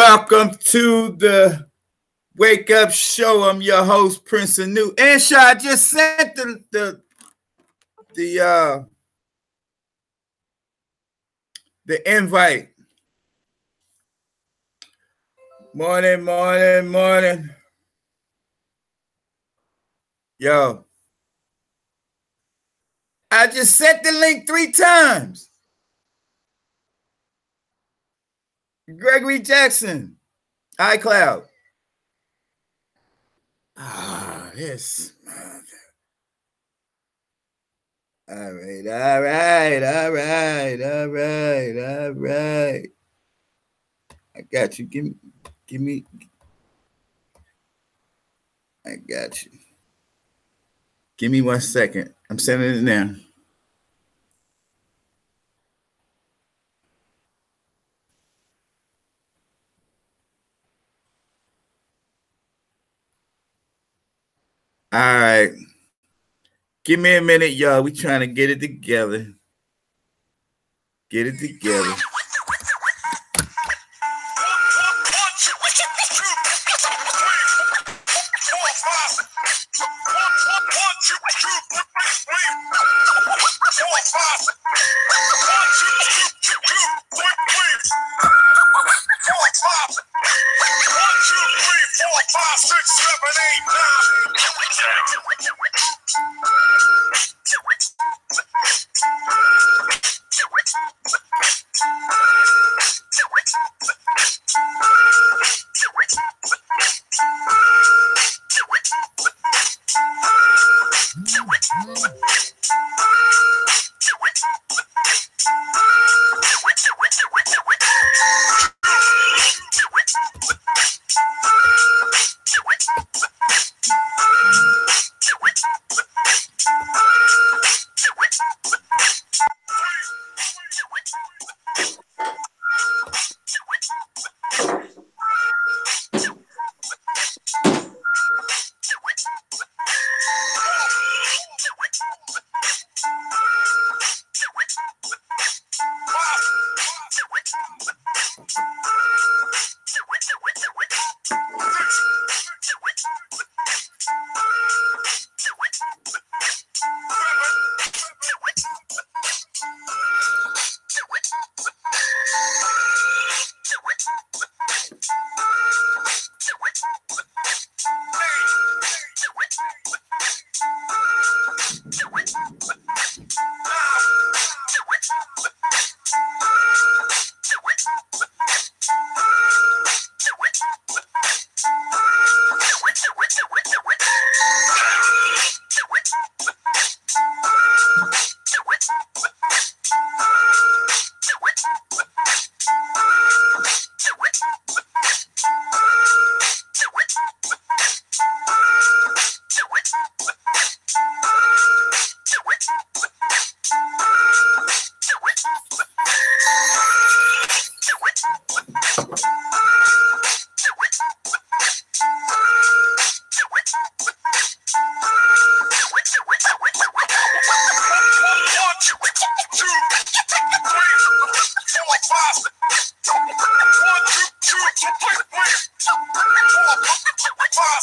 Welcome to the Wake Up Show. I'm your host, Prince Anu. Ansha, I just sent the invite. Morning. Yo. I just sent the link 3 times. Gregory Jackson, iCloud. This. All right. I got you. Give me. I got you. Give me 1 second. I'm sending it now. All right. Give me a minute, y'all. We trying to get it together.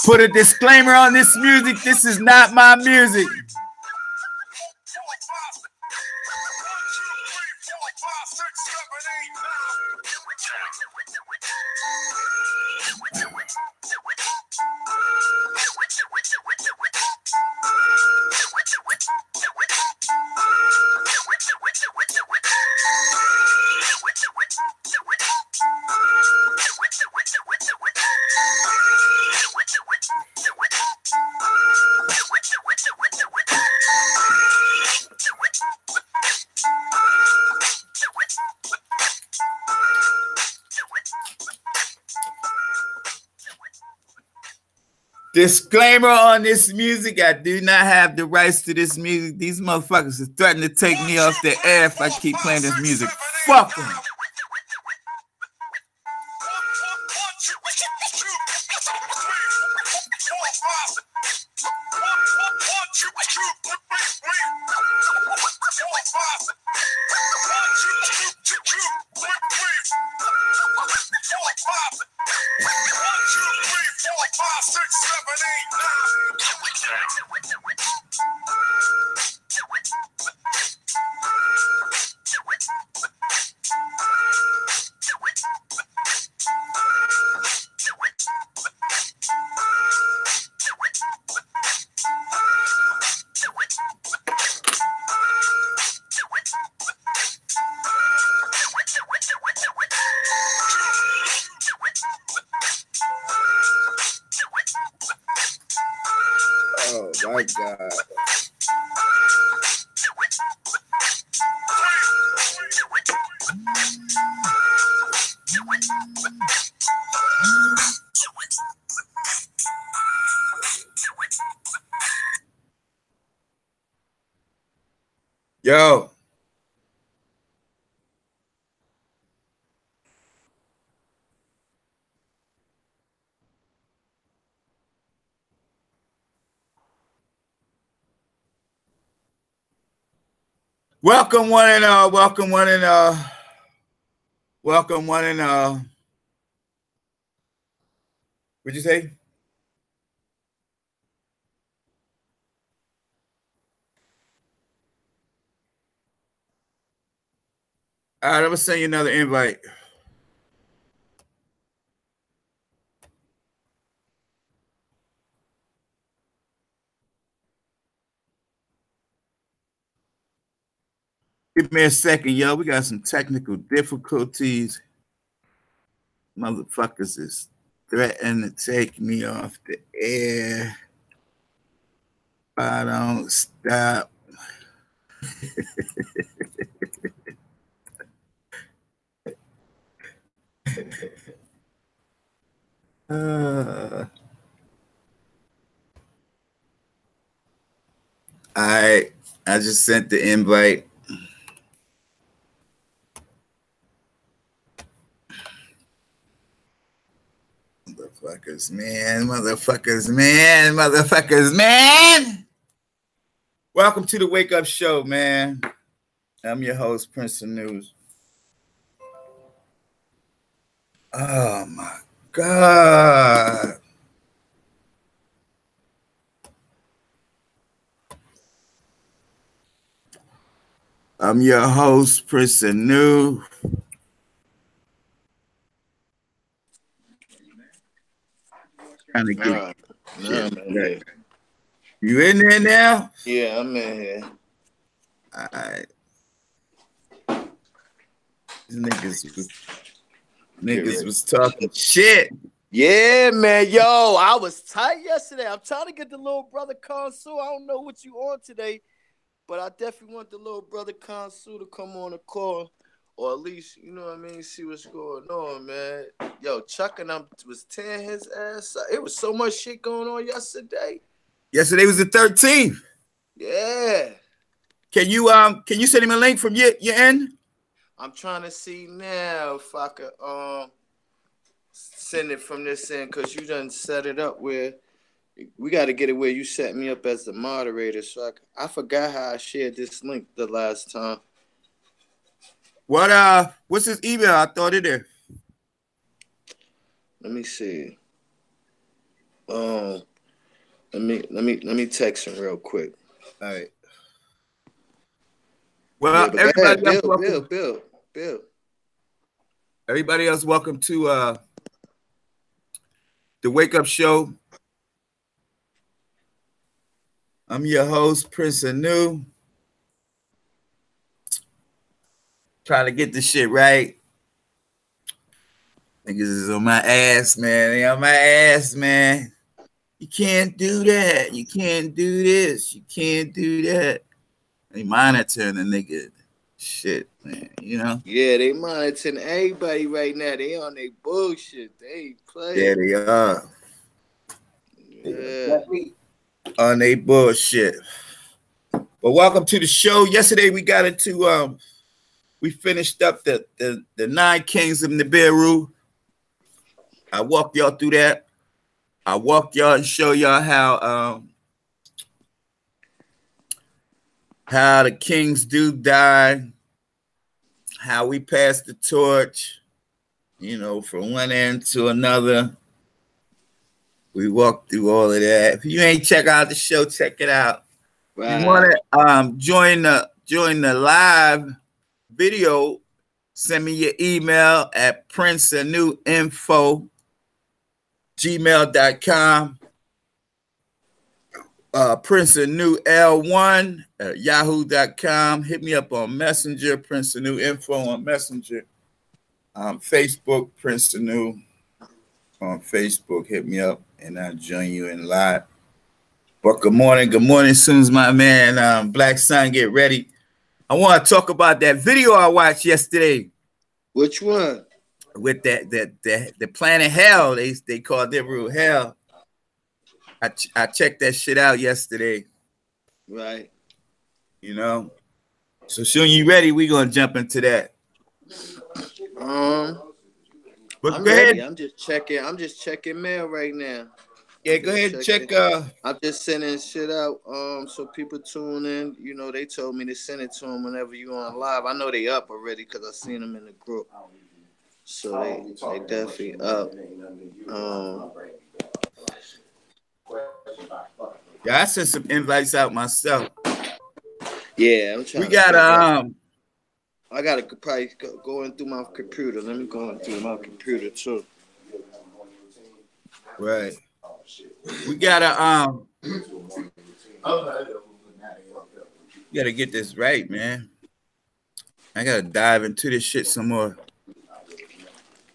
Put a disclaimer on this music. This is not my music. Disclaimer on this music. I do not have the rights to this music. These motherfuckers are threatening to take me off the air if I keep playing this music. Fuck them. Oh my God. Yo. Welcome one and all. Welcome one and all. Welcome one and all. What'd you say? All right, I'm gonna send you another invite. Give me a second, yo. We got some technical difficulties. Motherfuckers is threatening to take me off the air. I don't stop. All right, I just sent the invite. Motherfuckers, man. Motherfuckers, man. Motherfuckers, man. Welcome to the Wake Up Show, man. I'm your host, Prince of News. Oh, my God. I'm your host, Prince of News. Trying to get right. You in there now? Yeah, I'm in here. All right. These niggas was talking shit. Yeah, man. Yo, I was tight yesterday. I'm trying to get the little brother Consul. I don't know what you on today, but I definitely want the little brother Consul to come on the call, or at least, you know what I mean, see what's going on, man. Yo, Chuck and I was tearing his ass up. It was so much shit going on yesterday. Yesterday was the 13th. Yeah. Can you send him a link from your end? I'm trying to see now if I could send it from this end, because you done set it up where we got to get it where you set me up as the moderator. So I forgot how I shared this link the last time. What's his email? I thought it there. Let me see. Let me text him real quick. All right. Well, yeah, everybody else, Bill. Everybody else, welcome to the Wake Up Show. I'm your host, Prince Anu. Trying to get this shit right. Niggas is on my ass, man. They on my ass, man. You can't do that. You can't do this. You can't do that. They monitoring the nigga shit, man. You know? Yeah, they monitoring everybody right now. They on their bullshit. They ain't playing. Yeah, they are. Yeah. On their bullshit. But welcome to the show. Yesterday we got into we finished up the 9 Kings of Nibiru. I walked y'all through that. I walked y'all and show y'all how the kings do die, how we pass the torch, you know, from one end to another. We walked through all of that. If you ain't check out the show, check it out. Right. You want to join the live video? Send me your email at princeanew@gmail.com. princeanewl1 at yahoo.com. Hit me up on Messenger, Prince Anew Info on Messenger. Facebook, Prince Anew on Facebook. Hit me up and I'll join you in live. But good morning. As soon as my man Black Sun get ready, I want to talk about that video I watched yesterday. Which one? With the planet Hell. They called Nibiru Hell. I checked that shit out yesterday. Right. You know. So soon you ready, we gonna jump into that. But I'm go ready. ahead. I'm just checking mail right now. Yeah, go ahead and check. I'm just sending shit out. So people tune in. You know, they told me to send it to them whenever you on live. I know they up already because I seen them in the group. So they definitely up. Yeah, I sent some invites out myself. Yeah, I'm trying. We got I gotta probably go in through my computer. Let me go in through my computer too. Right. We gotta gotta get this right, man. I gotta dive into this shit some more.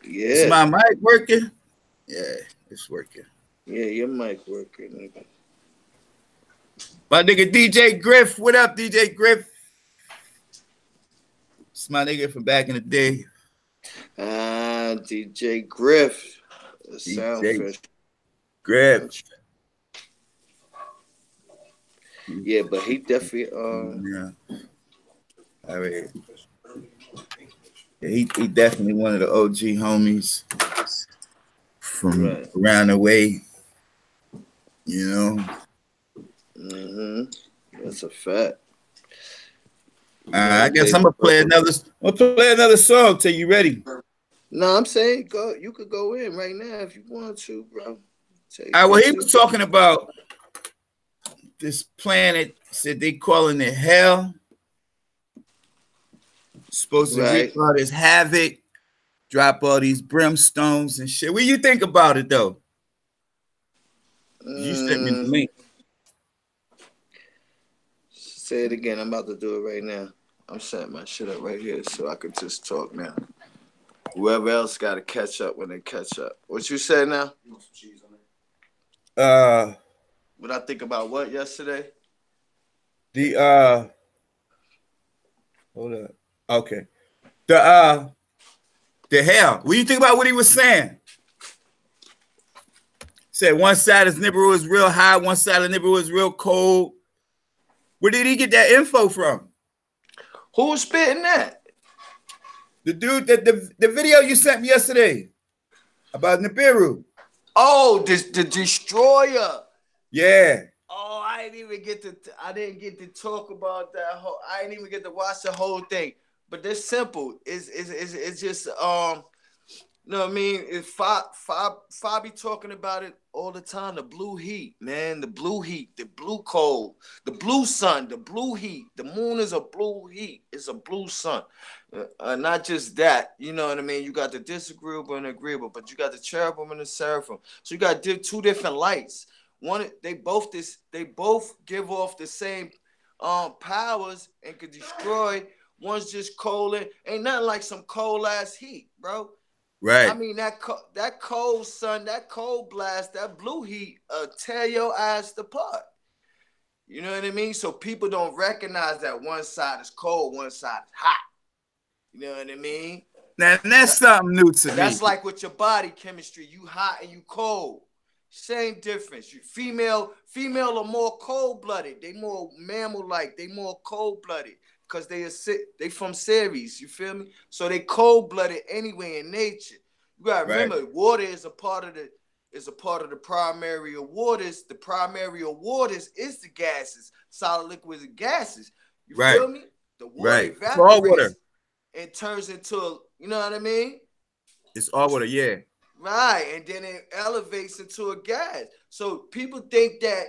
Yeah. Is my mic working? Yeah, it's working. Yeah, your mic working, nigga. My nigga DJ Griff. What up, DJ Griff? It's my nigga from back in the day. DJ Griff. DJ Griff. Yeah, but he definitely yeah. All right. Yeah, he definitely one of the OG homies from around the way. You know. That's a fact. I guess I'm gonna play another song till you ready. No, I'm saying go. You could go in right now if you want to, bro. Well, he was talking about this planet. Said they calling it hell. Supposed to wreak all this havoc, drop all these brimstones and shit. What do you think about it though? You sent me the link. Say it again. I'm about to do it right now. I'm setting my shit up right here so I can just talk now. Whoever else got to catch up when they catch up. What you said now? What I think about what yesterday? Hold up. Okay. The hell. What do you think about what he was saying? Said one side of Nibiru is real high, one side of Nibiru is real cold. Where did he get that info from? Who was spitting that? The dude the video you sent me yesterday about Nibiru. Oh, the destroyer. Yeah. Oh, I didn't get to talk about that whole. I didn't even get to watch the whole thing. But they're simple. It's just you know what I mean? If Fabi talking about it all the time, the blue heat, man, the blue heat, the blue cold, the blue sun, the blue heat. The moon is a blue heat. It's a blue sun. Not just that, you know what I mean? You got the disagreeable and agreeable, but you got the cherubim and the seraphim. So you got two different lights. One, they both give off the same powers and could destroy. One's just cold. Ain't nothing like some cold ass heat, bro. Right. I mean, that cold sun, that cold blast, that blue heat tear your ass apart. You know what I mean? So people don't recognize that one side is cold, one side is hot. You know what I mean? Now, that's something new to me. That's like with your body chemistry. You hot and you cold. Same difference. Female are more cold-blooded. They more mammal-like. They more cold-blooded. Because they from Ceres, you feel me? So they cold-blooded anyway in nature. You gotta remember, water is a part of the primary of waters. The primary of waters is the gases, solid liquids and gases. You feel me? The water evaporates all water. And turns into, you know what I mean? It's all water, yeah. Right, and then it elevates into a gas. So people think that,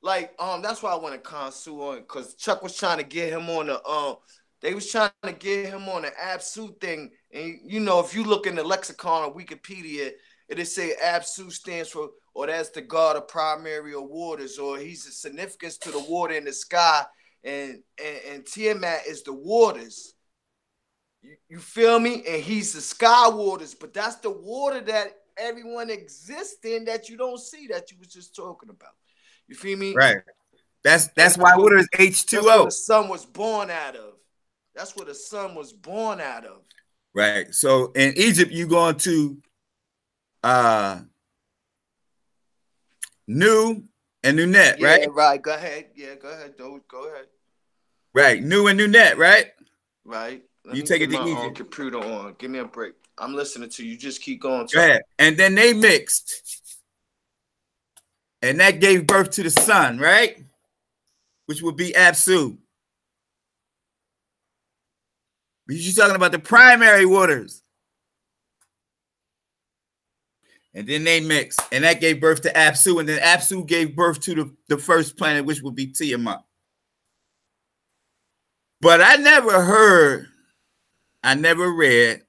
like, that's why I wanted Khonshu on, because Chuck was trying to get him on the they was trying to get him on the Apsu thing. And you know, if you look in the lexicon or Wikipedia, it'll say Apsu stands for, or that's the god of primary waters, or he's a significance to the water in the sky, and Tiamat is the waters. You feel me? And he's the sky waters, but that's the water that everyone exists in that you don't see, that you was just talking about. You feel me? Right. That's why water is H2O. That's what the sun was born out of. That's what the sun was born out of. Right. So in Egypt, you going to Nu and Nunet, right? Yeah, right. Go ahead. Yeah, go ahead. Go ahead. Right. Nu and Nunet, right? Right. You take it to Egypt. Computer on. Give me a break. I'm listening to you. Just keep going. Go ahead. And then they mixed. And that gave birth to the sun, right? Which would be Apsu. Because you're talking about the primary waters. And then they mixed. And that gave birth to Apsu. And then Apsu gave birth to the first planet, which would be Tiamat. But I never heard, I never read,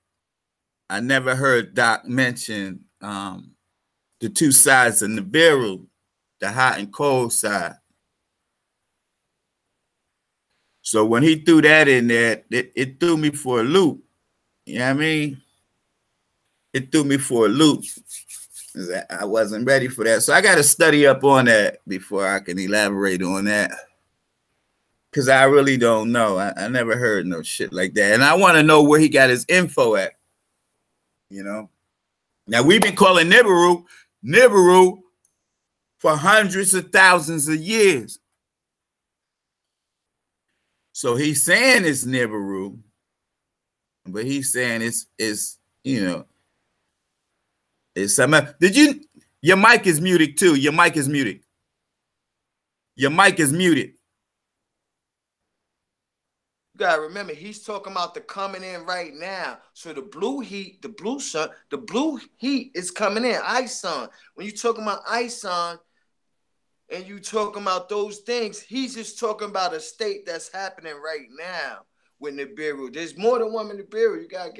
I never heard Doc mention the two sides of Nibiru, the hot and cold side. So when he threw that in there, it threw me for a loop. You know what I mean? It threw me for a loop. I wasn't ready for that. So I got to study up on that before I can elaborate on that. Because I really don't know. I never heard no shit like that. And I want to know where he got his info at. You know? Now, we've been calling Nibiru for hundreds of thousands of years. So he's saying it's Nibiru, but he's saying it's you know, it's something. Your mic is muted too. Your mic is muted. Your mic is muted. You gotta remember, he's talking about the coming in right now. So the blue heat, the blue sun, the blue heat is coming in. Ison. When you talking about Ison, and you talking about those things, he's just talking about a state that's happening right now with Nibiru. There's more than one Nibiru. You gotta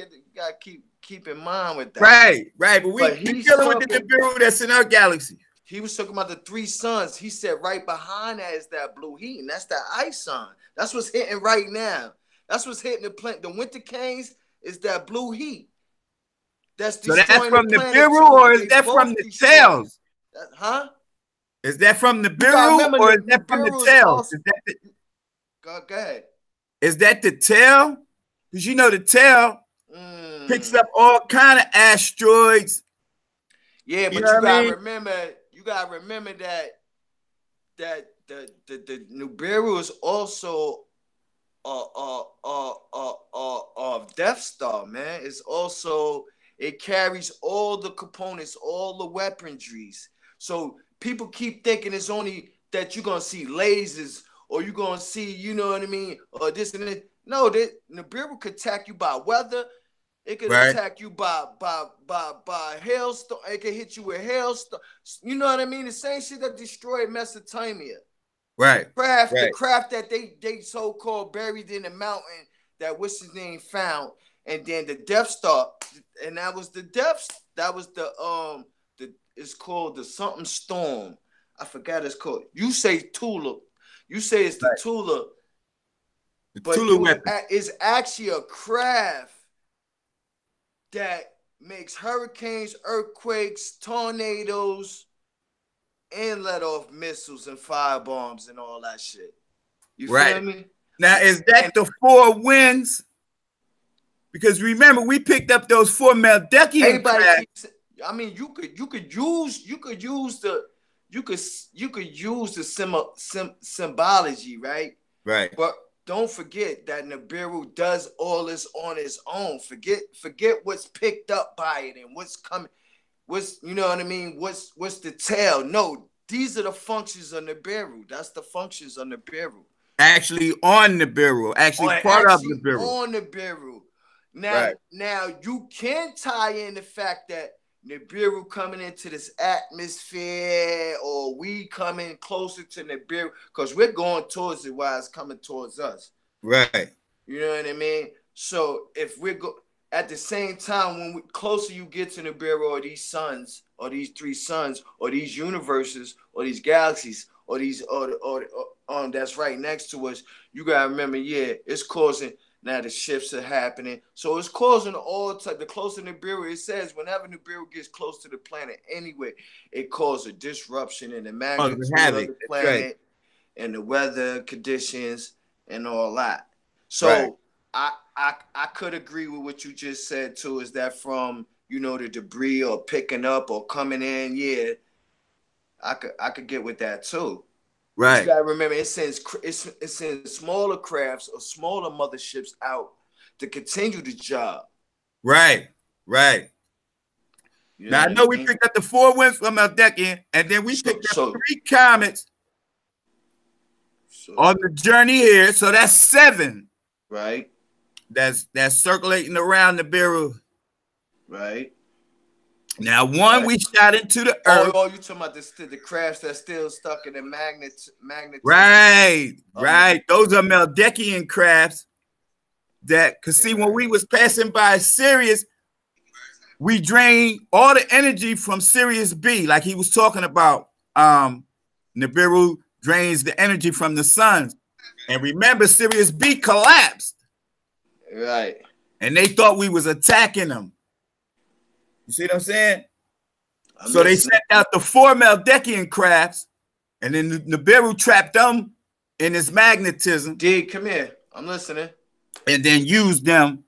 keep in mind with that. Right. But he's dealing with the Nibiru that's in our galaxy. He was talking about the three suns. He said right behind that is that blue heat, and that's that Ison. That's what's hitting right now. That's what's hitting the planet. The winter canes is that blue heat. That's so that's from the Nibiru, or is that from the tails? Huh? Is that from the Nibiru, or is that from the tail? Go ahead. Is that the tail? Because you know the tail picks up all kind of asteroids. Yeah, but you gotta remember that the Nibiru is also Death Star, man. It's also, it carries all the components, all the weaponries. So people keep thinking it's only that you're gonna see lasers, or you're gonna see, you know what I mean, or this and that. No, Nibiru could attack you by weather. It could attack you by hailstorm. It could hit you with hailstorm. You know what I mean? The same shit that destroyed Mesopotamia. Right. The craft that they so-called buried in the mountain that what's his name found, and then the Death Star, and that was the it's called the something storm. I forgot it's called. You say Tula. You say it's the Tula. The Tula weapon. It's actually a craft that makes hurricanes, earthquakes, tornadoes, and let off missiles and firebombs and all that shit. You feel me? Now, is that the four winds? Because remember, we picked up those four Meldekian crafts. I mean, you could use the symbology, right? Right. But don't forget that Nibiru does all this on its own. Forget what's picked up by it and what's coming. What's, you know what I mean? What's the tail? No, these are the functions of Nibiru. That's the functions of Nibiru. Actually on Nibiru. Actually part of Nibiru. On Nibiru. Now you can tie in the fact that Nibiru coming into this atmosphere, or we coming closer to Nibiru, because we're going towards it while it's coming towards us. Right. You know what I mean? So if we're at the same time, when closer you get to Nibiru, or these suns, or these three suns, or these universes, or these galaxies, or these or that's right next to us, you gotta remember, yeah, it's causing. Now the shifts are happening, so it's causing all type. The closer Nibiru, it says whenever Nibiru gets close to the planet, anyway, it causes a disruption in the magnitude of the planet and the weather conditions and all that. So I could agree with what you just said too. Is that from the debris or picking up or coming in? Yeah, I could get with that too. Right. You gotta remember, it sends smaller crafts or smaller motherships out to continue the job. Right. Right. Now I know we picked up the 4 winds from Meldekian, and then we picked up 3 comets on the journey here. So that's 7. Right. That's circulating around Nibiru. Right. Now, 1 we shot into the earth. Oh, you talking about the crafts that's still stuck in the magnet? Right, right. Those are Meldekian crafts. Cause see, when we was passing by Sirius, we drained all the energy from Sirius B, like he was talking about. Nibiru drains the energy from the suns, and remember, Sirius B collapsed. Right. And they thought we was attacking them. You see what I'm saying? So they sent out the 4 Meldekian crafts, and then Nibiru trapped them in his magnetism. D, come here. I'm listening. And then used them.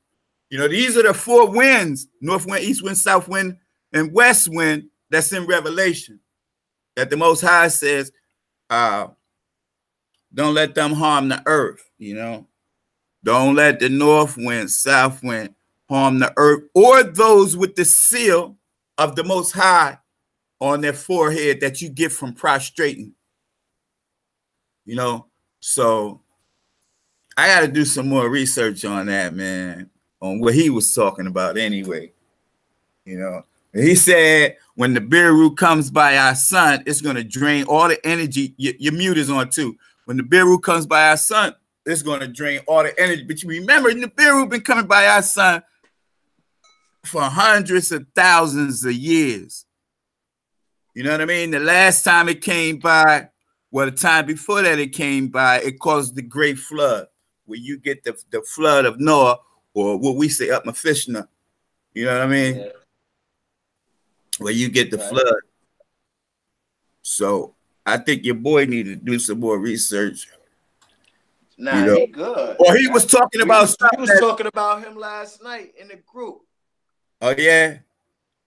These are the 4 winds: north wind, east wind, south wind, and west wind. That's in Revelation. That the Most High says, don't let them harm the earth. Don't let the north wind, south wind harm the earth, or those with the seal of the Most High on their forehead that you get from prostrating. So I got to do some more research on that, man, on what he was talking about anyway. He said when the Nibiru comes by our sun, it's going to drain all the energy. Your mute is on too. When the Nibiru comes by our sun, it's going to drain all the energy. But you remember, Nibiru been coming by our sun for hundreds of thousands of years. You know what I mean? The last time it came by, the time before that it came by, it caused the Great Flood, where you get the flood of Noah, or what we say Upmafishna. You know what I mean? Yeah. Where you get the flood. So I think your boy needed to do some more research. Nah, he good. Or he was talking about something. He was talking about him last night in the group. Oh, yeah?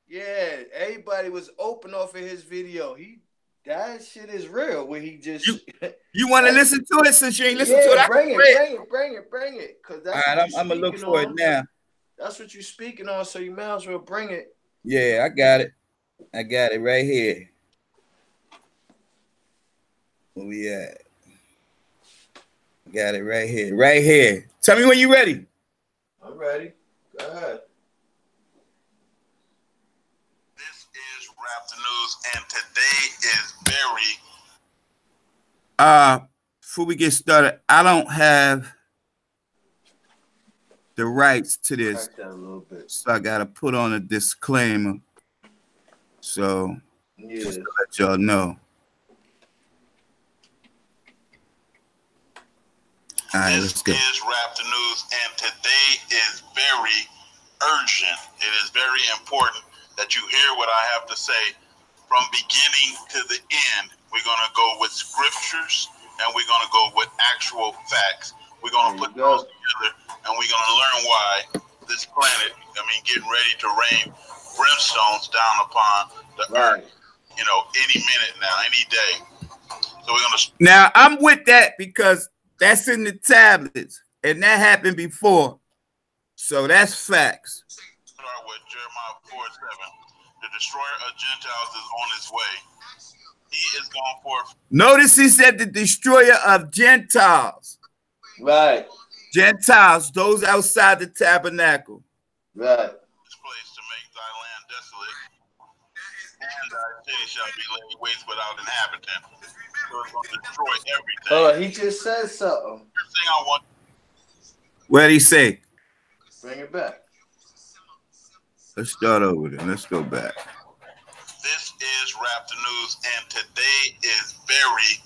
Yeah, everybody was open off of his video. That shit is real. Where he just you want to listen to it since you ain't listened to it? Bring it. Cause that's all right, I'm gonna look for it now. That's what you're speaking on, so you might as well bring it. Yeah, I got it. I got it right here. Where we at? Got it right here. Right here. Tell me when you're ready. I'm ready. Go ahead. This is Rap the News, and today is very before we get started, I don't have the rights to this. Back that a little bit. So I gotta put on a disclaimer. So just to let y'all know. All right, let's go. This is Rap the News, and today is very urgent. It is very important that you hear what I have to say from beginning to the end. We're going to go with scriptures, and we're going to go with actual facts. We're going to put those together, and we're going to learn why this planet, getting ready to rain brimstones down upon the earth, any minute now, any day. So we're going to... Now, I'm with that because that's in the tablets, and that happened before. So that's facts. Start with Jeremiah 4:7. The destroyer of Gentiles is on his way. He is gone forth. Notice he said the destroyer of Gentiles. Right. Gentiles, those outside the tabernacle. Right. This place to make thy land desolate. city shall be laid waste without inhabitant. So it's going to destroy everything. Oh, he just said something. First thing I want. What did he say? Bring it back. Let's start over then. Let's go back. This is Raptor News, and today is very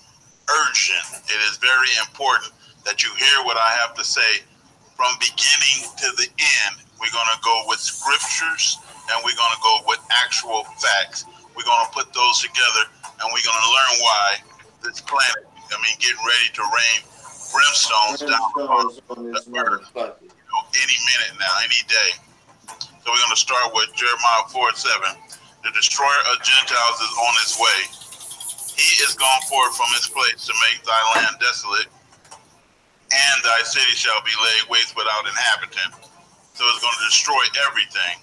urgent. It is very important that you hear what I have to say from beginning to the end. We're going to go with scriptures, and we're going to go with actual facts. We're going to put those together, and we're going to learn why this planet, getting ready to rain brimstones down on the earth, any minute now, any day. So we're going to start with Jeremiah 4:7. The destroyer of Gentiles is on his way. He is gone forth from his place to make thy land desolate, and thy city shall be laid waste without inhabitant. So it's going to destroy everything.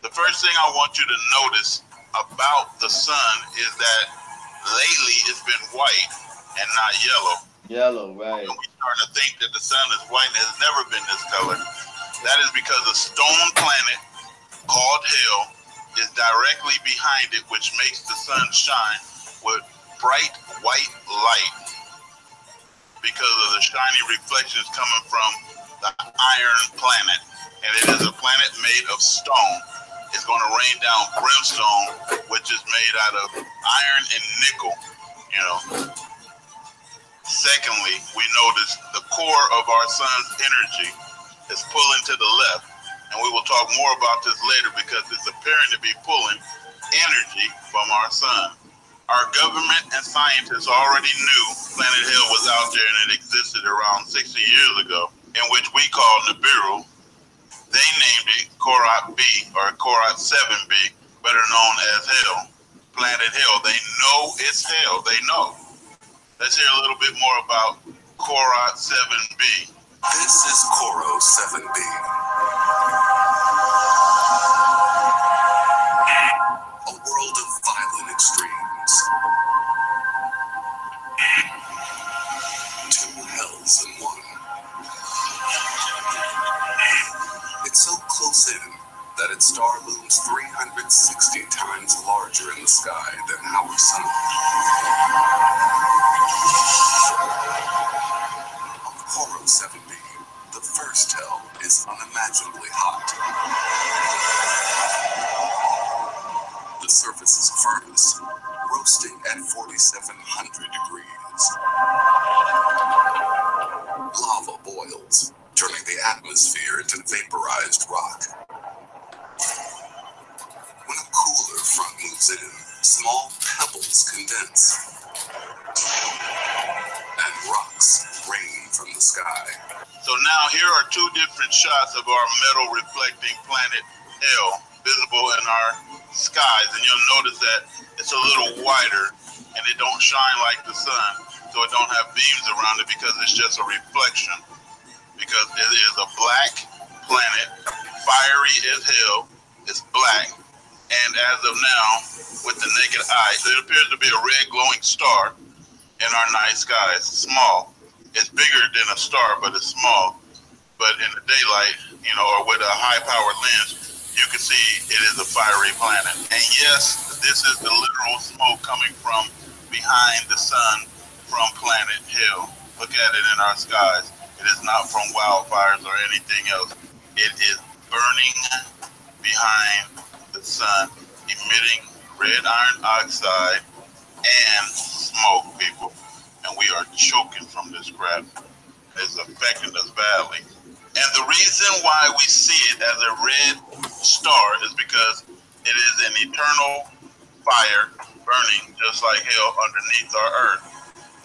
The first thing I want you to notice about the sun is that lately it's been white and not yellow. Yellow, right. And we're starting to think that the sun is white and has never been this color. That is because a stone planet called hell is directly behind it, which makes the sun shine with bright white light because of the shiny reflections coming from the iron planet. And it is a planet made of stone. It's going to rain down brimstone, which is made out of iron and nickel, Secondly, we notice the core of our sun's energy is pulling to the left. And we will talk more about this later because it's appearing to be pulling energy from our sun. Our government and scientists already knew planet hell was out there and it existed around 60 years ago, in which we call Nibiru. They named it Korat B or Korat 7B, better known as hell. Planet hell. They know it's hell. They know. Let's hear a little bit more about Korat 7B. This is Koro 7B. A world of violent extremes. Two hells in one. It's so close in that its star looms 360 times larger in the sky than our sun. On Koro 7B, the first hell is unimaginably hot. The surface is a furnace, roasting at 4,700 degrees. Lava boils, turning the atmosphere into vaporized rock. When a cooler front moves in, small pebbles condense, and rocks rain from the sky. So now here are two different shots of our metal reflecting planet hell visible in our skies, and you'll notice that it's a little wider and it don't shine like the sun, so it don't have beams around it because it's just a reflection, because it is a black planet, fiery as hell. It's black, and as of now, with the naked eye, it appears to be a red glowing star in our night skies. Small. It's bigger than a star, but it's small. But in the daylight, or with a high-powered lens, you can see it is a fiery planet. And yes, this is the literal smoke coming from behind the sun from planet hell. Look at it in our skies. It is not from wildfires or anything else. It is burning behind the sun, emitting red iron oxide and smoke, people. And we are choking from this crap. It's affecting us badly. And the reason why we see it as a red star is because it is an eternal fire burning just like hell underneath our earth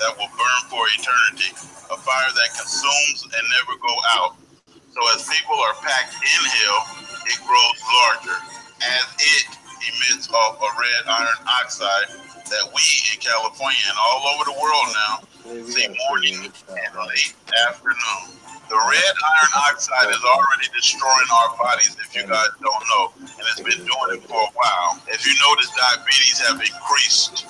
that will burn for eternity. A fire that consumes and never go out. So as people are packed in hell, it grows larger. As it emits off a red iron oxide that we in California and all over the world now see morning and late afternoon. The red iron oxide is already destroying our bodies, if you guys don't know, and it's been doing it for a while. If you notice, diabetes have increased,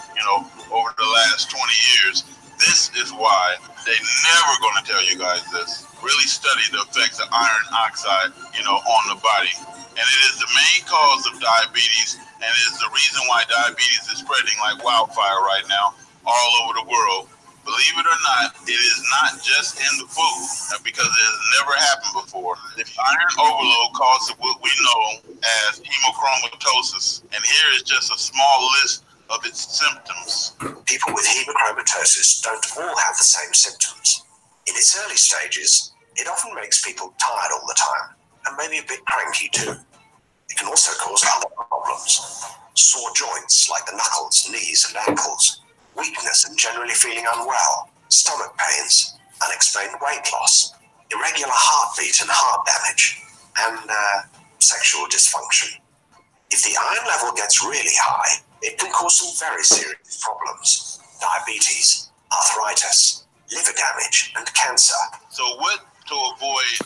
over the last 20 years. This is why they never going to tell you guys this. Really study the effects of iron oxide, on the body. and it is the main cause of diabetes, and it is the reason why diabetes is spreading like wildfire right now all over the world. Believe it or not, it is not just in the food, because it has never happened before. The iron overload causes what we know as hemochromatosis, and here is just a small list of its symptoms. People with hemochromatosis don't all have the same symptoms. In its early stages, it often makes people tired all the time, and maybe a bit cranky too. It can also cause other problems. Sore joints like the knuckles, knees and ankles, weakness and generally feeling unwell, stomach pains, unexplained weight loss, irregular heartbeat and heart damage, and sexual dysfunction. If the iron level gets really high, it can cause some very serious problems: diabetes, arthritis, liver damage, and cancer. So what to avoid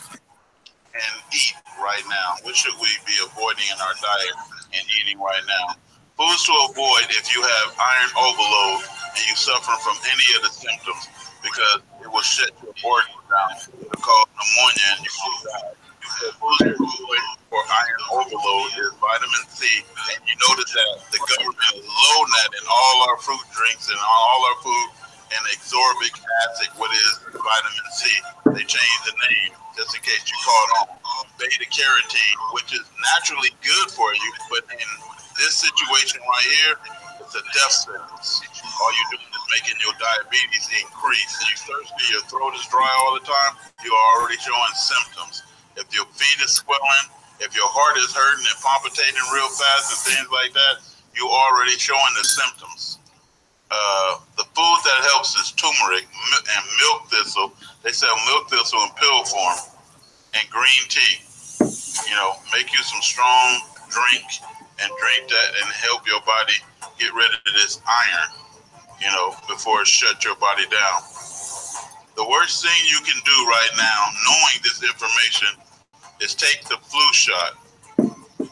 and eat right now? What should we be avoiding in our diet and eating right now? Foods to avoid if you have iron overload and you suffer from any of the symptoms, because it will shut your organs down. It will cause pneumonia and you will die. Foods to avoid for iron overload is vitamin C, and you notice that the government is loading that in all our fruit drinks and all our food, and exorbic acid, what is vitamin C. They changed the name just in case you caught on. Beta carotene, which is naturally good for you, but in this situation right here, it's a death sentence. All you're doing is making your diabetes increase. You're thirsty, your throat is dry all the time, you're already showing symptoms. If your feet is swelling, if your heart is hurting and palpitating real fast and things like that, you're already showing the symptoms. The food that helps is turmeric and milk thistle. They sell milk thistle in pill form and green tea. You know, make you some strong drink and drink that and help your body get rid of this iron, you know, before it shuts your body down. The worst thing you can do right now, knowing this information, is take the flu shot,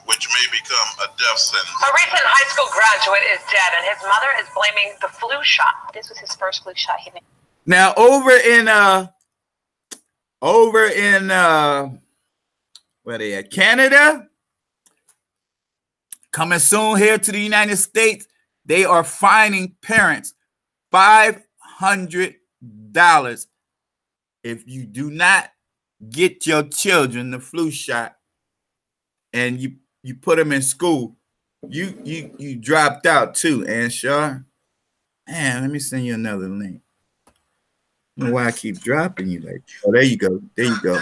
which may become a death sentence. A recent high school graduate is dead, and his mother is blaming the flu shot. This was his first flu shot. Now over in where they at? Canada, coming soon here to the United States, they are fining parents $500 if you do not get your children the flu shot, and you put them in school. You dropped out too, Anshar. Man, let me send you another link. I don't know why I keep dropping you like. Oh, there you go. There you go.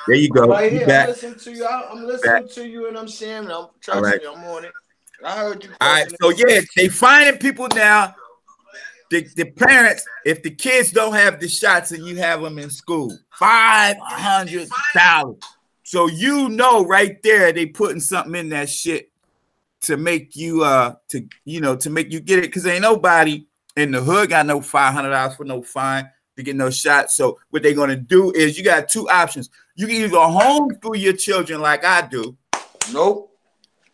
There you go. Right here, back. I'm listening to you. I'm listening to you, and I'm saying, trust me, I'm on it. I heard you. All right, so yeah, they finding people now. The parents, if the kids don't have the shots and you have them in school, $500. So you know right there they putting something in that shit to make you to make you get it, because ain't nobody in the hood got no $500 for no fine to get no shot. So what they're gonna do is you got two options. You can either homeschool your children like I do. Nope.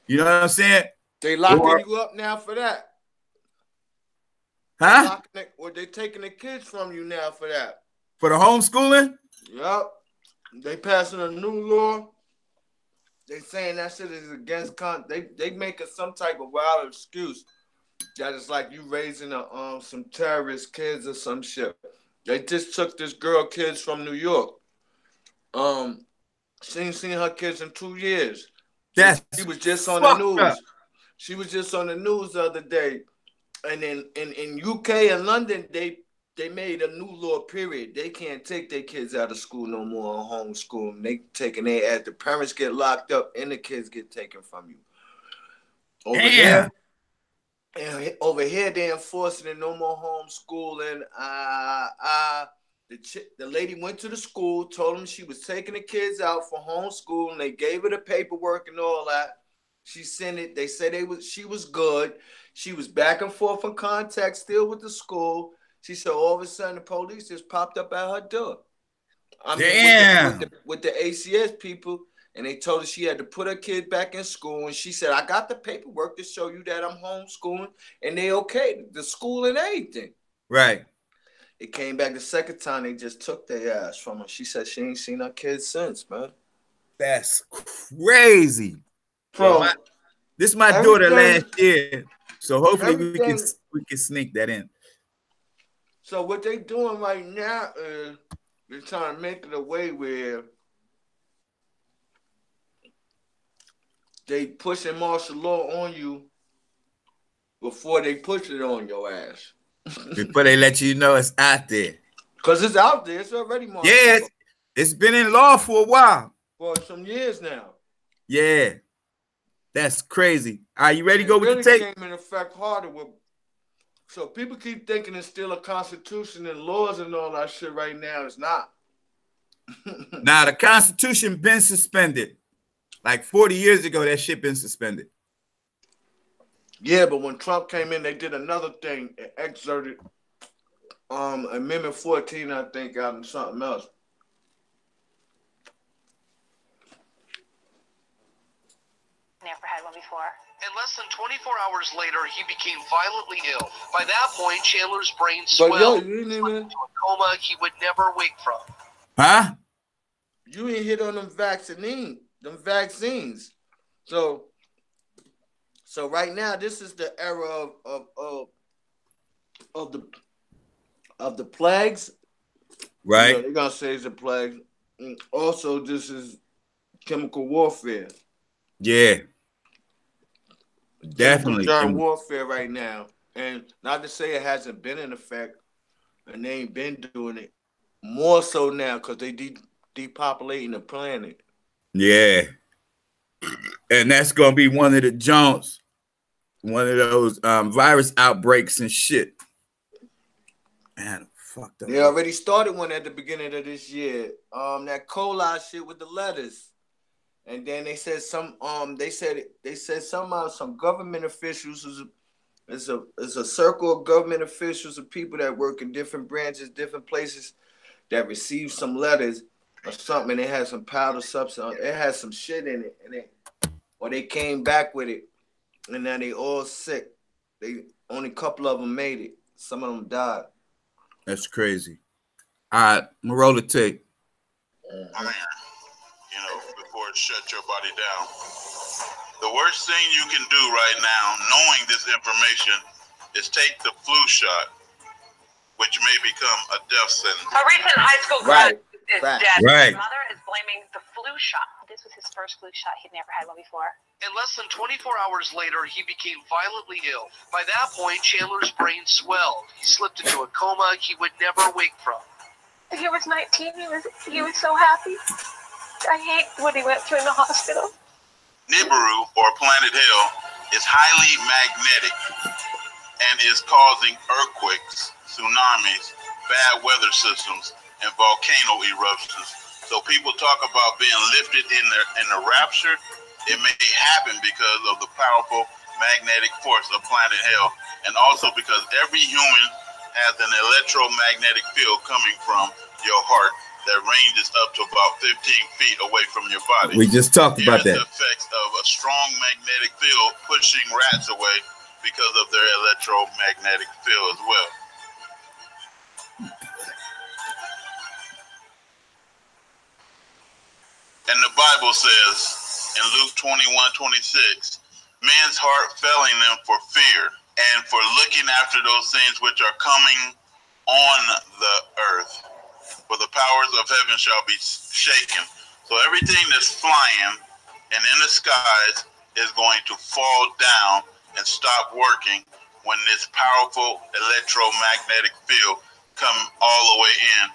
You know what I'm saying? They locking you up now for that. Huh? Or they taking the kids from you now for that. For the homeschooling? Yep. They passing a new law. They saying that shit is against they making some type of wild excuse that it's like you raising some terrorist kids or some shit. They just took this girl kids from New York. She ain't seen her kids in 2 years. She was just on the news. Up. She was just on the news the other day. And in UK and London, they made a new law, period. They can't take their kids out of school no more on homeschool. They taking their ass. The parents get locked up and the kids get taken from you. Over here, they enforcing it, no more homeschooling. The lady went to the school, told them she was taking the kids out for homeschool, and they gave her the paperwork and all that. She sent it. They said she was good. She was back and forth in contact still with the school. She said all of a sudden the police just popped up at her door. With the ACS people, and they told her she had to put her kid back in school. And she said, I got the paperwork to show you that I'm homeschooling, and they okay, the school and everything. Right. It came back the second time, they just took their ass from her. She said she ain't seen her kids since, man. That's crazy. So Well, this is my daughter last year, so hopefully we can sneak that in. So what they doing right now is they're trying to make it a way where they pushing martial law on you before they push it on your ass. Before they let you know it's out there. Because it's out there. It's already martial law. It's been in law for a while. For some years now. Yeah. That's crazy. Are you ready to go with the tape? It came in effect harder with. So people keep thinking it's still a constitution and laws and all that shit right now. It's not. Now, the Constitution been suspended. Like 40 years ago, that shit been suspended. Yeah, but when Trump came in, they did another thing. It exerted Amendment 14, I think, out and something else. Never had one before. And less than 24 hours later, he became violently ill. By that point, Chandler's brain swelled into a coma he would never wake from. Huh? You ain't hit on them vaccines. So right now, this is the era of the plagues. Right. You know, they're gonna say it's a plague. And also, this is chemical warfare. Yeah. Definitely. Warfare right now. And not to say it hasn't been in effect, and they ain't been doing it more so now because they depopulating the planet. Yeah. And that's going to be one of the Jones, one of those virus outbreaks and shit. Man, fucked up. They already started one at the beginning of this year. That coli shit with the letters. And then they said some government officials is a circle of government officials of people that work in different branches, different places that received some letters or something, and it had some powder substance. It had some shit in it, or they came back with it, and now they all sick. Only a couple of them made it. Some of them died. That's crazy. All right, I'm gonna roll the tape. Before it shuts your body down. The worst thing you can do right now, knowing this information, is take the flu shot, which may become a death sentence. A recent high school graduate is dead. Right. His mother is blaming the flu shot. This was his first flu shot. He'd never had one before. And less than 24 hours later, he became violently ill. By that point, Chandler's brain swelled. He slipped into a coma he would never wake from. He was 19. He was so happy. I hate what he went through in the hospital. Nibiru, or Planet Hell, is highly magnetic and is causing earthquakes, tsunamis, bad weather systems, and volcano eruptions. So people talk about being lifted in the rapture. It may happen because of the powerful magnetic force of Planet Hell, and also because every human has an electromagnetic field coming from your heart that ranges up to about 15 feet away from your body. We just talked about that. The effects of a strong magnetic field pushing rats away because of their electromagnetic field as well. And the Bible says in Luke 21:26, men's heart failing them for fear and for looking after those things which are coming on the earth. For the powers of heaven shall be shaken. So everything that's flying and in the skies is going to fall down and stop working when this powerful electromagnetic field come all the way in.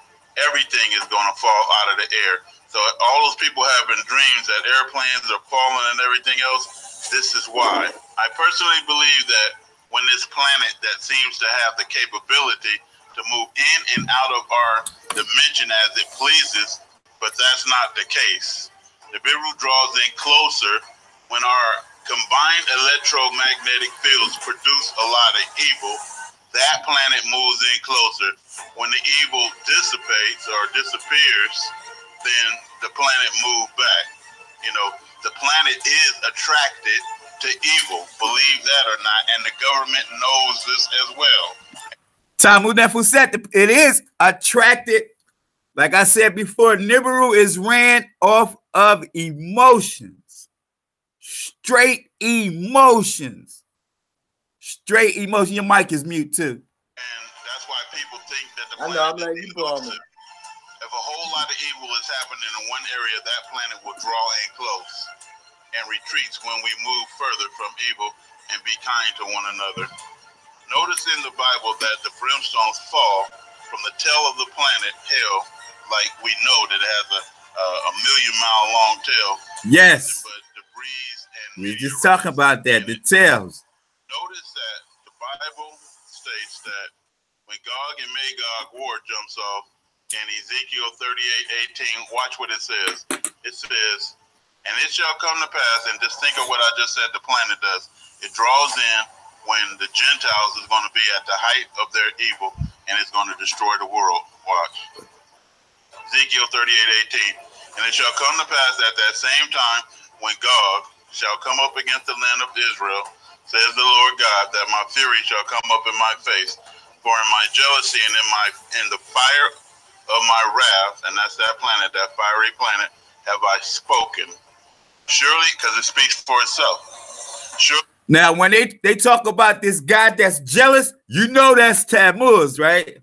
Everything is going to fall out of the air. So all those people having dreams that airplanes are falling and everything else, this is why. I personally believe that when this planet that seems to have the capability to move in and out of our dimension as it pleases, but that's not the case. The Nibiru draws in closer when our combined electromagnetic fields produce a lot of evil. That planet moves in closer. When the evil dissipates or disappears, then the planet moves back. The planet is attracted to evil, believe that or not, and the government knows this as well. Tamu Nefu said it is attracted. Like I said before, Nibiru is ran off of emotions. Straight emotions. Straight emotion. Your mic is mute too. And that's why people think that the I planet know, I'm like, is you blowing me. inclusive. If a whole lot of evil is happening in one area, that planet will draw in close and retreats when we move further from evil and be kind to one another. Notice in the Bible that the brimstones fall from the tail of the planet hell, like we know that it has a million-mile long tail. Yes. But debris and We just talking about that, the tails. Notice that the Bible states that when Gog and Magog war jumps off in Ezekiel 38:18, watch what it says. It says, and it shall come to pass, and just think of what I just said the planet does. It draws in when the Gentiles is going to be at the height of their evil, and it's going to destroy the world. Watch. Ezekiel 38:18. And it shall come to pass at that same time when Gog shall come up against the land of Israel, says the Lord God, that my fury shall come up in my face, for in my jealousy and in the fire of my wrath, and that's that planet, that fiery planet, have I spoken. Surely, because it speaks for itself. Surely. Now, when they talk about this guy that's jealous, you know that's Tammuz, right?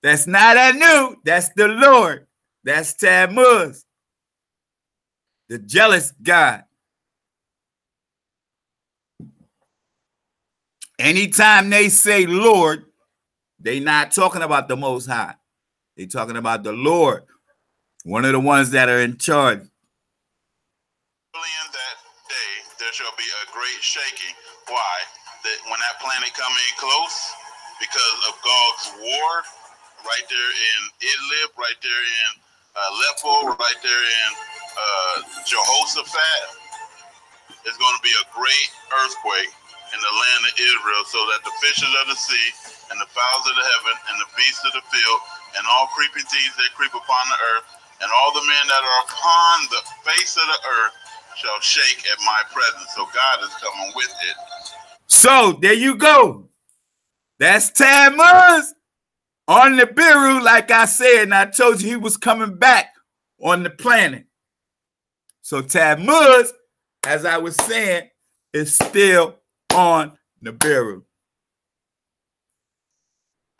That's not Anu. That's the Lord. That's Tammuz, the jealous God. Anytime they say Lord, they not talking about the Most High. They talking about the Lord, one of the ones that are in charge. In that day, there shall be a great shaking. Why? That when that planet come in close, because of Gog's war, right there in Idlib, right there in Aleppo, right there in Jehoshaphat, it's going to be a great earthquake in the land of Israel, so that the fishes of the sea and the fowls of the heaven and the beasts of the field and all creeping things that creep upon the earth and all the men that are upon the face of the earth shall shake at my presence. So God is coming with it. So there you go. That's Tammuz on the Nibiru, like I said, and I told you he was coming back on the planet. So Tammuz, as I was saying, is still on Nibiru.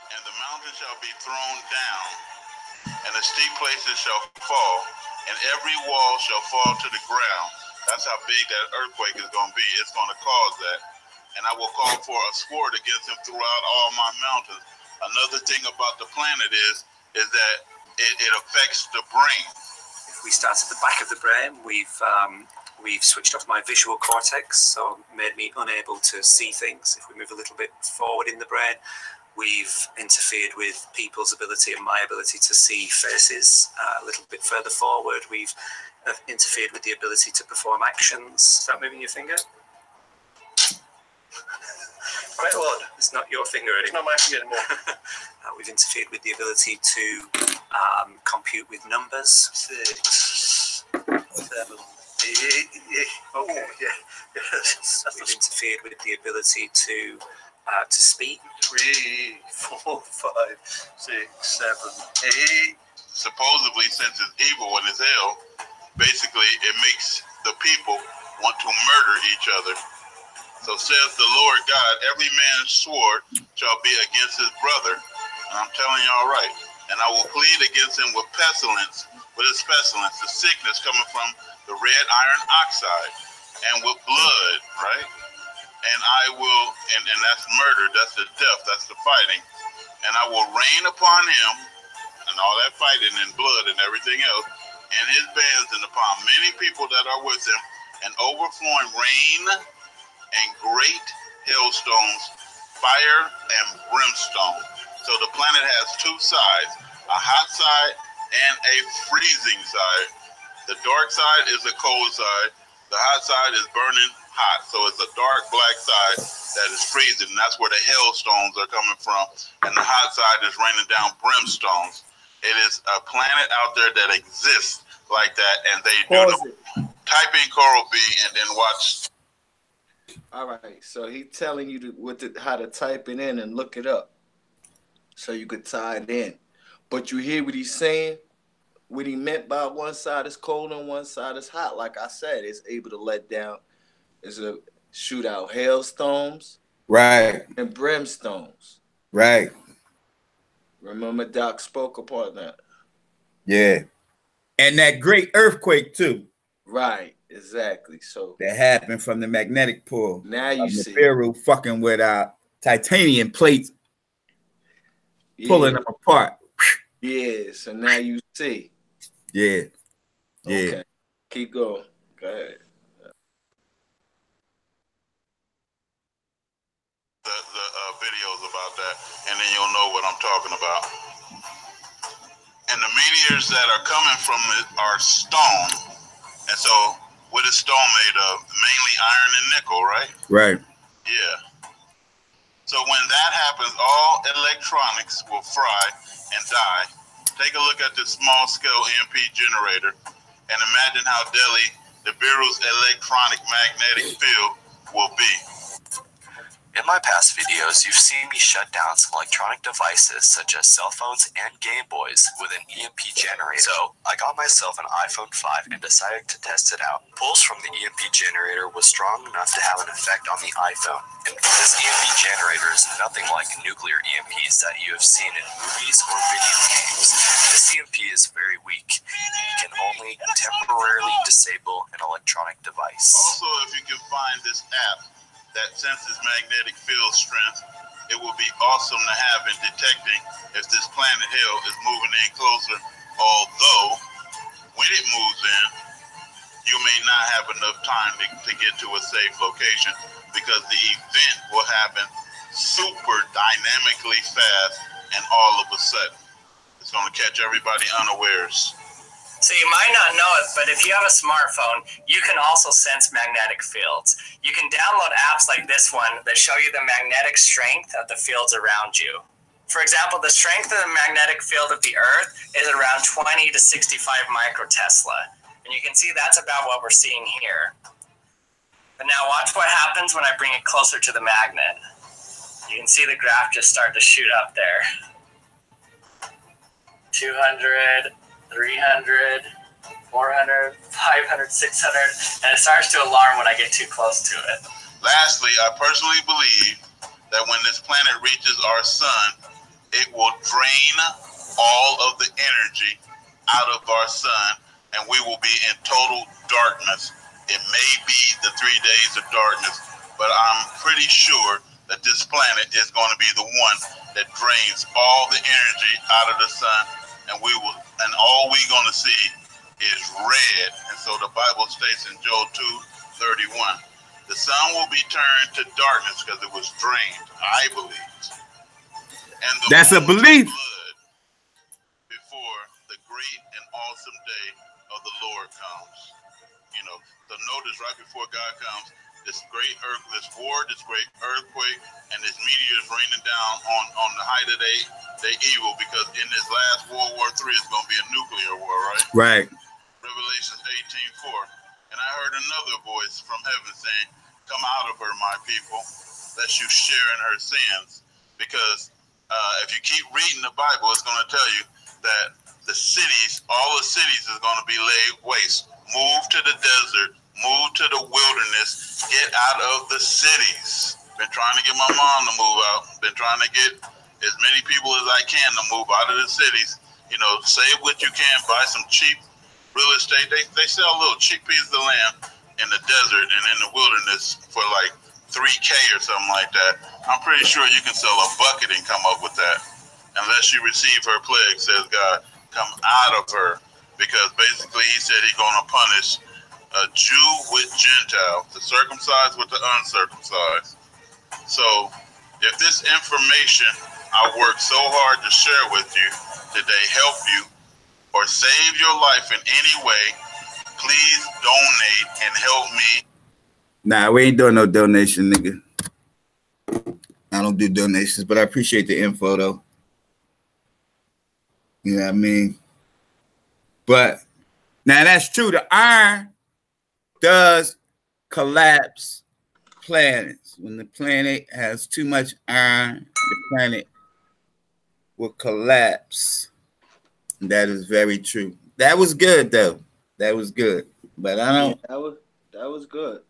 And the mountain shall be thrown down, and the steep places shall fall, and every wall shall fall to the ground. That's how big that earthquake is going to be. It's going to cause that. And I will call for a sword against him throughout all my mountains. Another thing about the planet is that it affects the brain. If we start at the back of the brain, we've switched off my visual cortex, so made me unable to see things. If we move a little bit forward in the brain, we've interfered with people's ability and my ability to see faces. A little bit further forward, we've interfered with the ability to perform actions. Start moving your finger. Quite odd. It's not your finger anymore. It's not my finger anymore. We've interfered with the ability to compute with numbers. 6, 7, 8. Okay. We've interfered with the ability to speak. 3, 4, 5, 6, 7, 8. Supposedly, since it's evil and it's hell, basically it makes the people want to murder each other. So says the Lord God, every man's sword shall be against his brother. And I'm telling y'all right. And I will plead against him with pestilence, with his pestilence, the sickness coming from the red iron oxide, and with blood, right? And I will, and that's murder, that's the death, that's the fighting. And I will rain upon him, and all that fighting and blood and everything else, and his bands, and upon many people that are with him, an overflowing rain and great hailstones, fire and brimstone. So the planet has two sides, a hot side and a freezing side. The dark side is the cold side. The hot side is burning hot. So it's a dark black side that is freezing. And that's where the hailstones are coming from. And the hot side is raining down brimstones. It is a planet out there that exists like that. And they type in Coral B and then watch. All right, so he's telling you how to type it in and look it up so you could tie it in. But you hear what he's saying? what he meant by one side is cold and one side is hot. Like I said, it's able to let down, it's a shoot out hailstones, right, and brimstones. right. Remember Doc spoke upon that. Yeah. And that great earthquake too. Right, exactly. So that happened from the magnetic pull. Now you see Nibiru fucking with titanium plates, pulling them apart. Yeah, so now you see. Yeah. Okay. Keep going. Go ahead. The videos about that, and then you'll know what I'm talking about. And the meteors that are coming from it are stone. And so, what is stone made of? Mainly iron and nickel, right? Right. Yeah. So when that happens, all electronics will fry and die. Take a look at this small-scale EMP generator and imagine how deadly the Nibiru's electronic magnetic field will be. In my past videos, you've seen me shut down some electronic devices such as cell phones and Game Boys with an EMP generator. So, I got myself an iPhone 5 and decided to test it out. Pulse from the EMP generator was strong enough to have an effect on the iPhone. And this EMP generator is nothing like nuclear EMPs that you have seen in movies or video games. This EMP is very weak. It can only temporarily disable an electronic device. Also, if you can find this app that senses magnetic field strength, it will be awesome to have in detecting if this planet hell is moving in closer, although when it moves in, you may not have enough time to get to a safe location because the event will happen super dynamically fast and all of a sudden. It's going to catch everybody unawares. So you might not know it, but if you have a smartphone, you can also sense magnetic fields. You can download apps like this one that show you the magnetic strength of the fields around you. For example, the strength of the magnetic field of the Earth is around 20 to 65 microtesla. And you can see that's about what we're seeing here. But now watch what happens when I bring it closer to the magnet. You can see the graph just start to shoot up there. 200... 300, 400, 500, 600, and it starts to alarm when I get too close to it. Lastly, I personally believe that when this planet reaches our sun, it will drain all of the energy out of our sun, and we will be in total darkness. It may be the 3 days of darkness, but I'm pretty sure that this planet is going to be the one that drains all the energy out of the sun, and all we're going to see is red. And so the Bible states in Joel 2:31, the sun will be turned to darkness because it was drained, I believe. And that's a belief. Before the great and awesome day of the Lord comes. You know, so notice right before God comes, this great earthquake, and this meteor is raining down on the height of they evil, because in this last World War III it's going to be a nuclear war, right? Right. Revelation 18:4. And I heard another voice from heaven saying, "Come out of her, my people, lest you share in her sins." Because if you keep reading the Bible, it's going to tell you that the cities, all the cities is going to be laid waste. Move to the desert. Move to the wilderness. Get out of the cities. Been trying to get my mom to move out. Been trying to get as many people as I can to move out of the cities. You know, save what you can. Buy some cheap real estate. They sell little cheap pieces of land in the desert and in the wilderness for like $3K or something like that. I'm pretty sure you can sell a bucket and come up with that. Unless you receive her plague, says God. Come out of her. Because basically he said he's going to punish a Jew with Gentile, the circumcised with the uncircumcised. So if this information I worked so hard to share with you today help you or save your life in any way, please donate and help me. Nah, we ain't doing no donation, nigga. I don't do donations, but I appreciate the info though. You know what I mean? But now that's true. The iron does collapse planets. When the planet has too much iron, the planet will collapse. That is very true. That was good though. That was good. But I don't. Yeah, that was good.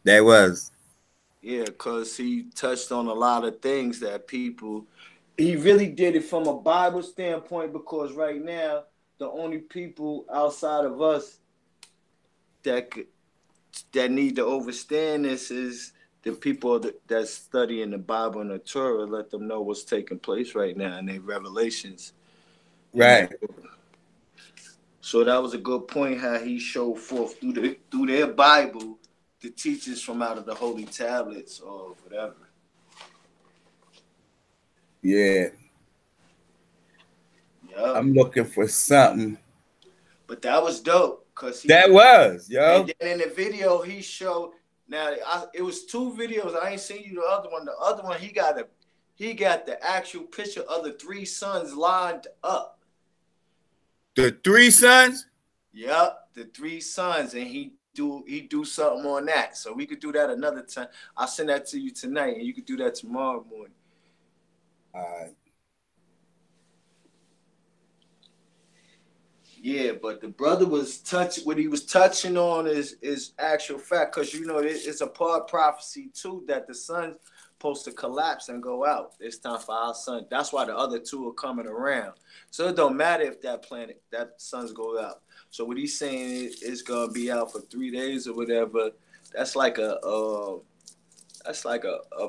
That was. Yeah, because he touched on a lot of things that people. He really did it from a Bible standpoint, because right now the only people outside of us that need to understand this is the people that's studying the Bible and the Torah. Let them know what's taking place right now in their revelations. Right. So that was a good point, how he showed forth through their Bible the teachings from out of the holy tablets or whatever. Yeah. Yep. I'm looking for something. But that was dope. That was, yo. And then in the video he showed, now it was 2 videos. I ain't seen you the other one. The other one, he got the actual picture of the 3 sons lined up. The 3 sons? Yep, the 3 sons, and he do something on that. So we could do that another time. I'll send that to you tonight, and you could do that tomorrow morning. All right. Yeah, but the brother was what he was touching on is actual fact, because you know it's a part prophecy too that the sun's supposed to collapse and go out. It's time for our sun. That's why the other 2 are coming around. So it don't matter if that sun's go out. So what he's saying is gonna be out for 3 days or whatever. That's like a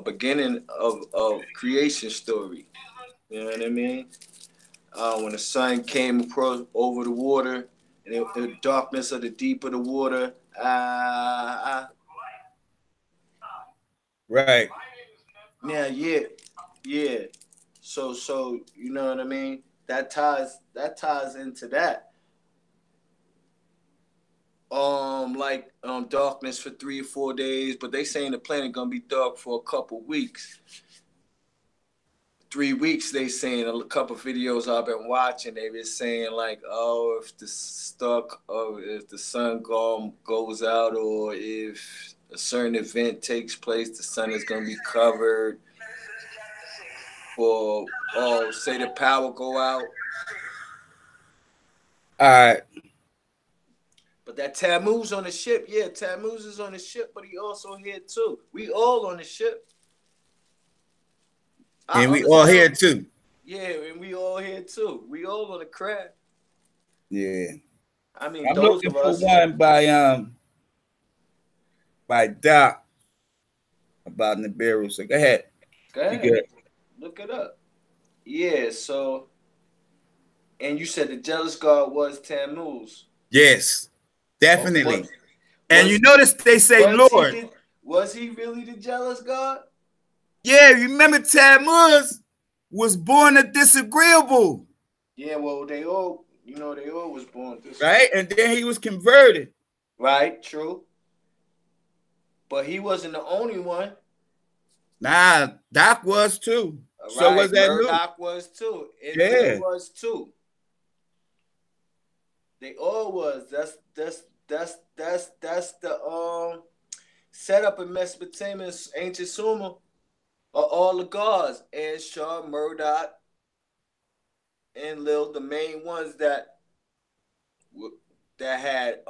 beginning of creation story. You know what I mean? When the sun came across over the water, and the darkness of the deep of the water. Right. Yeah. So you know what I mean? That ties into that. Darkness for 3 or 4 days, but they saying the planet gonna be dark for a couple weeks. 3 weeks, they saying. A couple of videos I've been watching, they been saying like, oh, if the sun goes out, or if a certain event takes place, the sun is gonna be covered. Or say the power go out. All right. But that Tammuz on the ship, yeah, Tammuz is on the ship, but he also here too. We all on the ship. And we all here too. Yeah, and we all here too. We all on the crab. Yeah. I mean, I'm those looking of for us one by Doc about Nibiru. So go ahead. Go ahead. You good. Look it up. Yeah, so, and you said the jealous god was Tammuz. Yes, definitely. And you notice they say Lord. Was he really the jealous god? Yeah, remember Tammuz was born a disagreeable. Yeah, well, they all was born disagreeable. Right, and then he was converted. Right, true. But he wasn't the only one. Nah, Doc was too. Right. So was that Murdoch was too. Yeah, was too. They all was. That's the setup in Mesopotamia, ancient Sumer, are all the gods. Anshar, Murdoch, and Lil, the main ones that had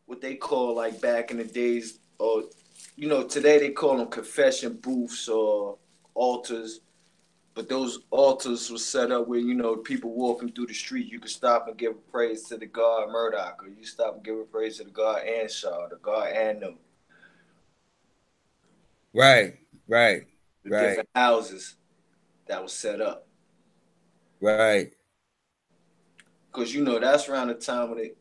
what they call, like back in the days, or today they call them confession booths or altars. But those altars were set up where, people walking through the street, you could stop and give a praise to the god Murdoch, or you stop and give a praise to the god Anshar, the god Anu. Right. The different houses that was set up. Right. Because, that's around the time when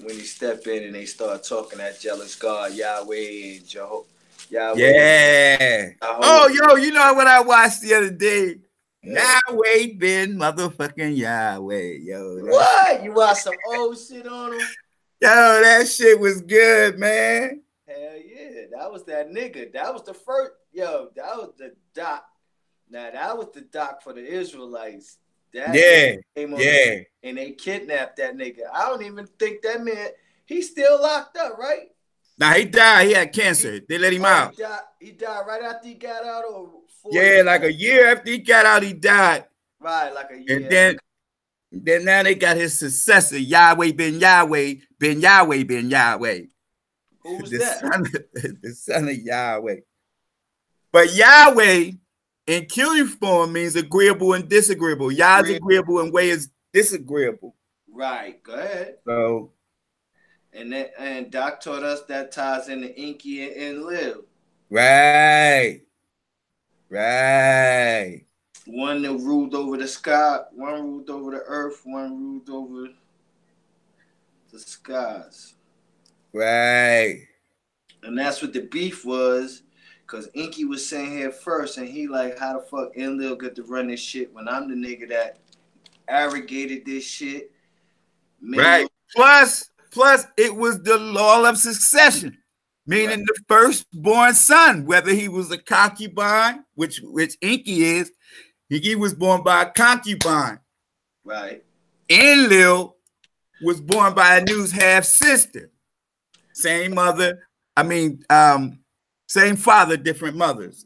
he step in and they start talking that jealous God, Yahweh and Jehovah. Yeah. Oh, yo, you know what I watched the other day? Yeah. Yahweh been motherfucking Yahweh, yo. What? You watched some old shit on him? Yo, that shit was good, man. Hell yeah. That was that nigga. That was the first. Yo, that was the doc. Now, that was the doc for the Israelites. And they kidnapped that nigga. I don't even think that man, he's still locked up, right? Nah, he died. He had cancer. They let him out. He died right after he got out, or like a year after he got out, he died. Right, like a year. And then Then now they got his successor, Yahweh ben Yahweh, ben Yahweh ben Yahweh. Who's the that? The son of Yahweh. But Yahweh in cuneiform means agreeable and disagreeable. Yah is agreeable and Way is disagreeable. Right. Go ahead. So, and Doc taught us that ties into Inky and Liv. Right. Right. One that ruled over the sky, one ruled over the earth, one ruled over the skies. Right. And that's what the beef was, because Inky was saying here first, and he like, how the fuck Enlil get to run this shit when I'm the nigga that arrogated this shit? Right. Plus, it was the law of succession, meaning the firstborn son, whether he was a concubine, which Inky is, Inky was born by a concubine. Right. Enlil was born by Anu's half sister. Same mother. I mean, same father, different mothers.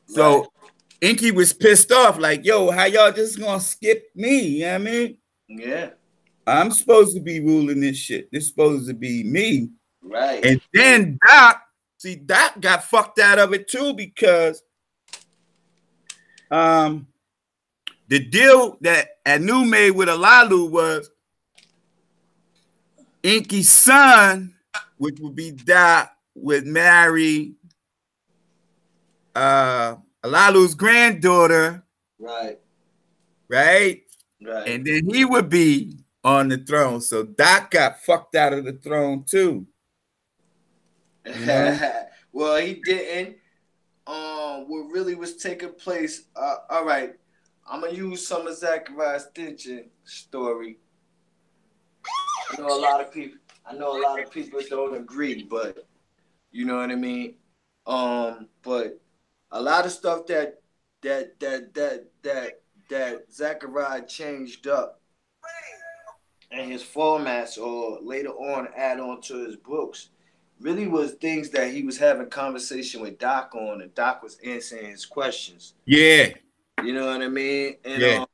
So Inky was pissed off, like, yo, how y'all just gonna skip me? You know what I mean? Yeah. I'm supposed to be ruling this shit. This is supposed to be me. Right. And then Doc got fucked out of it too, because the deal that Anu made with Alalu was Inky's son, which would be Doc, would marry Alalu's granddaughter. Right. Right? Right. And then he would be on the throne. So Doc got fucked out of the throne too. You know? Well, he didn't. What really was taking place, all right, I'm gonna use some of Zachariah Stinson story. I know a lot of people don't agree, but you know what I mean. But a lot of stuff that Zachariah changed up in his formats, or later on add on to his books, really was things that he was having conversation with Doc on, and Doc was answering his questions. Yeah. You know what I mean? And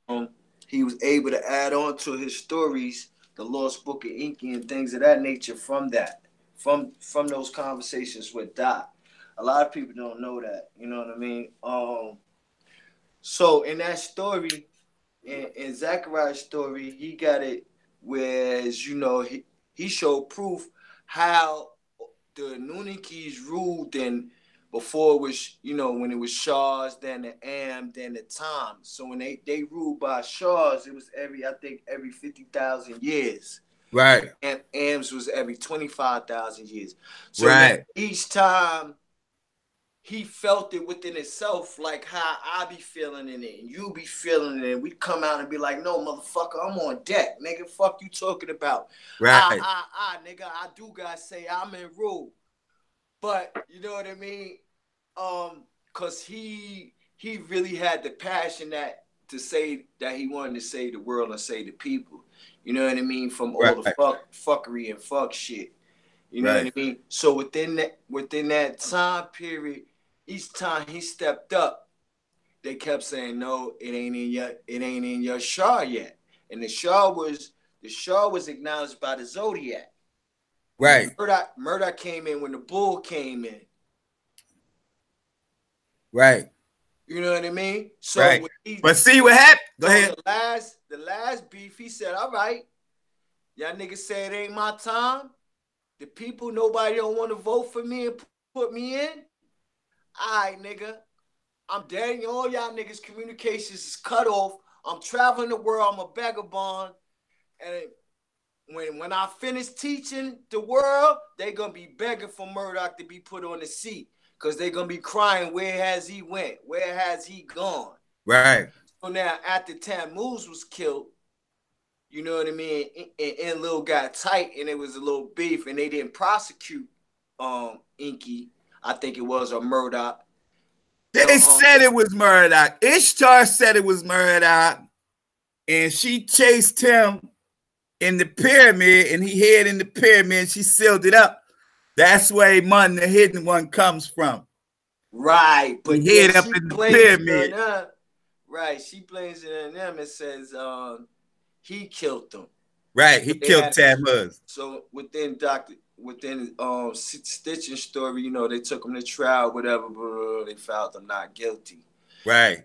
he was able to add on to his stories, the Lost Book of Inky and things of that nature from those conversations with Doc. A lot of people don't know that. You know what I mean? So in that story, in Zachariah's story, he got it, whereas, you know, he showed proof how the Anunnakis ruled, and before it was, you know, when it was Shahs, then the Am, then the Tom. So when they ruled by Shahs, it was every 50,000 years. Right. And Ams was every 25,000 years. So each time he felt it within itself, like how I be feeling in it and you be feeling it, and we come out and be like, no, motherfucker, I'm on deck. Nigga, fuck you talking about. Right. Nigga, I do gotta say I'm in rule. But you know what I mean? Cause he really had the passion to say that he wanted to save the world and save the people. You know what I mean? From all the fuckery and fuck shit. You know what I mean? So within that time period, each time he stepped up, they kept saying, no, it ain't in your Shah yet. And the Shah was acknowledged by the Zodiac. Right. Murdoch came in when the bull came in. Right. You know what I mean? So but see what happened? Go ahead. The last beef, he said, all right, y'all niggas say it ain't my time. The people, nobody don't want to vote for me and put me in. All right, nigga. I'm dead. All y'all niggas' communications is cut off. I'm traveling the world. I'm a vagabond. And when I finish teaching the world, they going to be begging for Murdoch to be put on the seat. Because they're going to be crying, where has he went? Where has he gone? Right. So now, after Tammuz was killed, you know what I mean? And Lil got tight, and it was a little beef, and they didn't prosecute Inky. I think it was, or Murdoch. They said it was Murdoch. Ishtar said it was Murdoch, and she chased him in the pyramid, and he hid in the pyramid. She sealed it up. That's where Amun, the hidden one, comes from. Right, but he hid up in the pyramid. Right, she blames it on them and says he killed them. Right, he killed Tad Muzz. So within Stitch's story, you know, they took him to trial, whatever, but they found him not guilty. Right.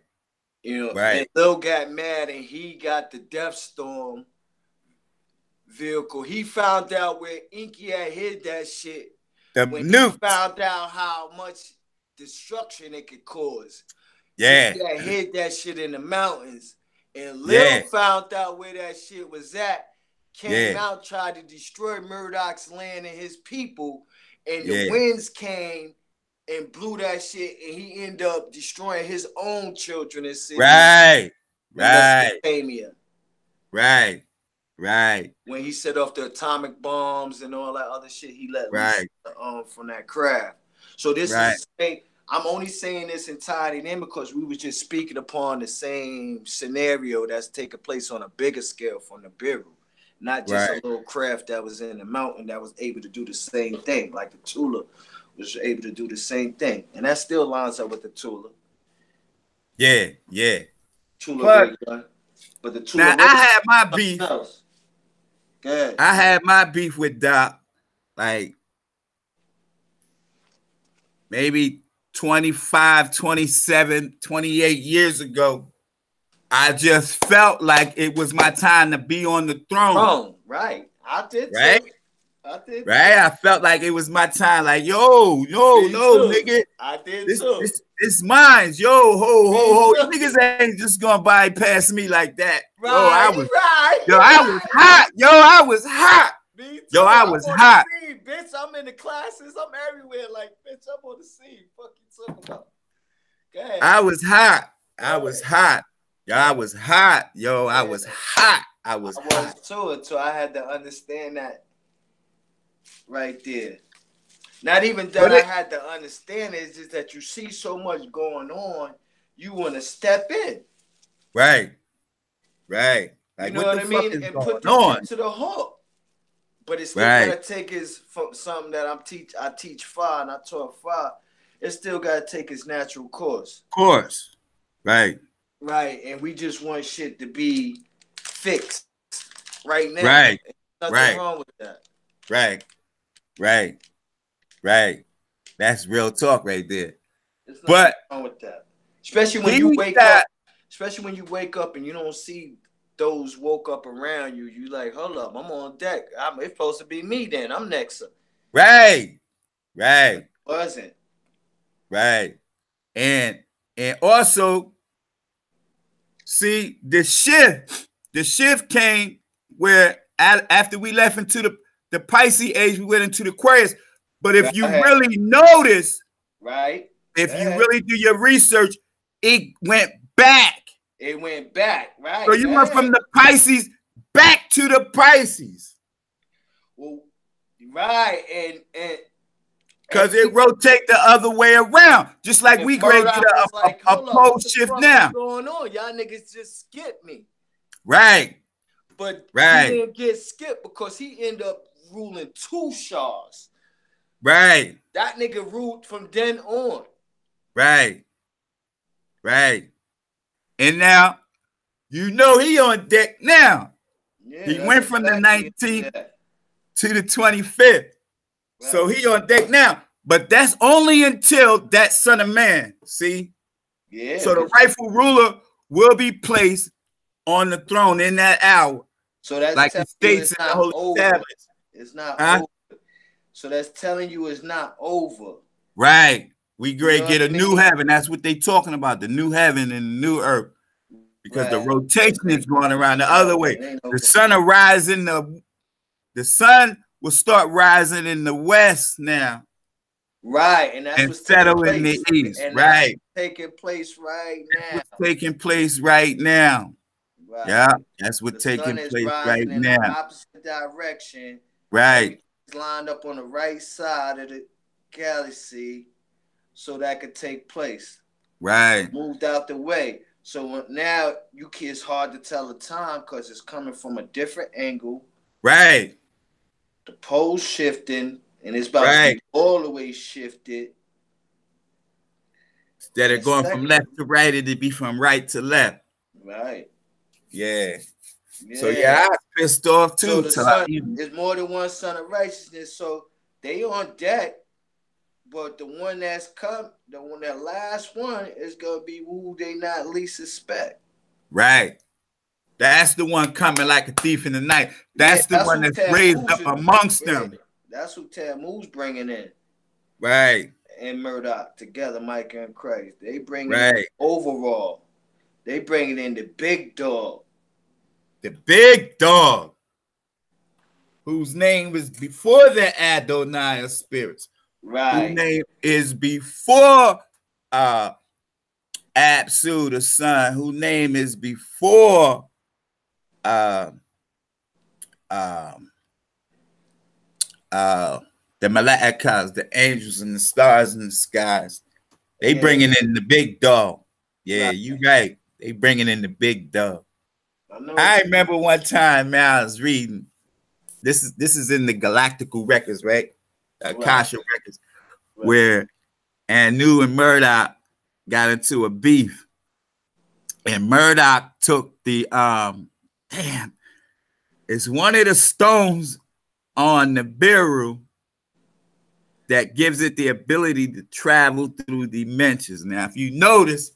You know, right. And Lil got mad and he got the Death Storm vehicle. He found out where Inky had hid that shit. When he found out how much destruction it could cause. Yeah. He had hid that shit in the mountains. And Lil found out where that shit was at. Came out, tried to destroy Murdoch's land and his people. And the winds came and blew that shit. And he ended up destroying his own children and cities. Right. When he set off the atomic bombs and all that other shit, he let loose from that craft. So this is I'm only saying this entirely in because we were just speaking upon the same scenario that's taking place on a bigger scale from the Nibiru. Not just a little craft that was in the mountain that was able to do the same thing, like the Tula was able to do the same thing. And that still lines up with the Tula. Yeah. Tula, but the Tula. Now, I had my beef. I had my beef with Doc, like, maybe 25, 27, 28 years ago. I just felt like it was my time to be on the throne. Right. I did too. Right? I felt like it was my time. Like, no, nigga. I did too. It's mine. Yo, ho. You niggas ain't just gonna bypass me like that. Right, I was hot. I was hot. Me too. I was hot. Scene, bitch, I'm in the classes. I'm everywhere. Like, bitch, I'm on the scene. Fuck you talking about? Go ahead. I was hot. I was hot. I was hot. I was hot. I was too, until I had to understand that right there. Not even that I had to understand it, it's just that you see so much going on, you want to step in. Right. Like, you know what I mean? And put the to the hook. But it's still gotta take his from something that I teach FA and I taught FA. It still gotta take its natural course. Right. And we just want shit to be fixed right now. Nothing wrong with that. Right. That's real talk right there. There's nothing wrong with that. Especially when you wake up. Especially when you wake up and you don't see those woke up around you. You like, hold up, I'm on deck. It's supposed to be me then. I'm next up. Right. Wasn't. Right. And also, see, the shift came where after we left into the Pisces age, we went into the Aquarius. But if you really notice, if you really do your research, it went back. Right? So you went from the Pisces back to the Pisces. Well, right, and because it rotate the other way around, just like we grade a pole shift now. What's going on? Y'all niggas just skipped me. Right. But he didn't get skipped because he ended up ruling 2 Shahs. Right. That nigga ruled from then on. Right. And now, he on deck now. Yeah, he went from the 19th to the 25th. Right. So he on deck now. But that's only until that son of man, see? Yeah. So the rightful ruler will be placed on the throne in that hour. So that's like the states in the Holy Tablets. It's not over. So that's telling you it's not over. Right. We get a new heaven. That's what they talking about. The new heaven and the new earth. Because the rotation is going around the other way. The sun will rise in the sun will start rising in the west now. Right. And that's what's settle in the east. And right. Taking place right now. Taking place right now. Right. Yeah, that's what's taking place right now. In the opposite direction. Right. It's lined up on the right side of the galaxy so that could take place. Right. Moved out the way. So now it's hard to tell the time because it's coming from a different angle. Right. The pole's shifting and it's about to be all the way shifted. Instead of going from left to right, it'd be from right to left. Right. Yeah. So yeah, I was pissed off too. So the son, there's more than one son of righteousness. So they on deck, but the one that's come, that last one is gonna be who they not least suspect. Right. That's the one coming like a thief in the night. That's the one that's raised up amongst them. That's who Tammuz bringing in. Right. And Murdoch together, Micah and Christ. They bring in overall. They bringing in the big dog. The big dog. Whose name was before the Adonai spirits. Right. Whose name is before Absu, the son. Whose name is before the Mala'ikas, the angels and the stars in the skies. They bringing in the big dog. Yeah, you right. They bringing in the big dog. I remember one time, man, I was reading. This is in the Galactical Records, right? Akasha Records, where Anu and Murdoch got into a beef, and Murdoch took the it's one of the stones on the Nibiru that gives it the ability to travel through dimensions. Now, if you notice,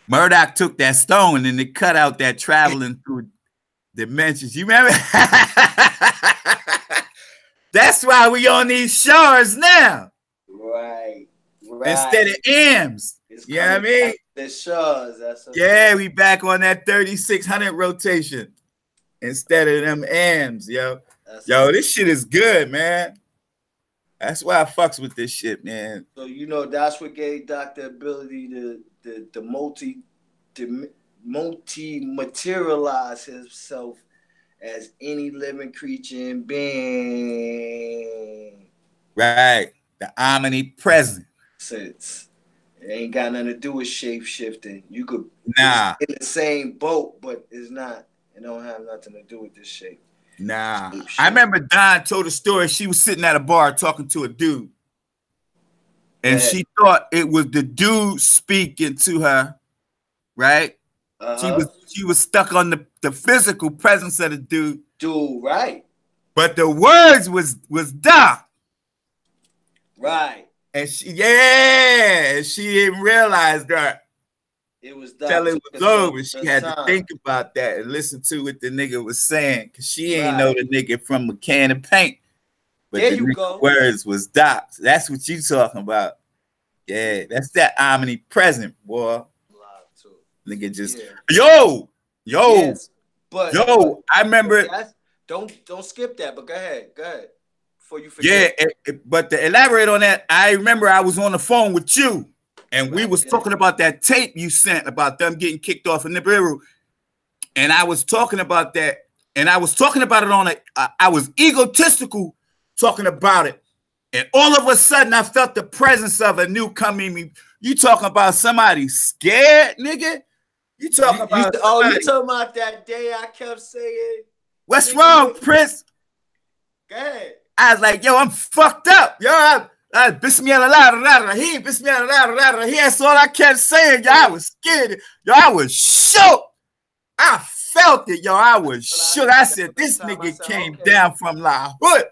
Murdoch took that stone and it cut out that traveling through dimensions. You remember? That's why we on these shores now. Right. Instead of M's. You know what I mean? The shores. We back on that 3600 rotation instead of them M's, yo. This shit is good, man. That's why I fucks with this shit, man. So that's what gave Doc the ability to multi-materialize himself as any living creature and being. Right. The omnipresent. It ain't got nothing to do with shape shifting. You could in the same boat, but it's not. It don't have nothing to do with this shape. Nah. I remember Don told a story. She was sitting at a bar talking to a dude. And she thought it was the dude speaking to her, right? She was stuck on the physical presence of the dude. Right. But the words was Doc. Right. And she didn't realize that. It was till it was over. She had to think about that and listen to what the nigga was saying, because she ain't know the nigga from a can of paint. But there the nigga words was Doc. That's what you talking about. Yeah, that's that omnipresent, boy. Nigga just yo. Yes, but I remember. Don't skip that. But go ahead. Before you forget. Yeah, but to elaborate on that, I remember I was on the phone with you. And we was talking about that tape you sent about them getting kicked off in Nibiru. And I was talking about that. And I was talking about it on I was egotistical talking about it. And all of a sudden, I felt the presence of a new coming. You talking about somebody scared, nigga? You talking about you talking about that day I kept saying. What's wrong, Prince? Go ahead. I was like, yo, I'm fucked up. Yo, Bismillah, that's all I kept saying. Yo, I was scared. Yo, I was shook. I felt it, yo. I was shook. I said, this nigga came down from La Hood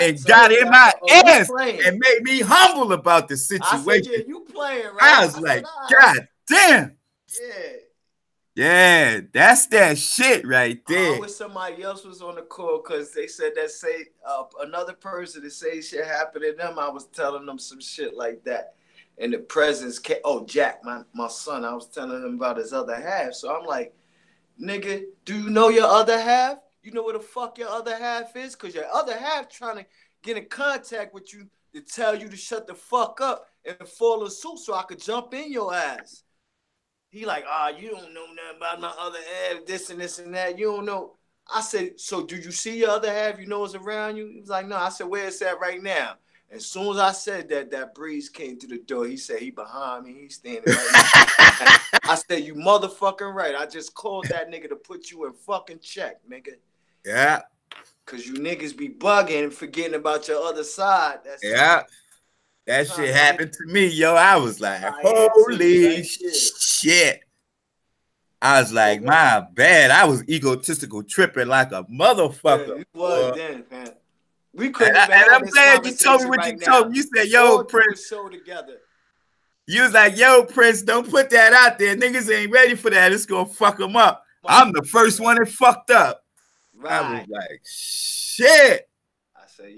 and got in my ass and made me humble about the situation. I said, you playing, right? I was like, God damn. Yeah, that's that shit right there. I wish somebody else was on the call, because they said that another person to say shit happened to them. I was telling them some shit like that. And the presence came. Oh, Jack, my son, I was telling him about his other half. So I'm like, nigga, do you know your other half? You know where the fuck your other half is? Because your other half trying to get in contact with you to tell you to shut the fuck up and fall asleep so I could jump in your ass. He like, you don't know nothing about my other half, this and this and that. You don't know. I said, so do you see your other half? You know it's around you? He was like, no. I said, where is that right now? As soon as I said that, that breeze came to the door. He said, he behind me. He's standing right now. I said, you motherfucking right. I just called that nigga to put you in fucking check, nigga. Yeah. Because you niggas be bugging and forgetting about your other side. That shit happened to me, yo. I was like, holy shit. I was like, my bad. I was egotistical tripping like a motherfucker. Yeah, you was then, man. We couldn't and I'm glad you told me what you told me. You said, yo, Prince. Show together. You was like, yo, Prince, don't put that out there. Niggas ain't ready for that. It's going to fuck them up. I'm the first one that fucked up. Right. I was like, shit.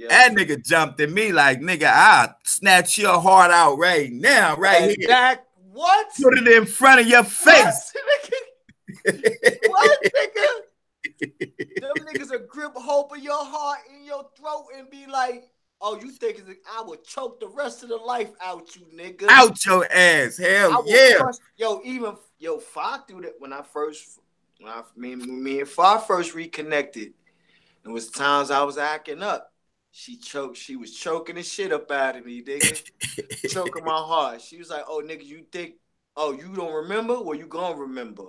That nigga jumped at me like, nigga, I'll snatch your heart out right now, right here. What? Put it in front of your face. What, nigga? Them niggas will grip hold of your heart in your throat and be like, oh, you think I would choke the rest of the life out you, nigga. Out your ass. Hell yeah. Fa through that when me and Fa first reconnected. It was times I was acting up. She was choking the shit up out of me, nigga. Choking my heart. She was like, oh, nigga, you think, oh, you don't remember? Well, you gonna remember.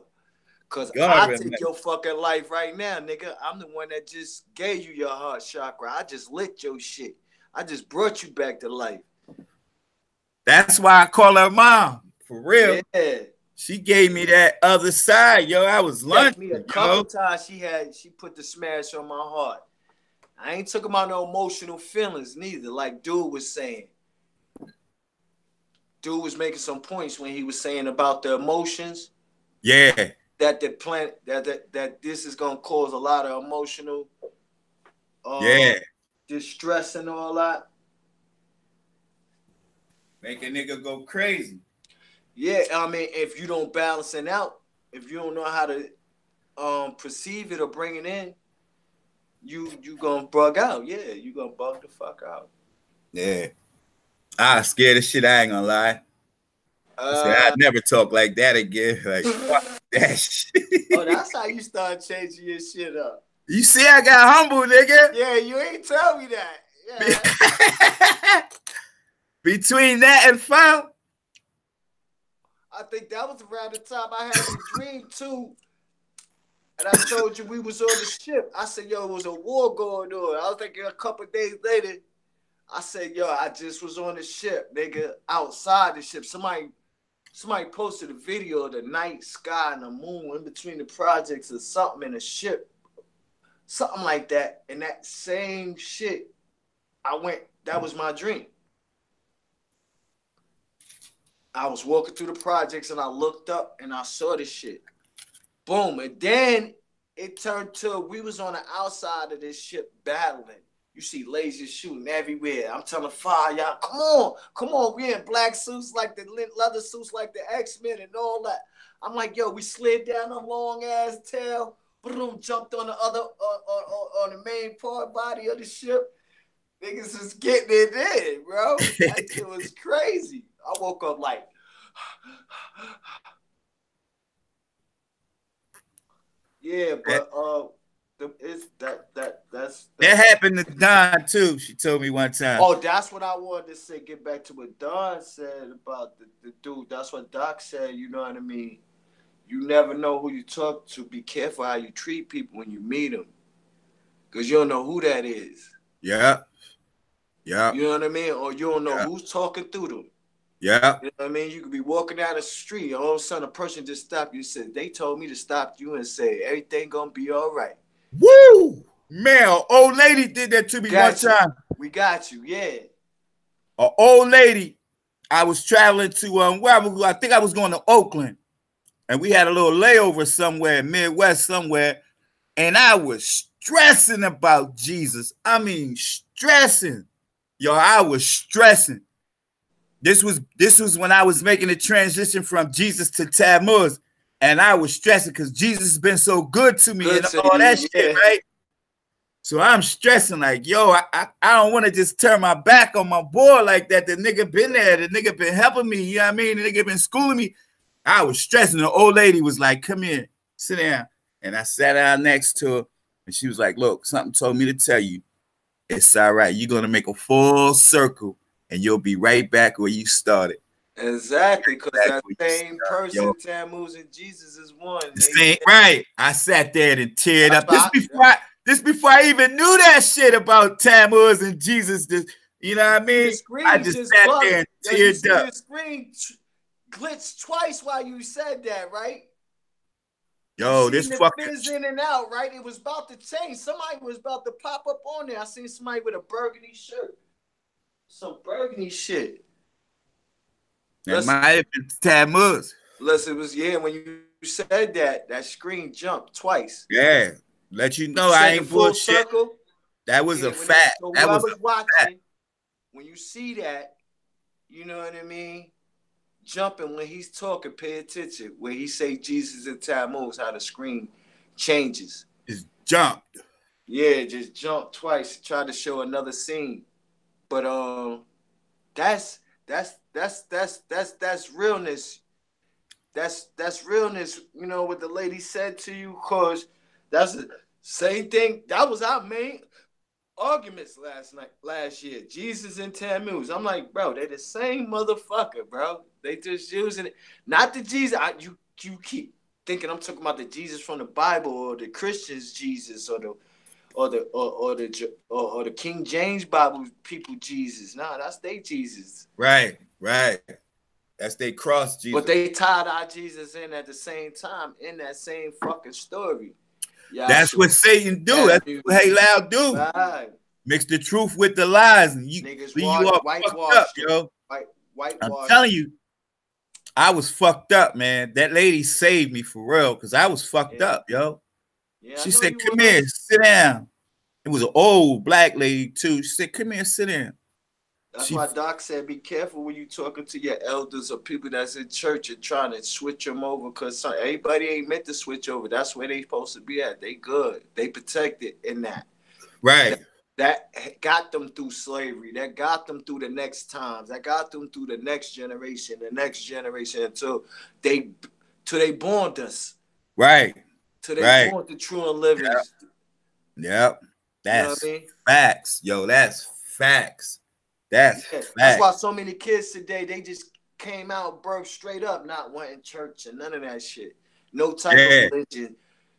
Because I take your fucking life right now, nigga. I'm the one that just gave you your heart chakra. I just lit your shit. I just brought you back to life. That's why I call her mom. For real. Yeah. She gave me that other side, yo. I was lunching. A couple times she put the smash on my heart. I ain't took about no emotional feelings neither, like dude was saying. Dude was making some points when he was saying about the emotions. Yeah. That the planet that this is gonna cause a lot of emotional distress and all that. Make a nigga go crazy. Yeah, I mean, if you don't balance it out, if you don't know how to perceive it or bring it in, you gonna bug out. Yeah, you gonna bug the fuck out. Yeah. I scared of shit, I ain't gonna lie. I'd never talk like that again. Like, fuck that shit. Oh, that's how you start changing your shit up. You see, I got humble, nigga. Yeah, you ain't tell me that. Yeah. Between that and Fa, I think that was around the time I had a dream too. And I told you we was on the ship. I said, yo, it was a war going on. I was thinking a couple of days later, I said, yo, I just was on the ship, nigga, outside the ship. Somebody posted a video of the night sky and the moon in between the projects or something in a ship. Something like that. And that same shit, that was my dream. I was walking through the projects and I looked up and I saw this shit. Boom. And then it turned to we was on the outside of this ship battling. You see lasers shooting everywhere. I'm telling Fa, y'all, come on. We in black suits like the leather suits like the X-Men and all that. I'm like, yo, we slid down a long ass tail, boom, jumped on the other on the main body of the ship. Niggas is getting it in, bro. That shit was crazy. I woke up like, yeah, but that's that happened to Don too. She told me one time. Oh, that's what I wanted to say. Get back to what Don said about the dude. That's what Doc said. You know what I mean? You never know who you talk to. Be careful how you treat people when you meet them, because you don't know who that is. Yeah. Yeah. You know what I mean? Or you don't know who's talking through them. Yeah. You know what I mean? You could be walking down the street, and all of a sudden a person just stopped you and said, they told me to stop you and say, everything gonna be all right. Woo! Man, an old lady did that to me one time. We got you, yeah. An old lady, I was traveling to, I think I was going to Oakland, and we had a little layover somewhere, Midwest somewhere, and I was stressing about Jesus. I mean, stressing. Yo, I was stressing. This was when I was making the transition from Jesus to Tammuz, and I was stressing because Jesus has been so good to me and all that shit, right? So I'm stressing like, yo, I don't want to just turn my back on my boy like that. The nigga been there. The nigga been helping me. You know what I mean? The nigga been schooling me. I was stressing. The old lady was like, come here, sit down. And I sat down next to her, and she was like, look, something told me to tell you. It's all right. You're going to make a full circle, and you'll be right back where you started. Exactly, because that same person, Tammuz and Jesus is one. Right. I sat there and teared up. This before I even knew that shit about Tammuz and Jesus. You know what I mean? The screen I just sat there and teared up. The screen glitched twice while you said that, right? Yo, this fucking fizz in and out, right? It was about to change. Somebody was about to pop up on there. I seen somebody with a burgundy shirt. Some burgundy shit. That might have been Tammuz. Listen, it was when you said that screen jumped twice. Yeah, let you know I ain't bullshit. Circle, that was a fact. So that was watching. Fact. When you see that, you know what I mean? Jumping when he's talking, pay attention. When he say Jesus and Tammuz, how the screen changes. It's jumped. Yeah, just jumped twice. Tried to show another scene. But that's realness. That's realness, you know, what the lady said to you, cause that's the same thing. That was our main arguments last year. Jesus and Tammuz. I'm like, bro, they the same motherfucker, bro. They just using it. Not the Jesus. You keep thinking I'm talking about the Jesus from the Bible or the Christians Jesus or the King James Bible people Jesus. Nah, that's they Jesus. Right. That's they cross Jesus. But they tied our Jesus in at the same time in that same fucking story. Yeah, that's what Satan do. That's what Hey Loud do. Right. Mix the truth with the lies, and you all fucked up, yo. I'm telling you, I was fucked up, man. That lady saved me for real, because I was fucked up, yo. Yeah, she said, "Come here, sit down." It was an old black lady too. She said, "Come here, sit down." That's why Doc said, be careful when you talking to your elders or people that's in church and trying to switch them over, because everybody ain't meant to switch over. That's where they supposed to be at. They good. They protected in that. Right. That got them through slavery. That got them through the next times. That got them through the next generation until they born us. Right. Till they born the true and living. Yep. That's you know what I mean? Facts. Yo, that's facts. That's why so many kids today, they just came out birth straight up, not wanting church and none of that shit. No type of religion,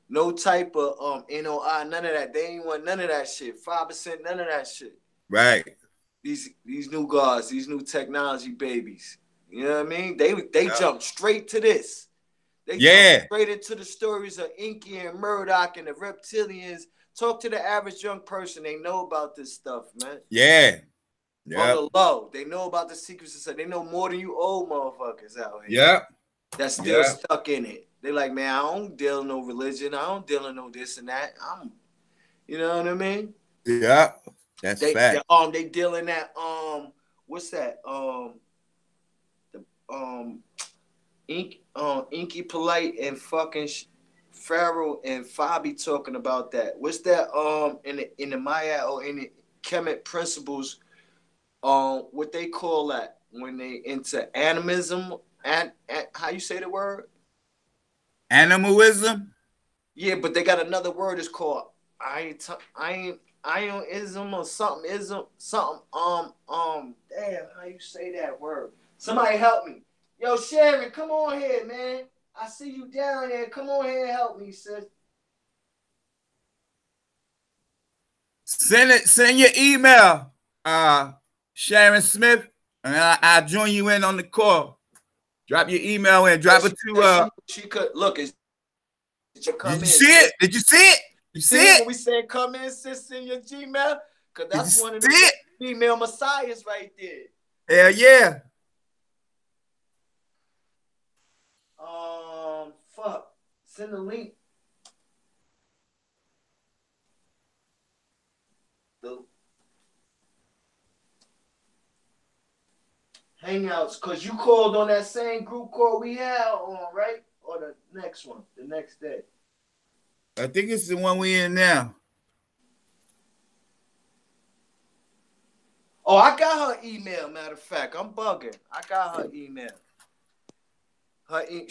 no type of NOI, none of that. They ain't want none of that shit. 5%, none of that shit. Right. These new gods, these new technology babies. You know what I mean? They jumped straight to this. They jumped straight into the stories of Inky and Murdoch and the reptilians. Talk to the average young person. They know about this stuff, man. Yeah. On the low. They know about the secrets. So they know more than you old motherfuckers out here. Yep. That's still stuck in it. They like, man, I don't deal in no religion. I don't deal in no this and that. You know what I mean? Yeah. That's fact. They deal in that, what's that? Inky Polite and fucking Pharaoh and Fabi talking about that. What's that? In the Maya or in the Kemet principles, what they call that when they into animism and how you say the word? Animalism? Yeah, but they got another word. It's called ionism or something. Damn, how you say that word? Somebody help me. Yo, Sharon, come on here, man. I see you down there. Come on here and help me, sis. Send your email, Sharon Smith, and I'll join you in on the call. Drop your email and drop it to she could look. Did you see it? Did you see it? You see it? When we said come in, sis, in your Gmail, because that's one of the female messiahs right there. Hell yeah. Fuck. Send the link. The Hangouts, because you called on that same group call we had on, right? Or the next one, the next day. I think it's the one we in now. Oh, I got her email, matter of fact. I'm bugging. I got her email.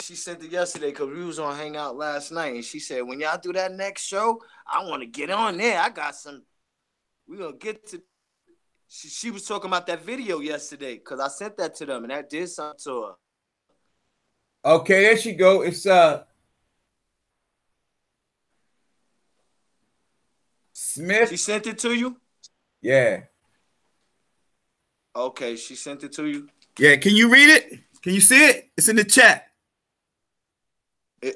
She sent it yesterday because we was on Hangout last night, and she said, when y'all do that next show, I want to get on there. I got some. We're going to get to. She was talking about that video yesterday because I sent that to them, and that did something to her. Okay, there she go. It's Smith. She sent it to you? Yeah. Okay, she sent it to you. Yeah, can you read it? Can you see it? It's in the chat.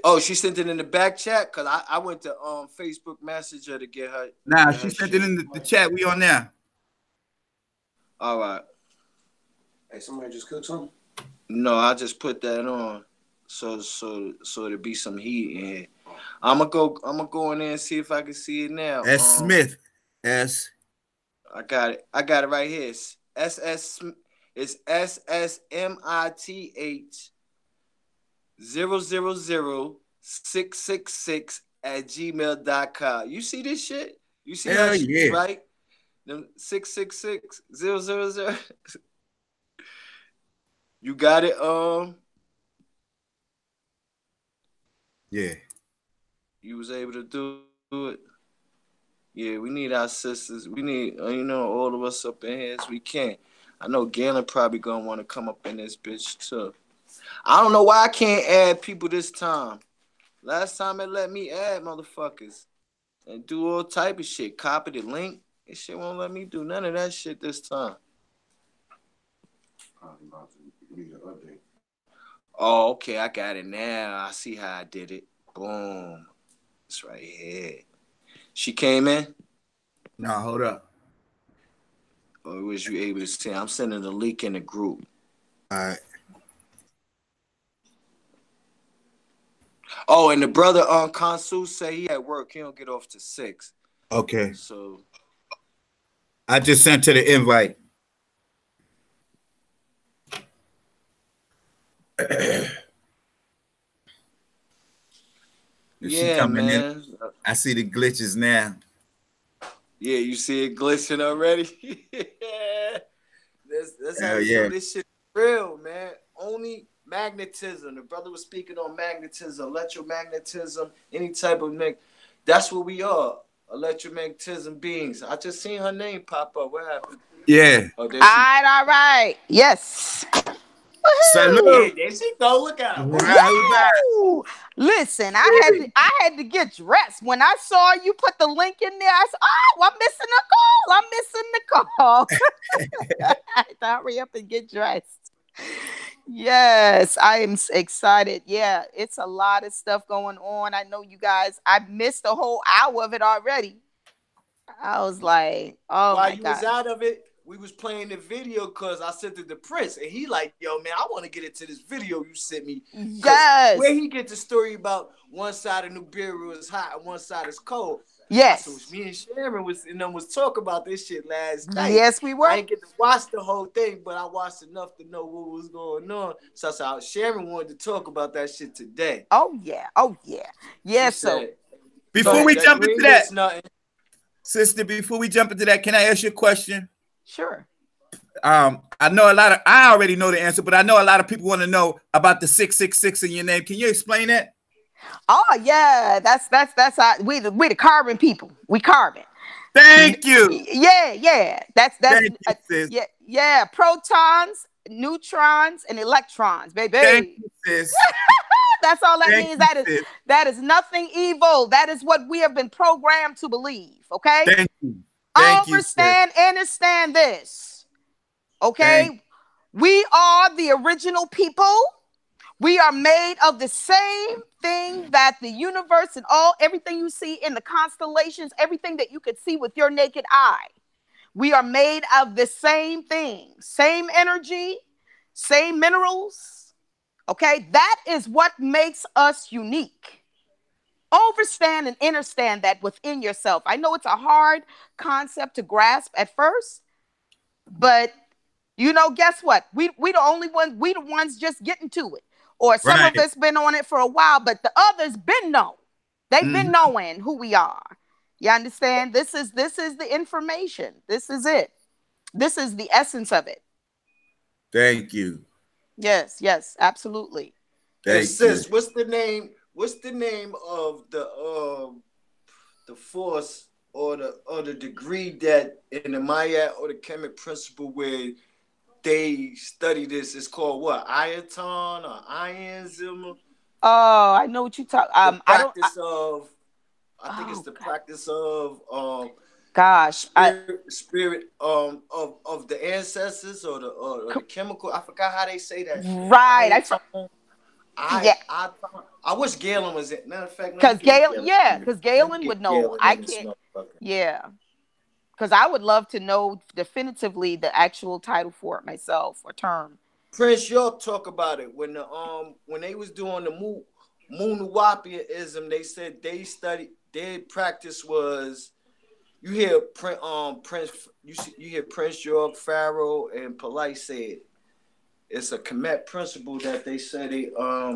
Oh, she sent it in the back chat because I went to Facebook Messenger to get her. Nah, she sent it in the chat. We on there. All right. Hey, somebody just cooked something? No, I just put that on so to be some heat in here. I'm gonna go in there and see if I can see it now. S. Smith. S. I got it right here. It's SSMITH 000666 @gmail.com. You see this shit? You see Hell that shit, yeah. right? Them 666 You got it, Yeah. You was able to do it. Yeah, we need our sisters. We need, all of us up in here as we can. I know Galen probably gonna want to come up in this bitch too. I don't know why I can't add people this time. Last time it let me add motherfuckers and do all type of shit. Copy the link. This shit won't let me do none of that shit this time. Oh, okay, I got it now. I see how I did it. Boom. It's right here. She came in? No, hold up. Or was you able to see? I'm sending the link in the group. All right. Oh, and the brother on Kansu say he at work. He don't get off to 6. Okay. So I just sent her the invite. yeah, man. In. I see the glitches now. Yeah, you see it glitching already? That's how you know this shit real, man. Only magnetism. The brother was speaking on magnetism, electromagnetism, any type of that's what we are. Electromagnetism beings. I just seen her name pop up. What happened? Yeah. Oh, all right. Yes. Salute. Yeah, there she go. Look at her. Listen, I had to get dressed. When I saw you put the link in there, I said, "Oh, I'm missing the call. I had to hurry up and get dressed." Yes, I am excited. Yeah, it's a lot of stuff going on. I know you guys. I missed a whole hour of it already. I was like, "Oh While my you God." was out of it, we was playing the video because I sent it to Prince, and he like, yo, man, I want to get into this video you sent me. Yes. Where he get the story about one side of Nibiru is hot and one side is cold. Yes. So me and Sharon was talking about this shit last night. Yes, we were. I didn't get to watch the whole thing, but I watched enough to know what was going on. So Sharon wanted to talk about that shit today. Oh yeah. Yeah. So before we jump into that, sister, before we jump into that, can I ask you a question? Sure. I already know the answer, but I know a lot of people want to know about the 666 in your name. Can you explain that? Oh yeah, that's how we the carbon people. We carbon. Thank you. Yeah. That's Thank you, sis. Yeah. Protons, neutrons, and electrons, baby. Thank you, sis. That's all that means. That is nothing evil. That is what we have been programmed to believe. Okay. Thank you. Understand this. Okay. We are the original people. We are made of the same thing that the universe and everything you see in the constellations, everything that you could see with your naked eye. We are made of the same thing, same energy, same minerals. Okay. That is what makes us unique. Understand and understand that within yourself. I know it's a hard concept to grasp at first, but guess what? We the only ones. We the ones just getting to it, or some of us been on it for a while, but the others been known. They've been knowing who we are. You understand? This is the information. This is it. This is the essence of it. Thank you. Yes, absolutely. Sis, what's the name? What's the name of the force or the degree that in the Maya or the Kemet principle where they study this? It's called what? Ion or ionism? Oh, I know what you talk. I think it's the practice of Gosh, spirit of the ancestors or the chemical. I forgot how they say that. Right. I wish Galen was it. Matter of fact, because Galen would know. I can't. Yeah, because I would love to know definitively the actual title for it myself or term. Prince York talk about it when they was doing the Munuwapianism. They said their practice was. You hear Prince. You hear Prince York, Pharaoh, and Polite say it. It's a Kemet principle that they say they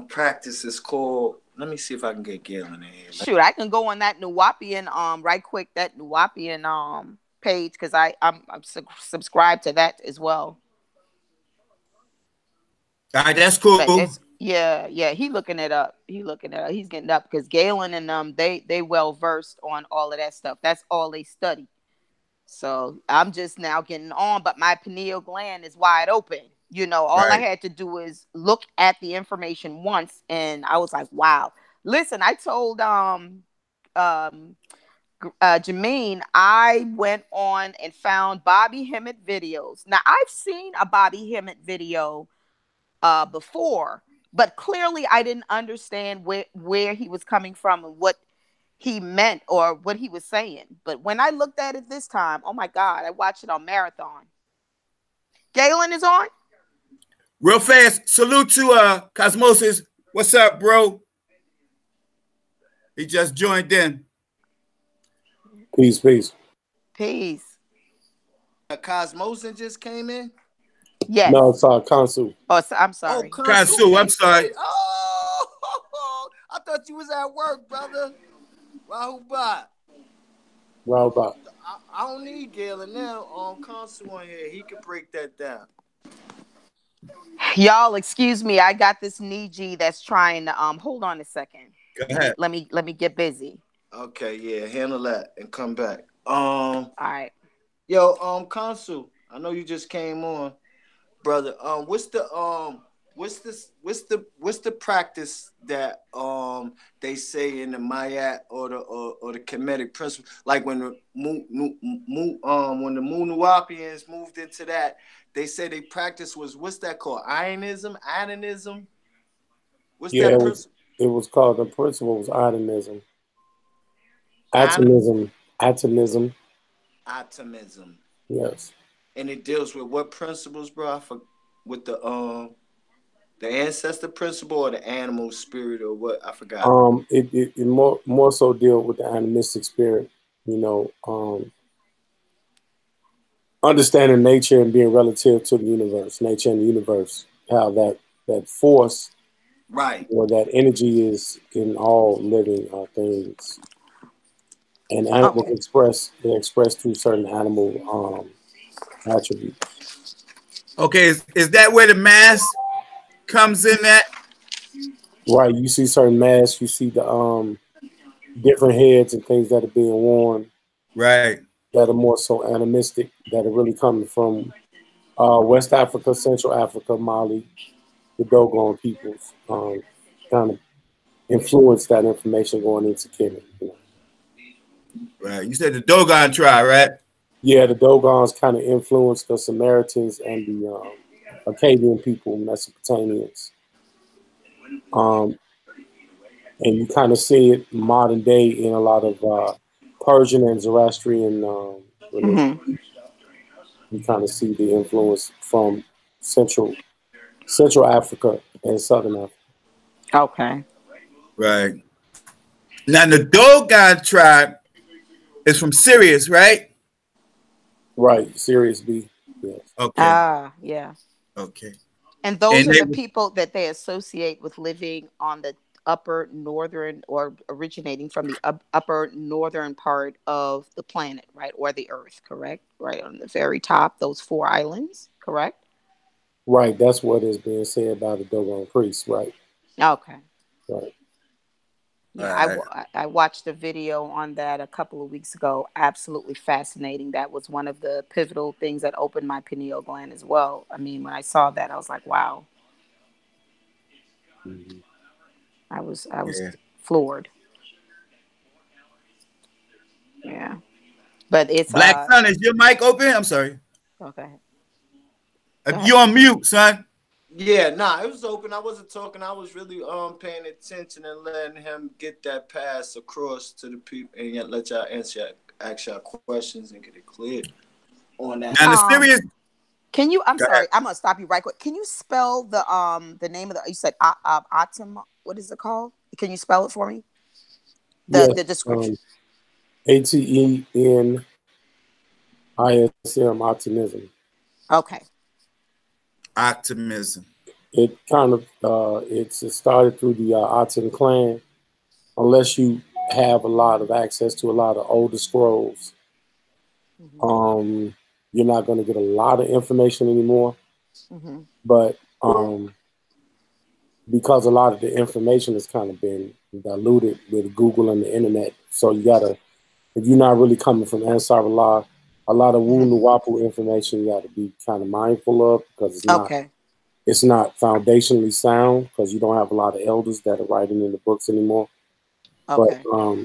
practice. Is called. Let me see if I can get Galen in here. Shoot, I can go on that Nuwapian right quick. That Nuwapian page because I'm subscribed to that as well. All right, that's cool. Yeah. He looking it up. He's getting up because Galen and they well versed on all of that stuff. That's all they study. So I'm just now getting on, but my pineal gland is wide open. You know, all I had to do is look at the information once, and I was like, wow. Listen, I told Jermaine, I went on and found Bobby Hemmett videos. Now I've seen a Bobby Hemmett video before, but clearly I didn't understand where he was coming from and what he meant or what he was saying. But when I looked at it this time, oh my God, I watched it on Marathon. Galen is on? Real fast, salute to Cosmosis. What's up, bro? He just joined in. Peace. Cosmosis just came in? Yes. No, it's Kansu. Oh, I'm sorry. Oh, Kansu, I'm sorry. Oh, I thought you was at work, brother. Rahubat. I don't need Galen now. Kansu on here. He can break that down. Y'all, excuse me. I got this Niji that's trying to hold on a second. Go ahead. Let me get busy. Okay, yeah, handle that and come back. All right. Yo, Kansu, I know you just came on, brother. What's the practice that they say in the Mayat or the Kemetic principle? Like when the Munuwapians moved into that, they say they practice was what's that called? Ionism? What's that principle? It was called, the principle was atomism. Atomism. Yes. And it deals with what principles, bro? With the ancestor principle or the animal spirit or what? I forgot. It more so deal with the animistic spirit, you know, understanding nature and being relative to the universe, nature and the universe, how that force, right, or that energy is in all living things, and animals express through certain animal attributes. Okay, is that where the mask comes in at? Right, you see certain masks, you see the different heads and things that are being worn. Right. That are more so animistic, that are really coming from West Africa, Central Africa, Mali, the Dogon peoples, kind of influence that information going into Kemet. You know? Right. You said the Dogon tribe, right? Yeah, the Dogons kind of influenced the Samaritans and the Akkadian people, Mesopotamians. And you kind of see it modern day in a lot of Persian and Zoroastrian religion. You kind of see the influence from Central Africa and Southern Africa. Okay. Right. Now the Dogon tribe is from Sirius, right? Right, Sirius B. Yes. Okay. Yeah. Okay. And those are the people that they associate with living on the upper northern, or originating from the upper northern part of the planet, right? Or the earth, correct? Right on the very top, those 4 islands, correct? Right, that's what is being said by the Dogon priests, right? Okay. Right. Yeah, I watched a video on that a couple of weeks ago. Absolutely fascinating. That was one of the pivotal things that opened my pineal gland as well. I mean, when I saw that, I was like, wow. Mm-hmm. I was floored. Yeah. But it's Black Sun, is your mic open? I'm sorry. Okay. You're on mute, son. Yeah, nah, it was open. I wasn't talking. I was really paying attention and letting him get that pass across to the people and yet let y'all ask y'all questions and get it clear on that. Now the serious. Can you? I'm Go sorry. ahead. I'm gonna stop you right quick. Can you spell the name of the? You said Atem. What is it called? Can you spell it for me? The description. ATENISM, optimism. Okay. Optimism. It kind of it started through the Aten clan. Unless you have a lot of access to a lot of older scrolls, you're not going to get a lot of information anymore. But because a lot of the information has kind of been diluted with Google and the internet, so you gotta, if you're not really coming from Ansar Allah, a lot of Wu Nuwapu information you got to be kind of mindful of, because it's not foundationally sound, because you don't have a lot of elders that are writing in the books anymore. Okay. But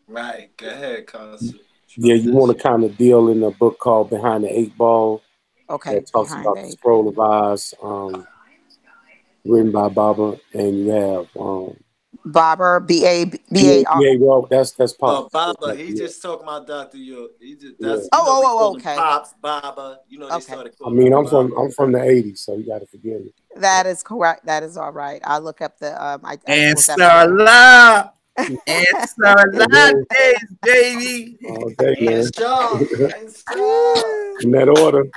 right, go ahead, Consul. yeah, you want to kind of deal in a book called Behind the Eight Ball. Okay. That talks about the Scroll of Eyes, written by Baba, and you have Baba, B-A-R. Well, that's Pop. Baba, he just talking about Dr. York. He just that's okay. Pops, Baba. You know they started I mean, I'm from the '80s, so you got to forgive me. That is correct. That is all right. I look up the Ansar Allah. Ansar Allah days, baby. Okay, man. In that order.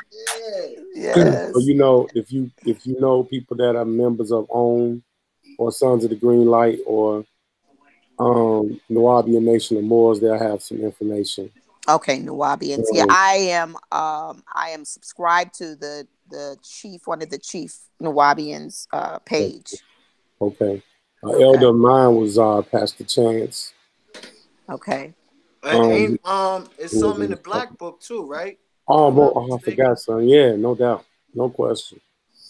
Yes. So you know, if you know people that are members of OWN or Sons of the Green Light or Nuwabian Nation of Moors, they'll have some information. Okay, Nuwabians. Yeah, I am subscribed to the chief, one of the chief Nuwabians page. Okay. Elder of mine was Pastor Chance. Okay. It's something in the Black Book too, right? I forgot, son. Yeah, no doubt. No question.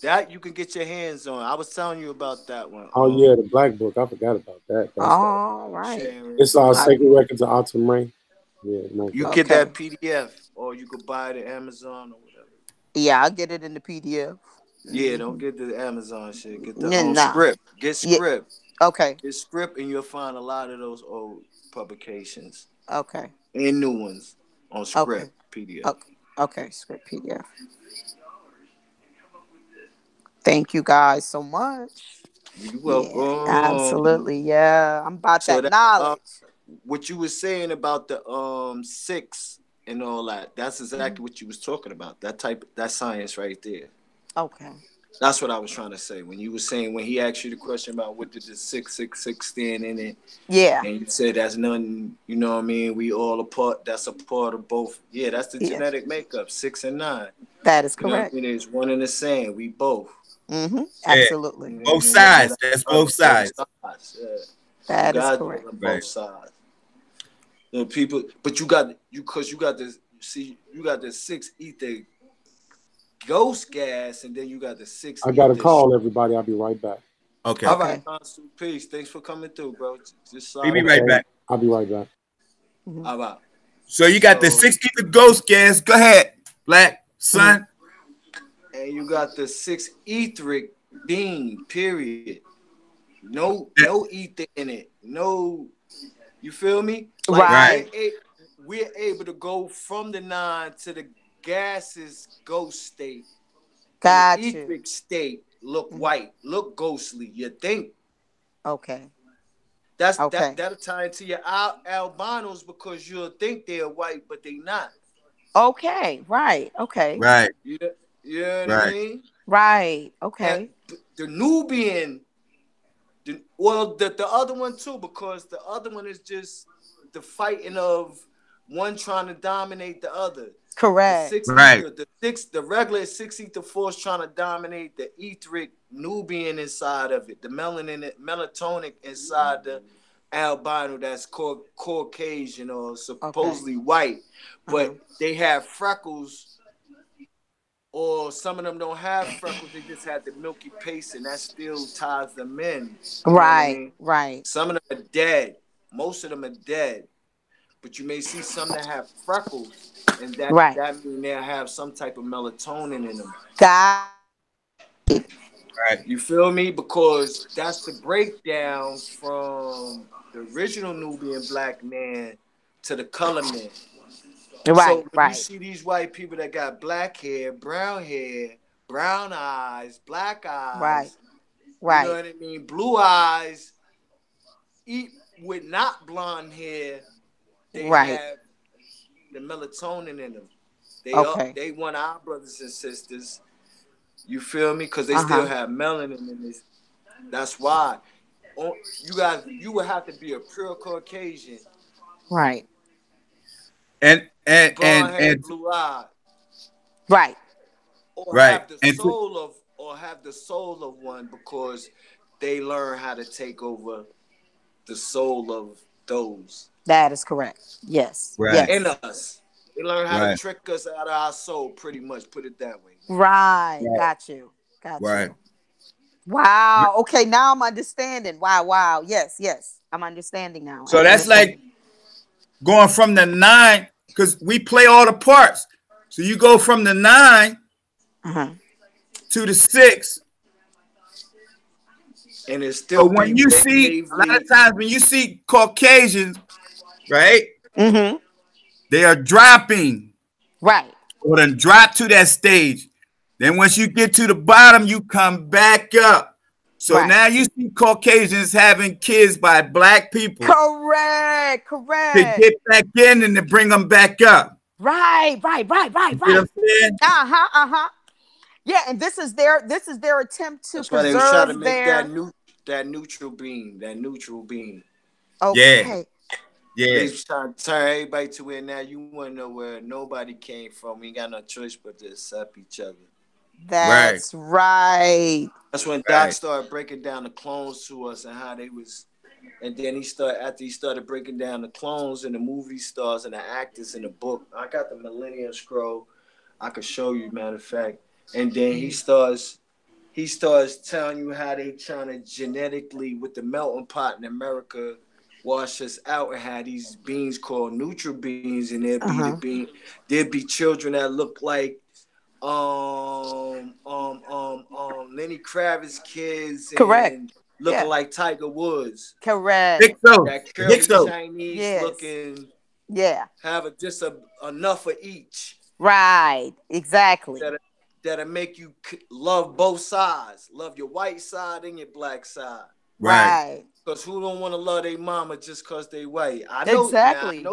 That you can get your hands on. I was telling you about that one. Oh, yeah, the Black Book. I forgot about that. Right. It's Sacred Records of Atem Ray. Yeah, no you doubt. get that PDF, or you could buy it at Amazon or whatever. Yeah, I'll get it in the PDF. Yeah, don't get the Amazon shit. Get the script. Get script. Yeah. Okay. Get script, and you'll find a lot of those old publications. Okay. And new ones on script PDF. Okay, script PDF. Thank you guys so much. You're welcome. Yeah, absolutely. Yeah, I'm about that knowledge. What you were saying about the 6 and all that, that's exactly what you was talking about. That science right there. Okay. That's what I was trying to say. When you were saying, when he asked you the question about what did the 666 stand in it. Yeah. And you said that's nothing, you know what I mean? We all a part, that's a part of both. Yeah, that's the genetic makeup, 6 and 9. That is correct. You know what I mean? It's one and the same. We both. Absolutely. Both sides. That's both sides. That is correct. Both sides. The people, but you got this. See, you got the 6 ether ghost gas, and then you got the 6. I got to call everybody. I'll be right back. Okay. All right. Peace. Thanks for coming through, bro. We'll be right back. I'll be right back. All right. So you got the 6 ether ghost gas. Go ahead, Black Sun. And you got the 6 etheric being, period. No ether in it. No, you feel me? Right. We're able to go from the 9 to the gases ghost state. Got the you. etheric state look white, look ghostly. You think? Okay. That'll tie into your albinos, because you'll think they're white, but they're not. Okay. Right. Okay. Right. You know what I mean? Right. Okay. And the Nubian, the other one too, because the other one is just the fighting of one trying to dominate the other. Correct. The regular 6 ether force trying to dominate the etheric Nubian inside of it, the melatonin inside the albino that's Caucasian or supposedly white, but they have freckles. Or some of them don't have freckles; they just have the milky paste, and that still ties them in. Right, right. Some of them are dead. Most of them are dead. but you may see some that have freckles, and that Right. that mean they'll have some type of melatonin in them. God. Right. You feel me? Because that's the breakdown from the original Nubian black man to the color man. Right, So when you right. see these white people that got black hair, brown eyes, black eyes, Right. you Right. know what I mean? Blue eyes, with not blonde hair, they Right. have the melatonin in them. Okay. They want our brothers and sisters. You feel me? Because they Uh-huh. still have melanin in this. That's why. You would have to be a pure Caucasian, Right. And blonde hair, blue eye, Right. or Right. have the And soul of one, because they learn how to take over the soul of those That is correct. Yes. Right. in Yes. us. They learn how to Right. trick us out of our soul, pretty much. Put it that way. Right. Right. Got you. Got Right. you. Wow. Okay. Now I'm understanding. Wow. Wow. Yes. Yes. I'm understanding now. So that's like going from the 9, because we play all the parts. So you go from the 9 Uh-huh. to the 6. And it's still So when you see, a lot of times when you see Caucasians, right, Mm-hmm. they are dropping Right. or then drop to that stage. Then once you get to the bottom, you come back up. So Right. now you see Caucasians having kids by black people Correct. to Correct. get back in and to bring them back up. Right. Right. Right. Right. You see what Right. I'm saying? Uh-huh. Uh-huh. Yeah, and this is their attempt to That's why they was trying to preserve make their that neutral beam. okay. Yeah. They was trying to turn everybody to where now you want to know where nobody came from. We ain't got no choice but to accept each other. That's right. That's when Doc Right. started breaking down the clones to us and how they was, and then after he started breaking down the clones and the movie stars and the actors in the book. I got the Millennium Scroll. I could show you, matter of fact. And then he starts telling you how they trying to genetically, with the melting pot in America, wash us out, and had these beans called neutral beans, and there'd be children that look like Lenny Kravitz kids, Correct. and looking Yeah. like Tiger Woods. Correct. That curly Hicso. Chinese Yes. looking, Yeah. have enough of each. Right. Exactly. That'll make you love both sides. Love your white side and your black side. Right. Because who don't want to love their mama just because they white? I know, Exactly.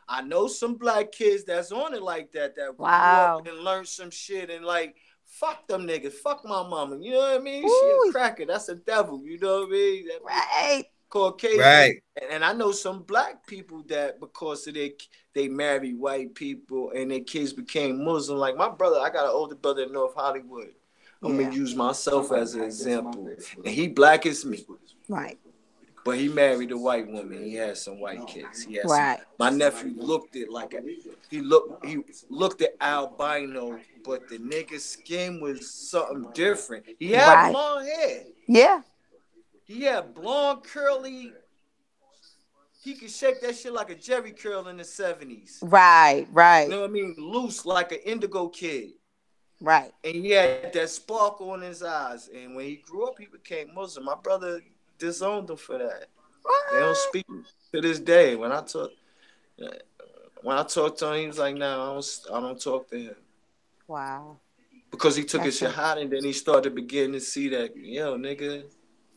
I know some black kids that's on it like that grew Wow. up and learned some shit and like, fuck them niggas, fuck my mama. You know what I mean? She Ooh. a cracker. That's a devil. You know what I mean? Right. Caucasian. Right. And I know some black people that because of they married white people and their kids became Muslim. Like my brother, I got an older brother in North Hollywood. I'm Yeah. gonna use myself as an example. And he black as me. Right. But he married a white woman. He had some white kids. He had Right. my nephew looked at he looked at albino, but the nigga's skin was something different. He had Right. blonde hair. Yeah. He had blonde curly. He could shake that shit like a Jerry curl in the 70s. Right. Right. You know what I mean? Loose like an indigo kid. Right. And he had that sparkle in his eyes. And when he grew up, he became Muslim. My brother disowned him for that. They don't speak to this day. When I talk to him, he was like, "No, I don't talk to him." Wow. Because he took That's his shahada, and then he started to begin to see that, yo, nigga,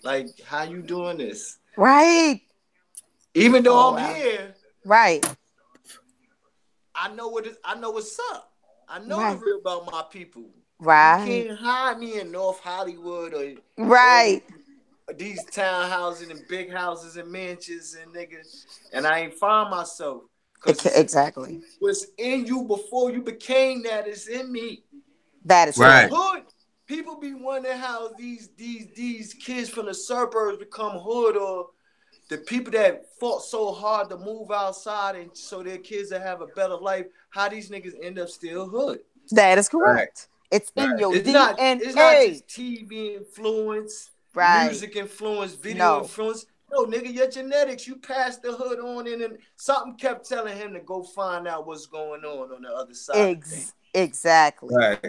like, how you doing this? Right. Even though Oh, I'm wow. here, Right. I know what's up. I know Right. the real about my people. Right. You can't hide me in North Hollywood or Right. these townhouses and big houses and mansions and niggas, and I ain't find myself. Exactly. What's in you before you became that is in me. That is Right. Hood. People be wondering how these kids from the suburbs become hood, or the people that fought so hard to move outside and so their kids will have a better life, how these niggas end up still hood. That is correct. It's in your It's DNA. not just TV influence, Right. music influence, video No. influence. no, nigga, your genetics, you passed the hood on in, and something kept telling him to go find out what's going on the other side. Exactly. Right.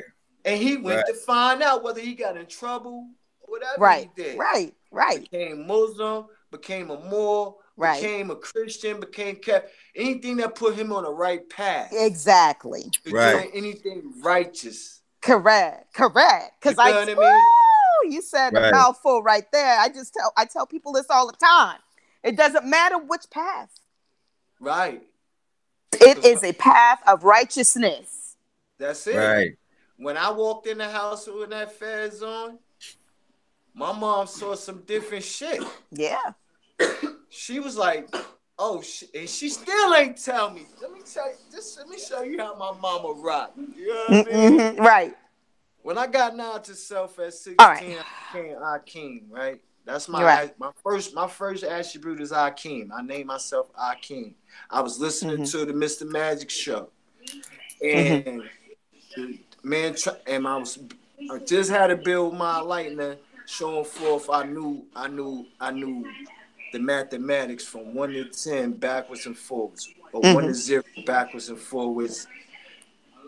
And he went to find out whether he got in trouble, whatever Right. he did. Right. Right. Became Muslim, became a Moor, Right. became a Christian, became anything that put him on the right path. Exactly. To doing anything righteous. Correct. Because you said a mouthful right there. I tell people this all the time. It doesn't matter which path. Right. It is a path of righteousness. That's it. Right. When I walked in the house with that fez on, my mom saw some different shit. Yeah. She was like, oh shit. And she still ain't tell me. Let me show you how my mama rock. You know what I mean? Right. When I got now to self at 16, right. I became Akeem, right? That's my first attribute is Akeem. I named myself Akeem. I was listening to the Mr. Magic show. And I just had to build my lightning, showing forth I knew the mathematics from 1 to 10 backwards and forwards, or 1 to 0 backwards and forwards,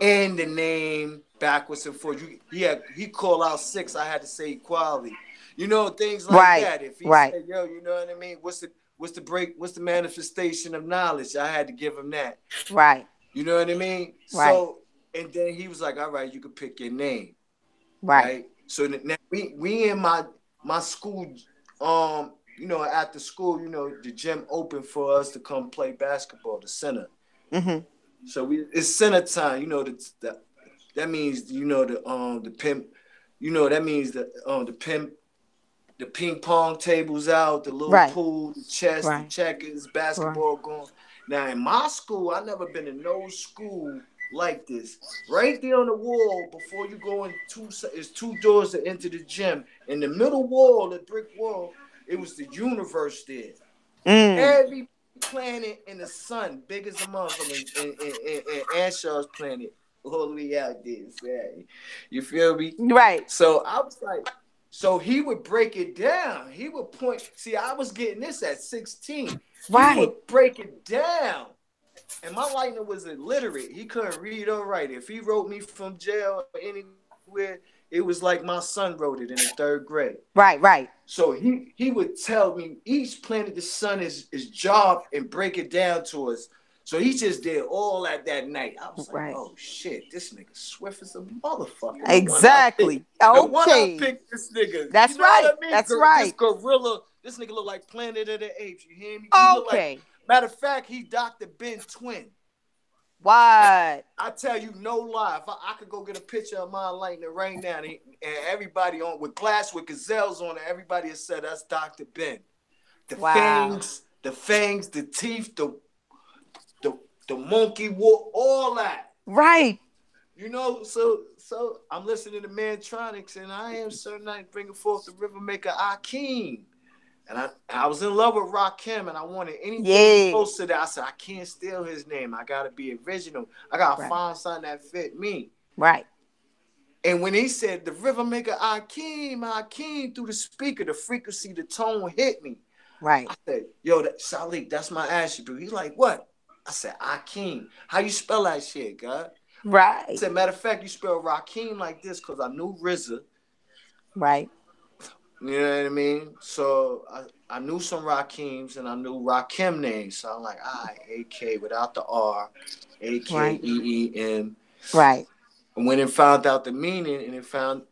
and the name backwards and forwards. He called out 6. I had to say equality. You know, things like that. If he said, yo, you know what I mean? What's the manifestation of knowledge? I had to give him that. Right. You know what I mean? Right. So, and then he was like, all right, you can pick your name. Right. So now we in my school, you know, after school, you know, the gym open for us to come play basketball, the center. So it's center time, you know, that means, you know, the pimp, you know, that means the pimp, the ping pong tables out, the little pool, the chess, the checkers, basketball going. Now in my school, I never been in no school like this. Right there on the wall, before you go in, it's 2 doors to enter the gym. In the middle wall, the brick wall, it was the universe there. Every planet in the sun, big as a motherfucker, and Anshaw's planet, all the way out there. You feel me? Right. So I was like, so he would break it down. He would point. See, I was getting this at 16. Right. He would break it down. And my lightning was illiterate. He couldn't read or write. If he wrote me from jail or anywhere, it was like my son wrote it in the 3rd grade. Right. So he would tell me each planet the sun is job and break it down to us. So he just did all that night. I was like, oh shit, this nigga swift as a motherfucker. Exactly. The one I picked this nigga. That's you know right. What I mean? That's right. This gorilla, this nigga look like Planet of the Apes. You hear me? Okay. Matter of fact, he Dr. Ben twin. What? I tell you, no lie. If I could go get a picture of my lightning right now, and everybody on with glass with gazelles on it, everybody has said that's Dr. Ben. The fangs, the teeth, the monkey walk, all that. Right. You know, so I'm listening to Mantronics, and I am certain night bringing forth the river maker Akeem. And I was in love with Rakim, and I wanted anything close to that. I said, I can't steal his name. I got to be original. I got to find something that fit me. Right. And when he said, the river maker Akeem, through the speaker, the frequency, the tone hit me. Right. I said, yo, Shalik, that's my attribute. He's like, what? I said, Akeem. How you spell that shit, God? Right. I said, matter of fact, you spell Rakim like this because I knew RZA. Right. You know what I mean? So I knew some Rakims and I knew Rakim names. So I'm like, all right, AK without the R, AKEEM. Right. And when it found out the meaning, and it found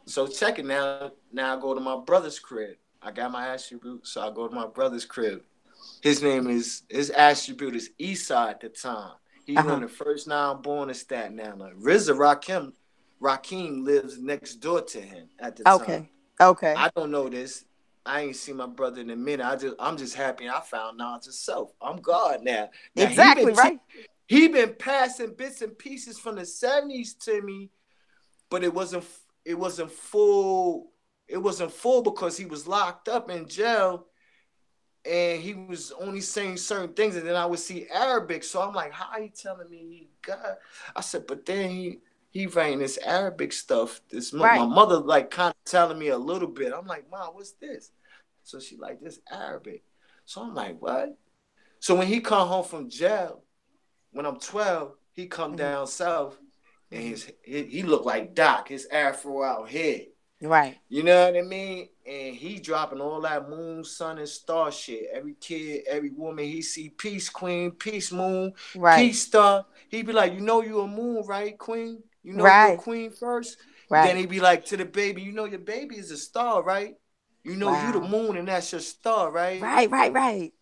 so check it now. Now I go to my brother's crib. I got my attribute, so I go to my brother's crib. His attribute is Esau at the time. He's one of the first 9 born in Staten Island. RZA Rakim lives next door to him at the time. Okay. I don't know this. I ain't seen my brother in a minute. I'm just happy I found knowledge of self. I'm God now. Exactly, right. He been passing bits and pieces from the 70s to me, but it wasn't full. It wasn't full because he was locked up in jail and he was only saying certain things, and then I would see Arabic. So I'm like, how are you telling me he got? I said, but then he writing this Arabic stuff. My mother like kind of telling me a little bit. I'm like, Mom, what's this? So she like, this Arabic. So I'm like, what? So when he come home from jail, when I'm 12, he come down south, and he look like Doc, his afro out here. Right. You know what I mean? And he dropping all that moon, sun, and star shit. Every kid, every woman he see, peace, queen, peace, moon, peace, star. He be like, you know you a moon, right, queen? You know you a queen first? Right. Then he be like to the baby, you know your baby is a star, right? You know you the moon and that's your star, right? Right.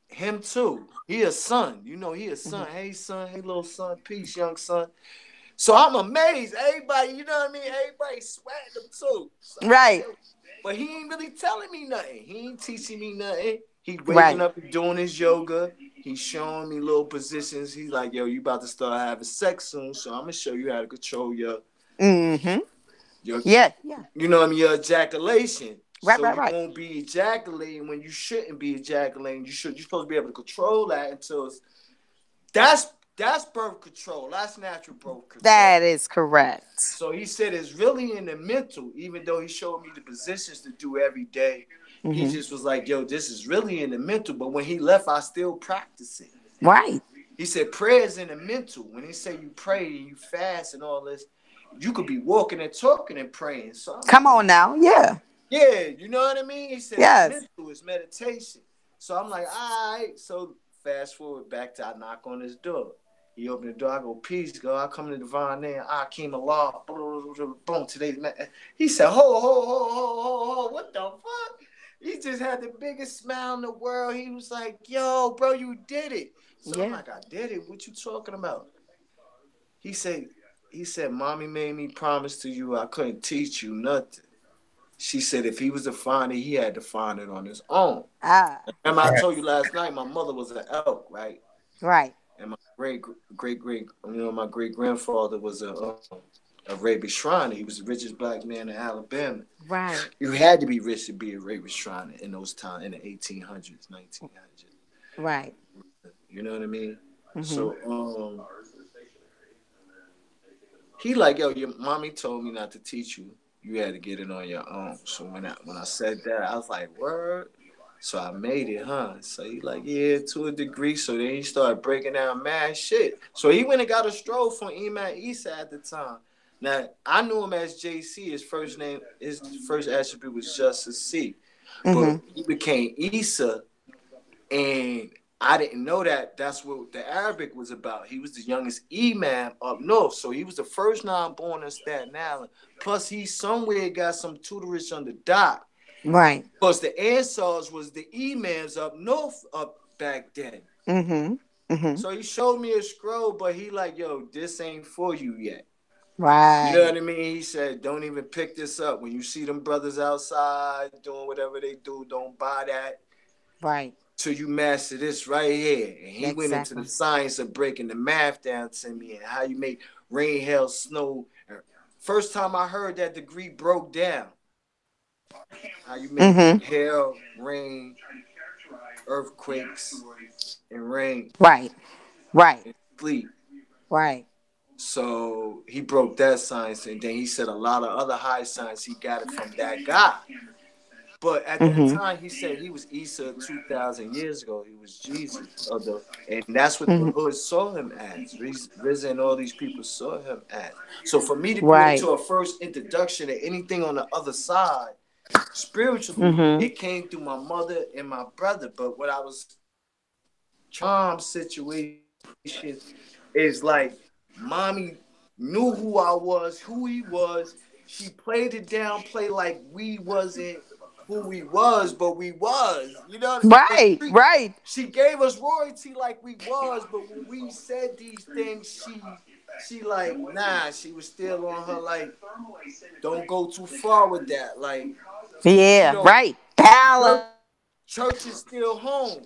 Him too. He a son. You know he a son. Hey son, hey little son, peace, young son. So I'm amazed. Everybody, you know what I mean? Everybody sweating him too. So right. But he ain't really telling me nothing. He ain't teaching me nothing. He waking up and doing his yoga. He's showing me little positions. He's like, yo, you about to start having sex soon, so I'm going to show you how to control your, your you know what I mean, your ejaculation. Right. You won't be ejaculating when you shouldn't be ejaculating. You're supposed to be able to control that until that's birth control. That's natural birth control. That is correct. So he said it's really in the mental, even though he showed me the positions to do every day. He just was like, yo, this is really in the mental. But when he left, I still practice it. Right. He said prayer is in the mental. When they say you pray and you fast and all this, you could be walking and talking and praying. So come on now. Yeah. Yeah, you know what I mean? He said mental is meditation. So I'm like, all right. So fast forward back to I knock on his door. He opened the door. I go, peace, God. I come in the divine name. I came Allah. Boom. Today's man. He said, ho. What the fuck? He just had the biggest smile in the world. He was like, yo, bro, you did it. So I'm like, I did it. What you talking about? He said, mommy made me promise to you I couldn't teach you nothing. She said if he was to find it, he had to find it on his own. Remember I told you last night my mother was an elk, right? Right. And my great, my great grandfather was a Arabic Shriner. He was the richest black man in Alabama. Right. You had to be rich to be a Arabic Shriner in those times, in the 1800s, 1900s. Right. You know what I mean? So, he like, yo, your mommy told me not to teach you. You had to get it on your own. So when I said that, I was like, word. So I made it, huh? So he like, yeah, to a degree. So then he started breaking down mad shit. So he went and got a stroll from Imam Isa at the time. Now, I knew him as JC. His first name, his first attribute was Justice C. But he became Isa, and I didn't know that that's what the Arabic was about. He was the youngest imam up north. So he was the first non-born in Staten Island. Plus, he somewhere got some tutorage under Doc. Right. Plus, the Ansars was the imams up north up back then. So he showed me a scroll, but he like, yo, this ain't for you yet. Right. You know what I mean? He said, don't even pick this up. When you see them brothers outside doing whatever they do, don't buy that. Right. Till you master this right here. And he went into the science of breaking the math down to me and how you make rain, hail, snow. First time I heard that degree broke down. How you make hail, rain, earthquakes, and rain. Right. And sleep. Right. So he broke that science, and then he said a lot of other high science he got it from that guy. But at that time, he said he was Isa 2,000 years ago. He was Jesus. And that's what the hood saw him as. Rizza and all these people saw him as. So for me to go into a first introduction to anything on the other side, spiritually, it came through my mother and my brother. But what I was situation is like, mommy knew who I was, who he was. She played it down, play like we wasn't who we was, but we was. You know what I mean? Right. She gave us royalty like we was, but when we said these things, she like, nah, she was still on her like, don't go too far with that. Like, right. Balance. Church is still home.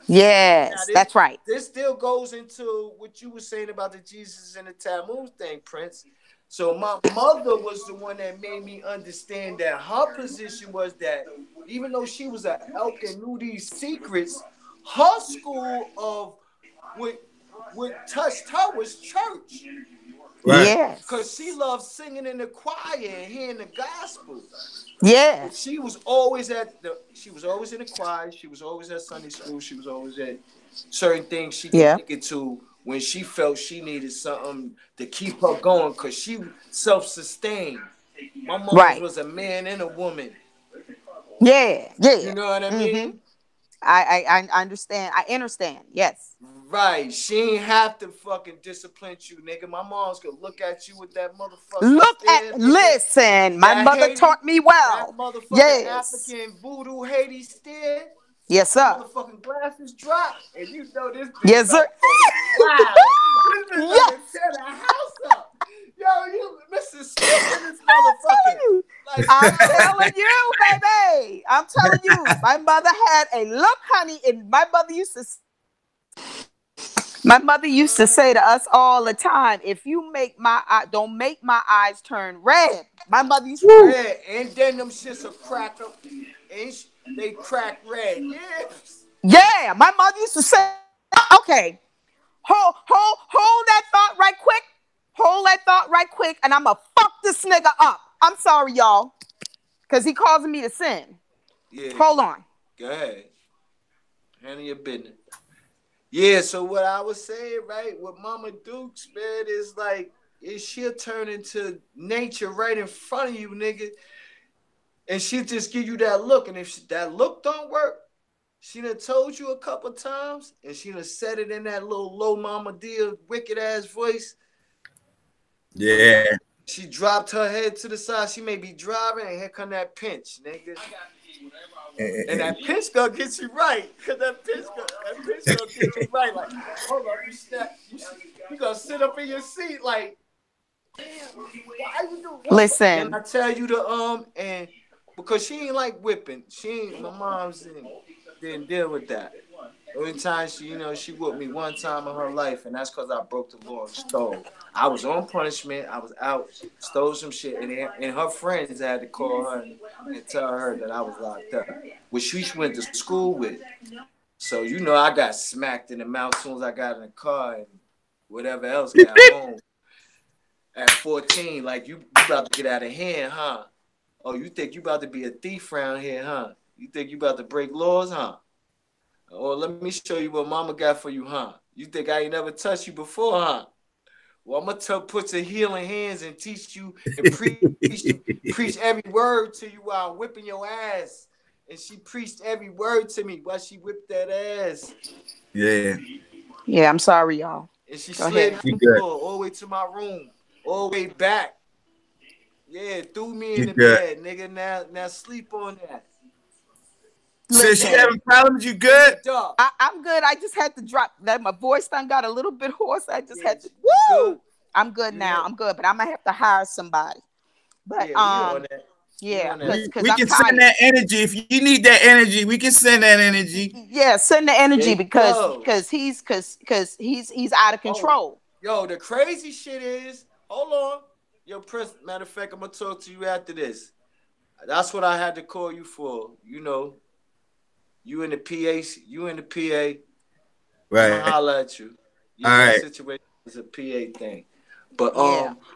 Yes, that's right. This still goes into what you were saying about the Jesus and the Tammuz thing, Prince. So my mother was the one that made me understand that her position was that even though she was an elk and knew these secrets, her school of what touched her was church. Right. Yes. Because she loved singing in the choir and hearing the gospel. Yeah. She was always in the choir. She was always at Sunday school. She was always at certain things she could make it to when she felt she needed something to keep her going because she self-sustained. My mom was a man and a woman. Yeah. You know what I mean? I understand. I understand. Yes. Right. She ain't have to fucking discipline you, nigga. My mom's gonna look at you with that motherfucker. Listen, my mother taught me well. That motherfucking African voodoo Haiti stare. Yes, sir. Motherfucking glasses drop, and you know this bitch. Yes, sir. Wow. This bitch gonna tear the house up. Yo, you Mr. Smith in this motherfucker. I'm telling you, baby. I'm telling you. My mother had a look, honey, and my mother used to say to us all the time, if you make don't make my eyes turn red. My mother used to say, and then them shits will crack up, and they crack red. Yeah, my mother used to say, okay, hold that thought right quick. Hold that thought right quick, and I'm going to fuck this nigga up. I'm sorry, y'all, because he causing me to sin. Yeah. Hold on. Go ahead. Handle your business. Yeah, so what I was saying, right, with Mama Dukes, man, is like, she'll turn into nature right in front of you, nigga. And she'll just give you that look. And if that look don't work, she done told you a couple times, and she done said it in that little low mama deal, wicked ass voice. Yeah. She dropped her head to the side. She may be driving, and here come that pinch, nigga. And that pinch gonna get you right. Cause that pinch gonna get you right. Like, hold on, you snap. You gonna sit up in your seat like, damn, why you doing? Listen. Can I tell you and because she ain't like whipping. My mom's didn't deal with that. The only time she whipped me one time in her life, and that's because I broke the law and stole. I was on punishment. I was out, stole some shit, and her friends had to call her and tell her that I was locked up, which she went to school with. So I got smacked in the mouth as soon as I got in the car and whatever else got home. At 14, like you about to get out of hand, huh? Oh, you think you about to be a thief around here, huh? You think you about to break laws, huh? Oh, let me show you what mama got for you, huh? You think I ain't never touched you before, huh? Well, I'm going to put your healing hands and teach you and preach every word to you while I'm whipping your ass. And she preached every word to me while she whipped that ass. Yeah. Yeah, I'm sorry, y'all. And she slid me all the way to my room, all the way back. Yeah, threw me in the bed, nigga. Now sleep on that. Since you having problems, you good? I'm good. I just had to drop that. My voice done got a little bit hoarse. I just had to. Woo! I'm good now. I'm good, but I'm gonna have to hire somebody. But we can send that energy if you need that energy. We can send that energy. Yeah, send the energy because he's out of control. Yo, the crazy shit is, hold on. Yo, Prince, matter of fact, I'm gonna talk to you after this. That's what I had to call you for. You in the PA. Right. I'm gonna holler at you. All right. Situation is a PA thing. But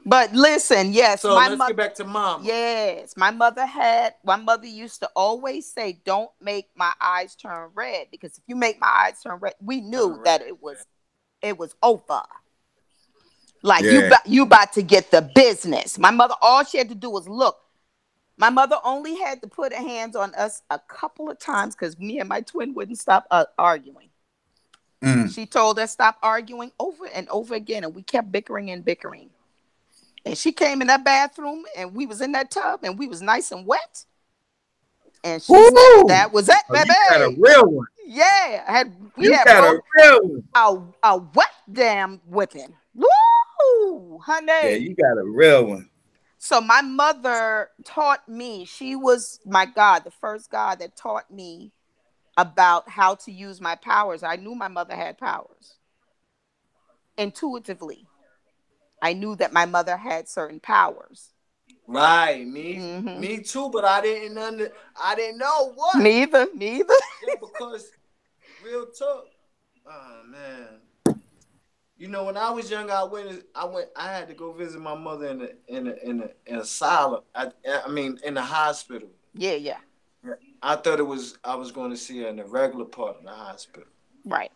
But listen, yes. So let's get back to mama. Yes, my mother used to always say, "Don't make my eyes turn red," because if you make my eyes turn red, we knew that it was over. Like you about to get the business. My mother, all she had to do was look. My mother only had to put her hands on us a couple of times because me and my twin wouldn't stop arguing. She told us stop arguing over and over again, and we kept bickering and bickering. And she came in that bathroom, and we was in that tub, and we was nice and wet. And she said that was it, baby. You got a real one. Yeah, we had a real one. A wet damn whipping. Woo, honey. Yeah, you got a real one. So my mother taught me. She was the first God that taught me about how to use my powers. I knew my mother had powers. Intuitively, I knew that my mother had certain powers. Right, me too, but I didn't know what. Me either. Yeah, because real talk. Oh man. You know, when I was young, I had to go visit my mother in an asylum. I mean, in the hospital. Yeah. I thought I was going to see her in the regular part of the hospital. Right.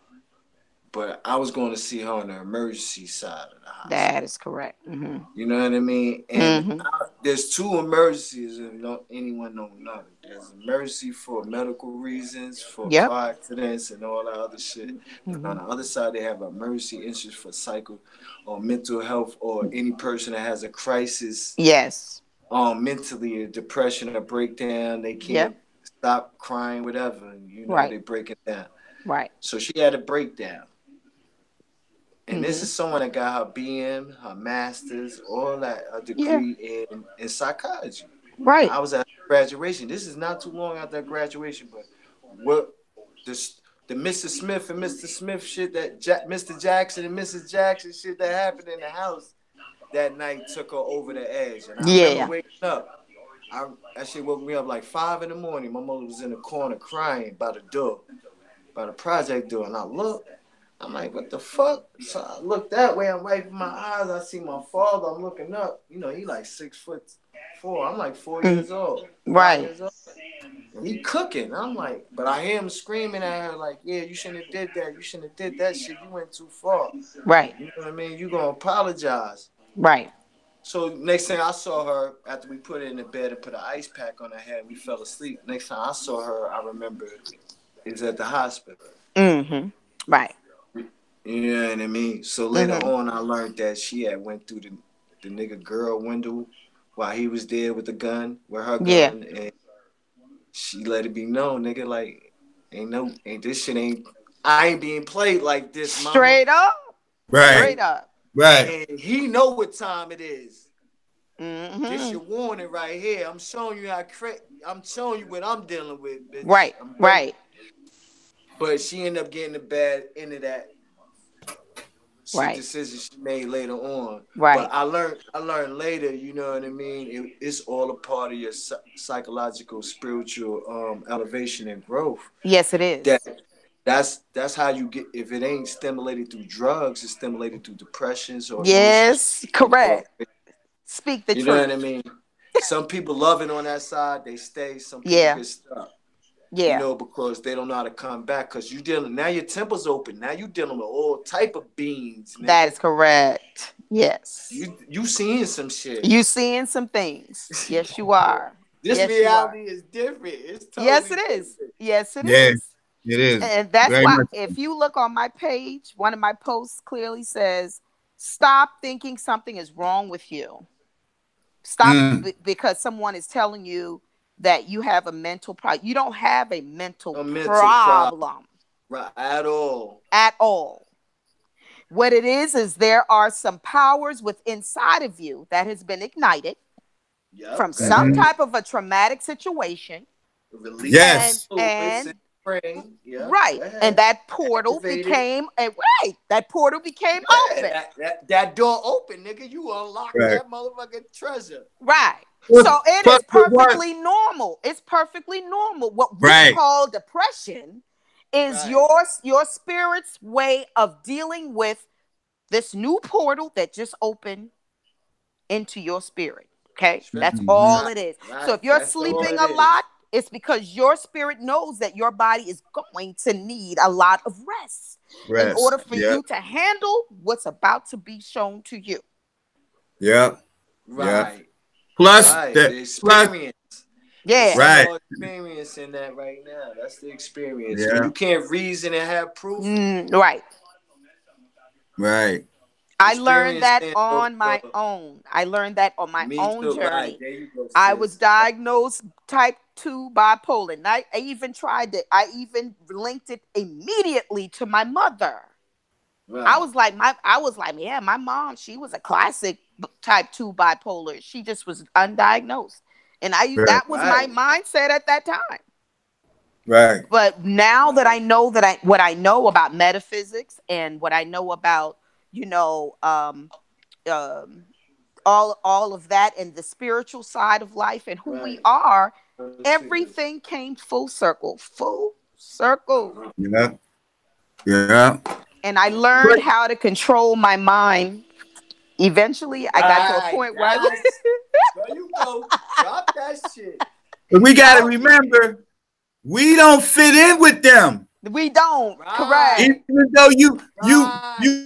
But I was going to see her on the emergency side of the hospital. That is correct. Mm-hmm. You know what I mean? And there's two emergencies, if anyone don't know. There's emergency for medical reasons, for car accidents and all that other shit. And on the other side, they have emergency issues for psycho or mental health or any person that has a crisis. Yes. Mentally, a depression, a breakdown. They can't stop crying, whatever. You know, they break it down. Right. So she had a breakdown. And this is someone that got her BM, her master's, all that, a degree in psychology. Right. I was at graduation. This is not too long after graduation, but what the Mr. Smith and Mr. Smith shit that Mr. Jackson and Mrs. Jackson shit that happened in the house that night took her over the edge. And I remember waking up. That shit woke me up like 5 in the morning. My mother was in the corner crying by the door, by the project door, and I looked. I'm like, what the fuck? So I look that way. I'm wiping my eyes. I see my father. I'm looking up. You know, he like 6'4". I'm like 4 years old. Right. Years old. And he cooking. I'm like, but I hear him screaming at her like, yeah, you shouldn't have did that. You shouldn't have did that shit. You went too far. Right. You know what I mean? You gonna apologize. Right. So next thing I saw her, after we put her in the bed and put an ice pack on her head, we fell asleep. Next time I saw her, I remember it was at the hospital. Mm-hmm. Right. You know what I mean? So later on, I learned that she had went through the nigga girl window while he was there with the gun, with her gun, and she let it be known, nigga, like, I ain't being played like this, mama. Straight up. Right. Straight up. Right. And he know what time it is. Mm-hmm. This your warning right here. I'm showing you I'm showing you what I'm dealing with, bitch. Right. Right. But she ended up getting the bad end of that. Decision she made later on. Right. But I learned later, you know what I mean? It's all a part of your psychological, spiritual elevation and growth. Yes, it is. That's how you get, if it ain't stimulated through drugs, it's stimulated through depressions or correct. Speak the truth. You know what I mean? Some people love it on that side, they stay. Some people get stuck. Yeah. You know, because they don't know how to come back. Because now your temple's open. Now you dealing with all type of beings. Nigga. That is correct. Yes. You seeing some shit. You seeing some things. Yes, you are. This reality is different. It's totally yes, it is. Different. Yes, it is. It is. And that's why if you look on my page, one of my posts clearly says, stop thinking something is wrong with you. Stop because someone is telling you that you have a mental problem. You don't have a mental problem. Right, at all. At all. What it is there are some powers inside of you that has been ignited from some type of a traumatic situation. Yes. And right. And that portal became open. That door open, nigga. You unlock that motherfucking treasure. Right. So it is perfectly normal. It's perfectly normal. What we call depression is your spirit's way of dealing with this new portal that just opened into your spirit. Okay? That's all it is. So if you're sleeping a lot, it's because your spirit knows that your body is going to need a lot of rest in order for you to handle what's about to be shown to you. Yeah. Right. Plus the experience. Yeah. Right. Experience in that right now. That's the experience. Yeah. You can't reason and have proof. Right. Right. I learned that on my own. I learned that on my own journey. Right. There you go, I was diagnosed type 2 bipolar. And I even tried it. I even linked it immediately to my mother. Right. I was like, my mom, she was a classic type 2 bipolar. She just was undiagnosed. And that was my mindset at that time. Right. But now that I know what I know about metaphysics and what I know about, all of that and the spiritual side of life and who we are, everything came full circle. Full circle. Yeah. Yeah. And I learned how to control my mind. Eventually, I got to a point where there you go. Drop that shit. But we got to remember, we don't fit in with them. We don't. Correct. Even though you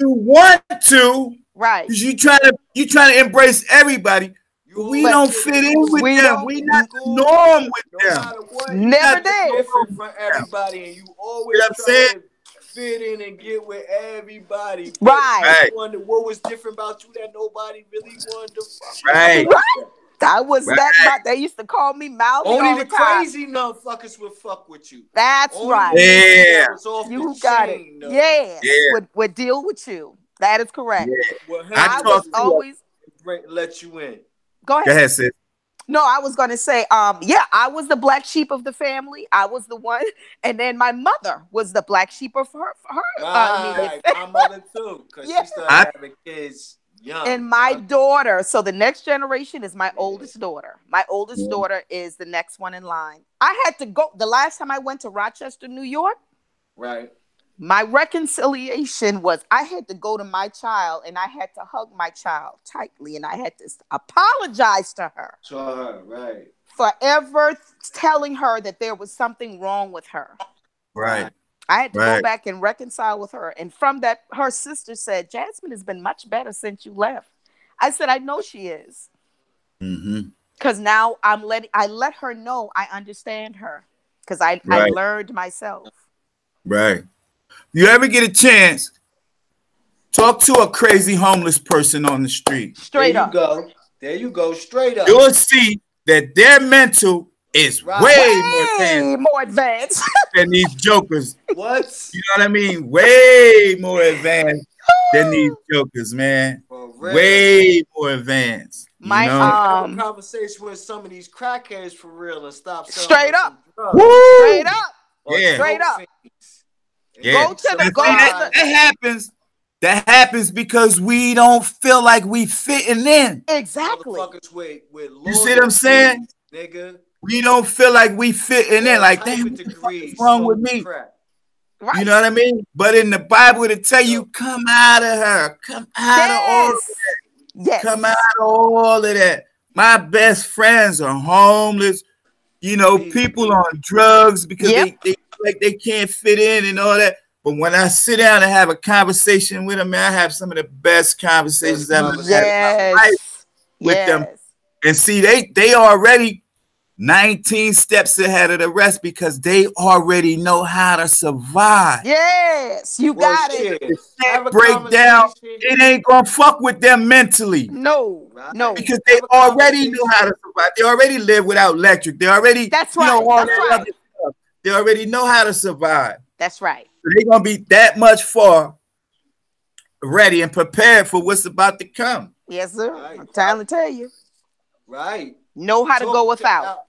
want to, right? Because you trying to embrace everybody. We don't fit in with them. We not the norm with them. Never did. Different from everybody, and you always try to fit in and get with everybody. Right. You wonder what was different about you that nobody really wanted to fuck. Right. I was that. They used to call me Mouthy. Only the crazy motherfuckers would fuck with you. That's right. Yeah. You got it. Yeah. Would deal with you. That is correct. Yeah. Well, I was always let you in. Go ahead. Go ahead, sis. No, I was going to say, I was the black sheep of the family. I was the one, and then my mother was the black sheep of her. My mother too, because she started having kids young. And my daughter, so the next generation is my oldest daughter. My oldest daughter is the next one in line. I had to go the last time I went to Rochester, New York. Right. My reconciliation was I had to go to my child and I had to hug my child tightly and I had to apologize to her. Right. Forever telling her that there was something wrong with her. Right. I had to go back and reconcile with her. And from that, her sister said, Jasmine has been much better since you left. I said, I know she is. Because now I let her know I understand her. Because I learned myself. Right. You ever get a chance, talk to a crazy homeless person on the street. Straight up. There you go. Straight up. You'll see that their mental is way more advanced than these jokers. What? You know what I mean? Way more advanced than these jokers, man. Way more advanced. Have a conversation with some of these crackheads for real and stop straight up. Straight up. Yeah. Straight up. Yeah. Go to the That happens because we don't feel like we fitting in. Exactly. You see what I'm saying? Nigga. We don't feel like we fitting in. Like, damn, what the fuck is wrong with me? Right. You know what I mean? But in the Bible, it tell you, come out of her. Come out of all of that. Yes. Come out of all of that. My best friends are homeless. You know, people on drugs because they can't fit in and all that. But when I sit down and have a conversation with them, man, I have some of the best conversations I've ever had in my life with them. And see, they already 19 steps ahead of the rest because they already know how to survive. Yes, you got it. Break down, it ain't gonna fuck with them mentally. No. Because they already know how to survive. They already live without electric. They already, They already know how to survive. That's right. So they're gonna be that much far ready and prepared for what's about to come. Yes, sir. I'm trying to tell you. Right. Know how to go without.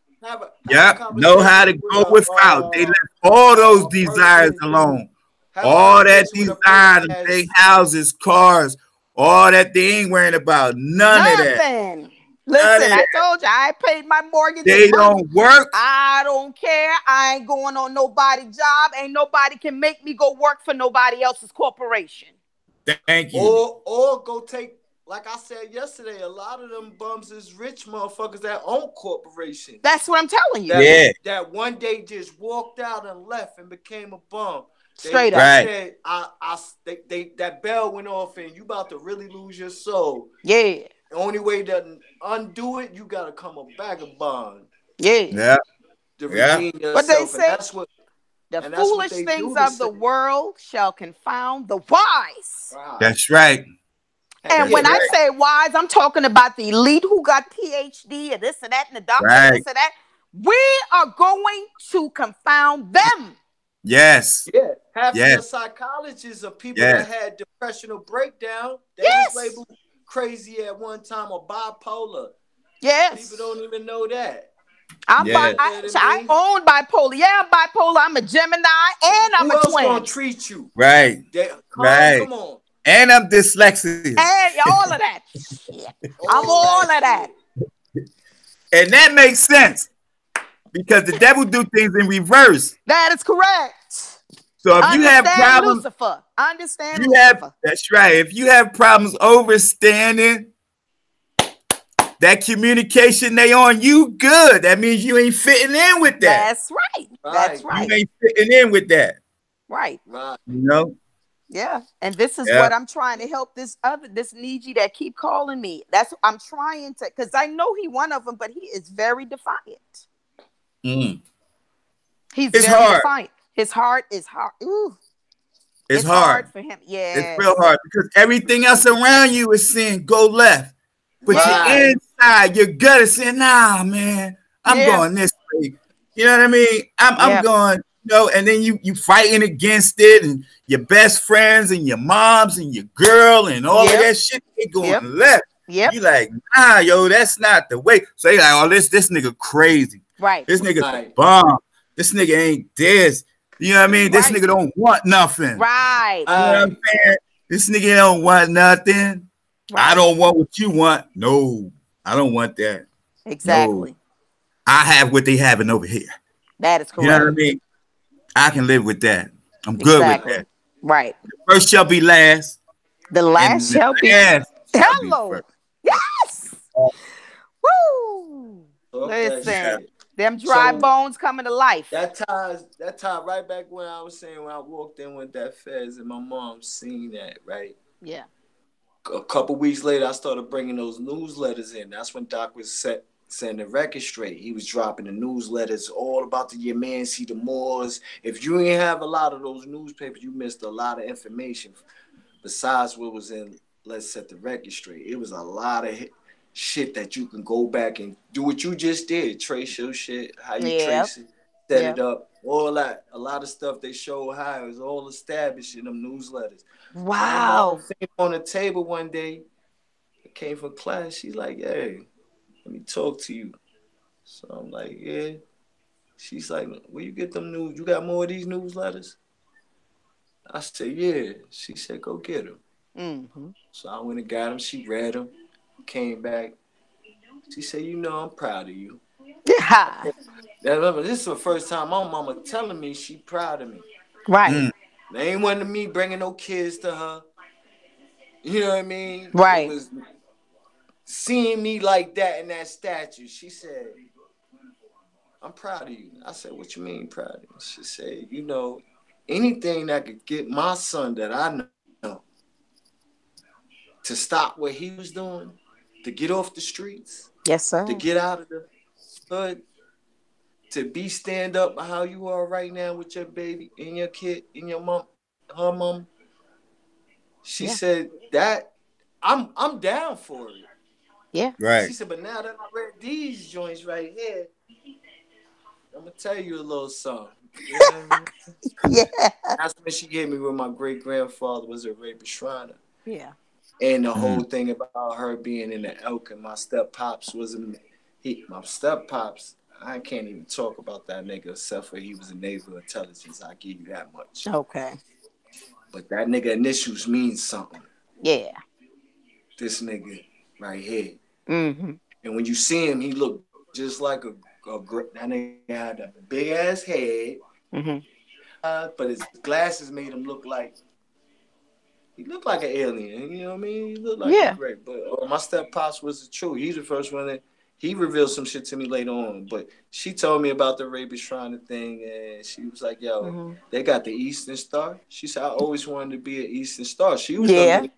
Know how to go without. They left all those desires alone. All that desire to take houses, cars, all that they ain't worrying about. None of that. Listen, I told you I paid my mortgage. They don't work. I don't care. I ain't going on nobody's job. Ain't nobody can make me go work for nobody else's corporation. Thank you. Or go take, like I said yesterday, a lot of them bums is rich motherfuckers that own corporations. That's what I'm telling you. That one day just walked out and left and became a bum. Straight up. Said, that bell went off and you about to really lose your soul. Yeah. The only way to undo it, you gotta come a vagabond. Yeah. To redeem yourself. But they say the foolish foolish things of the world shall confound the wise. That's right. And when I say wise, I'm talking about the elite who got PhD and this and that and the doctor and this and that. We are going to confound them. Yes. Yeah. Half of the psychologists are people that had depression or breakdown. They was labeled crazy at one time or bipolar. Yes. People don't even know that. I own bipolar. Yeah, I'm bipolar. I'm a Gemini and I'm a twin. Who else gonna treat you? Right. Come on. And I'm dyslexic. And all of that shit. I'm all of that. And that makes sense. Because the devil do things in reverse. That is correct. So if you have problems, Lucifer. Understand you Lucifer. have, that's right. If you have problems overstanding that communication they on, you good. That means you ain't fitting in with that. That's right. That's right. You ain't fitting in with that. Right. You know? Yeah. And this is what I'm trying to help this Niji that keep calling me. I'm trying to, because I know he one of them, but he is very defiant. He's very defiant. His heart is hard. Ooh. It's hard for him. Yeah. It's real hard because everything else around you is saying go left. But you're inside, your gut is saying, nah, man, I'm going this way. You know what I mean? I'm going, you know, and then you fighting against it, and your best friends and your moms and your girl and all of that shit, they going left. You like, nah, yo, that's not the way. So they like, oh, this nigga crazy. Right. This nigga bomb. This nigga ain't this. You know what I mean? This nigga don't want nothing. Right. You know what I'm saying? This nigga don't want nothing. Right. I don't want what you want. No, I don't want that. Exactly. No. I have what they having over here. That is correct. You know what I mean? I can live with that. I'm good with that. Right. The first shall be last. The last shall be last. Hello. Yes. Woo. Okay. Listen. Them dry bones coming to life. That ties right back when I was saying when I walked in with that Fez and my mom seen that, right? Yeah. A couple weeks later, I started bringing those newsletters in. That's when Doc was setting the record straight. He was dropping the newsletters all about the Yamansi, the Moors. If you didn't have a lot of those newspapers, you missed a lot of information besides what was in Let's Set the Record Straight. It was a lot of shit that you can go back and do what you just did. Trace your shit, how you trace it, set it up, all that. A lot of stuff they show how it was all established in them newsletters. Wow. On the table one day, I came from class. She's like, hey, let me talk to you. So I'm like, yeah. She's like, where you get them news? You got more of these newsletters? I said, yeah. She said, go get them. Mm-hmm. So I went and got them. She read them, came back. She said, you know, I'm proud of you. Yeah. This is the first time my mama telling me she proud of me. Right. They ain't wanting me bringing no kids to her. You know what I mean? Right. It was seeing me like that in that statue. She said, I'm proud of you. I said, what you mean proud of you? She said, you know, anything that could get my son that I know to stop what he was doing, to get off the streets. Yes, sir. To get out of the hood, to be stand up how you are right now with your baby and your kid and your mom, her mom. She said that I'm down for it. Yeah. Right. She said, but now that I read these joints right here, I'm gonna tell you a little something. You know what I mean? Yeah. That's when she gave me with my great grandfather was a Ray Shriner. Yeah. And the whole thing about her being in the elk and my step pops was my step pops. I can't even talk about that nigga except for he was a naval intelligence. I give you that much. Okay. But that nigga initials means something. Yeah. This nigga right here. Mm-hmm. And when you see him, he looked just like that nigga had a big ass head. Mm-hmm. But his glasses made him look like he looked like an alien. You know what I mean? He looked like great. But my step pops was true. He's the first one that he revealed some shit to me later on. But she told me about the Ray Shriner thing, and she was like, "Yo, they got the Eastern Star." She said, "I always wanted to be an Eastern Star." She was gonna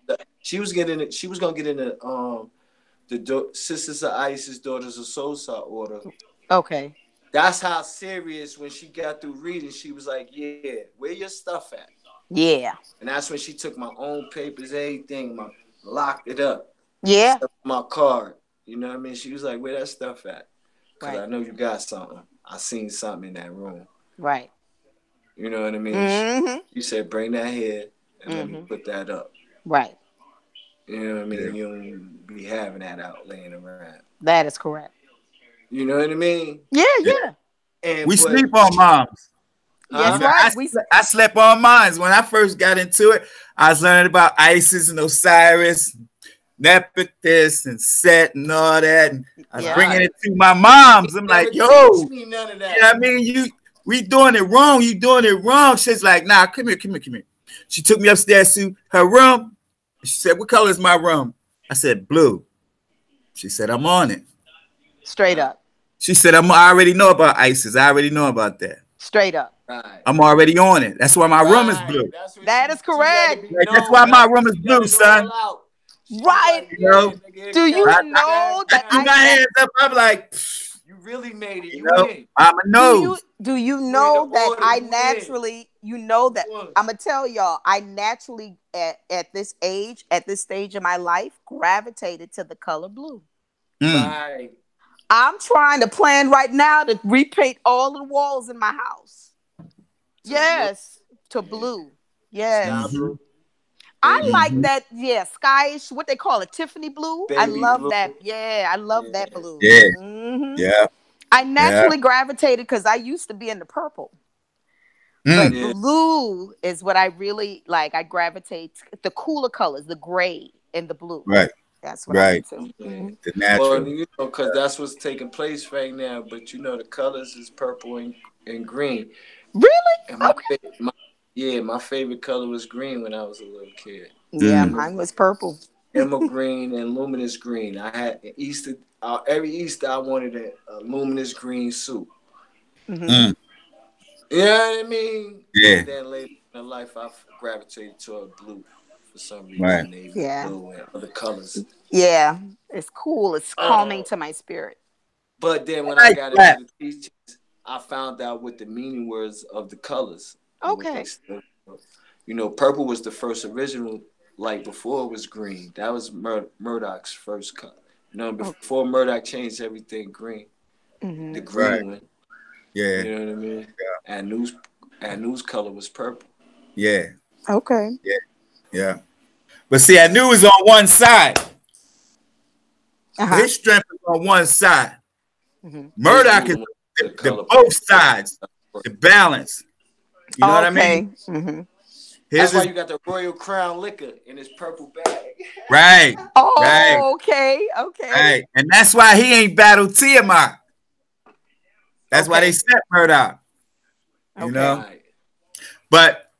get in the Sisters of Isis, Daughters of Sosa order. Okay. That's how serious when she got through reading. She was like, "Yeah, where your stuff at?" Yeah. And that's when she took my own papers, everything, locked it up. Yeah. My card. You know what I mean? She was like, where that stuff at? Because right. I know you got something. I seen something in that room. Right. You know what I mean? Mm-hmm. She said, bring that here and let me put that up. Right. You know what I mean? Yeah. You don't be having that out laying around. That is correct. You know what I mean? Yeah, yeah. And we sleep on moms. Yes, right. I slept on mines. When I first got into it, I was learning about Isis and Osiris, Nephthys and Set and all that. And I was bringing it to my moms. I'm like, yo, none of that. You know what I mean? we doing it wrong. You doing it wrong. She's like, nah, come here. She took me upstairs to her room. She said, what color is my room? I said, blue. She said, I'm on it. Straight up. She said, I already know about ISIS. I already know about that. Straight up. Right. I'm already on it. That's why my room is blue. That is correct. Like, that's why my room is blue, son. Right. You know? Do you know that I threw my hands up? I'm like, you really made it. You know, I'm a nose. Do you know that I naturally, I'm gonna tell y'all, I naturally at this age, at this stage of my life, gravitated to the color blue. Right. I'm trying to plan right now to repaint all the walls in my house. Yes, to blue. Yes. I like that, skyish, what they call it, Tiffany blue. I love that. Yeah, I love that blue. Yeah. Yeah. I naturally gravitated because I used to be in the purple. But blue is what I really like. I gravitate the cooler colors, the gray and the blue. Right. That's what I'm into. The natural. Well, you know, because that's what's taking place right now. But you know, the colors is purple and green. Really? And my favorite color was green when I was a little kid. Yeah, mine was purple. Emerald green and luminous green. I had Easter. Every Easter, I wanted a luminous green suit. You know what I mean? Yeah. And then later in life, I gravitated to a blue for some reason. Right. Navy Yeah. blue and other colors. Yeah, it's cool. It's calming to my spirit. But then when I got into the teachings, I found out what the meaning was of the colors. Okay. You know, purple was the first original, like before it was green. That was Murdoch's first color. You know, before Murdoch changed everything green, the green one. Yeah. You know what I mean? Yeah. And News color was purple. Yeah. Okay. Yeah. Yeah. But see, I knew it was on one side. His strength is on one side. Murdoch is the both sides, the balance. You know what I mean? That's why you got the Royal Crown liquor in his purple bag. Right. Oh, right. Okay. Right. And that's why he ain't battled Tiamat. That's why they set Murdoch. You know? But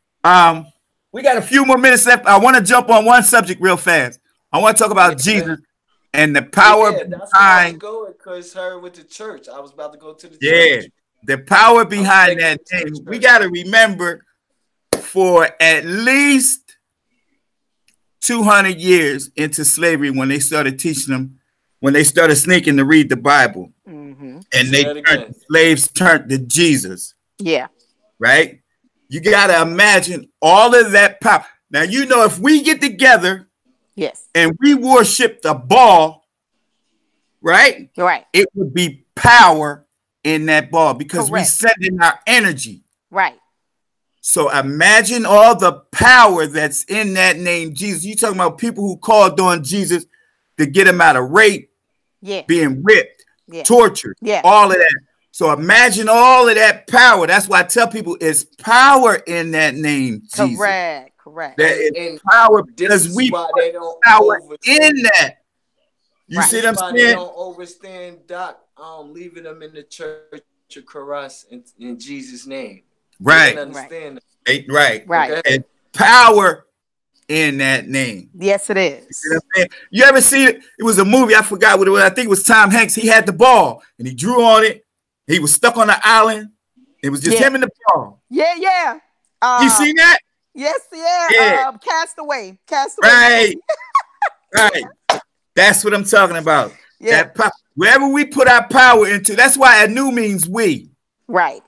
we got a few more minutes left. I want to jump on one subject real fast. I want to talk about Jesus and the power behind. Because her with the church. I was about to go to the church. The power behind that name. We got to remember for at least 200 years into slavery when they started teaching them, when they started sneaking to read the Bible, and slaves turned to Jesus. Yeah. Right? You got to imagine all of that power. Now, you know, if we get together and we worship the ball, right? It would be power in that ball because we send in our energy. Right. So imagine all the power that's in that name, Jesus. You talking about people who called on Jesus to get him out of rape, being whipped, tortured, all of that. So imagine all of that power. That's why I tell people it's power in that name, Jesus. Correct. That is power because we put power in that. You see what I'm saying? They don't overstand Doc leaving them in the church of Christ in Jesus' name. Right. They don't understand that. Right. Okay? And power in that name. Yes, it is. You ever see it? It was a movie. I forgot what it was. I think it was Tom Hanks. He had the ball and he drew on it. He was stuck on the island. It was just him and the ball. Yeah. You seen that? Yes, Castaway. Right. Right. That's what I'm talking about. Yeah. Wherever we put our power into, that's why Anu means we. Right.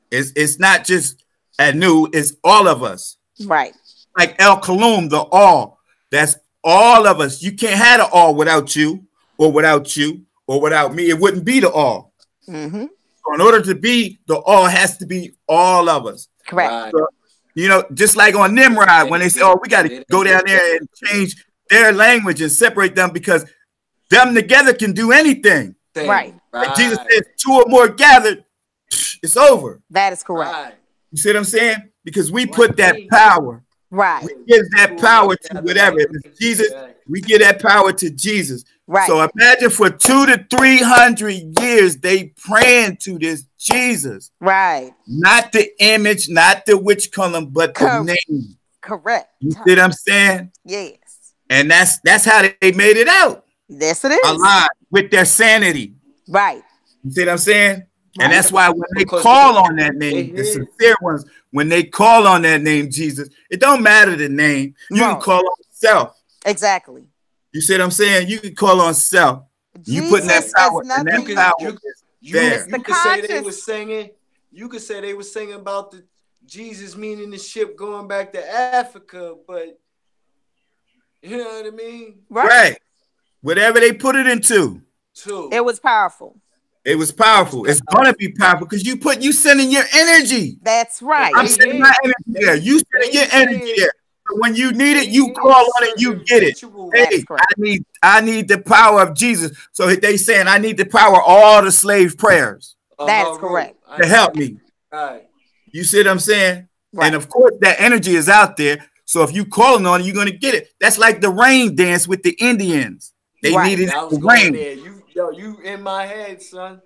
It's not just Anu, it's all of us. Right. Like El Kalum, the all. That's all of us. You can't have the all without you or without me. It wouldn't be the all. So in order to be the all, it has to be all of us. Correct. So, you know, just like on Nimrod, when they say, oh, we got to go down there and change their language and separate them because them together can do anything. Right. Like Jesus says, 2 or more gathered, it's over. That is correct. You see what I'm saying? Because we put that power Right. We give that power to whatever. If it's Jesus, we give that power to Jesus. Right. So imagine for 200 to 300 years they praying to this Jesus. Right. Not the image, not the witch column, but the name. Correct. You see what I'm saying? Yes. And that's how they made it out. Yes, it is. Alive with their sanity. Right. You see what I'm saying? Right. And that's why when they call on that name, the sincere ones, when they call on that name, Jesus, it don't matter the name. You can call on self. Exactly. You see what I'm saying? You can call on self. You putting that power, and that power. You could say they were singing. You could say they were singing about the Jesus meaning the ship going back to Africa, but you know what I mean? Right. Whatever they put it into. It was powerful. It was powerful. It's gonna be powerful because you sending your energy. That's right. I'm sending my energy there. You sending your energy there. So when you need it, you call on it, you get it. Hey, I need the power of Jesus. So they saying I need the power of all the slave prayers. That's correct. To help me. Right. You see what I'm saying? Right. And of course that energy is out there. So if you calling on it, you're gonna get it. That's like the rain dance with the Indians. They needed the rain. You in my head, son.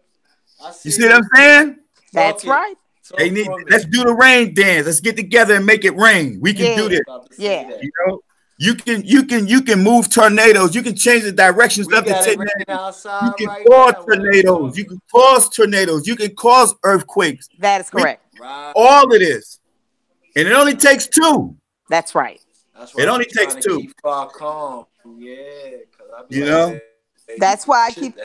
You see what I'm saying? That's right. They need. Let's do the rain dance. Let's get together and make it rain. We can do this. Yeah. You know, you can move tornadoes. You can change the directions of the tornadoes. You can cause tornadoes. You can cause tornadoes. You can cause earthquakes. That is correct. All of this, and it only takes two. That's right. It only takes two. Keep calm. Yeah. You know. That's why I keep.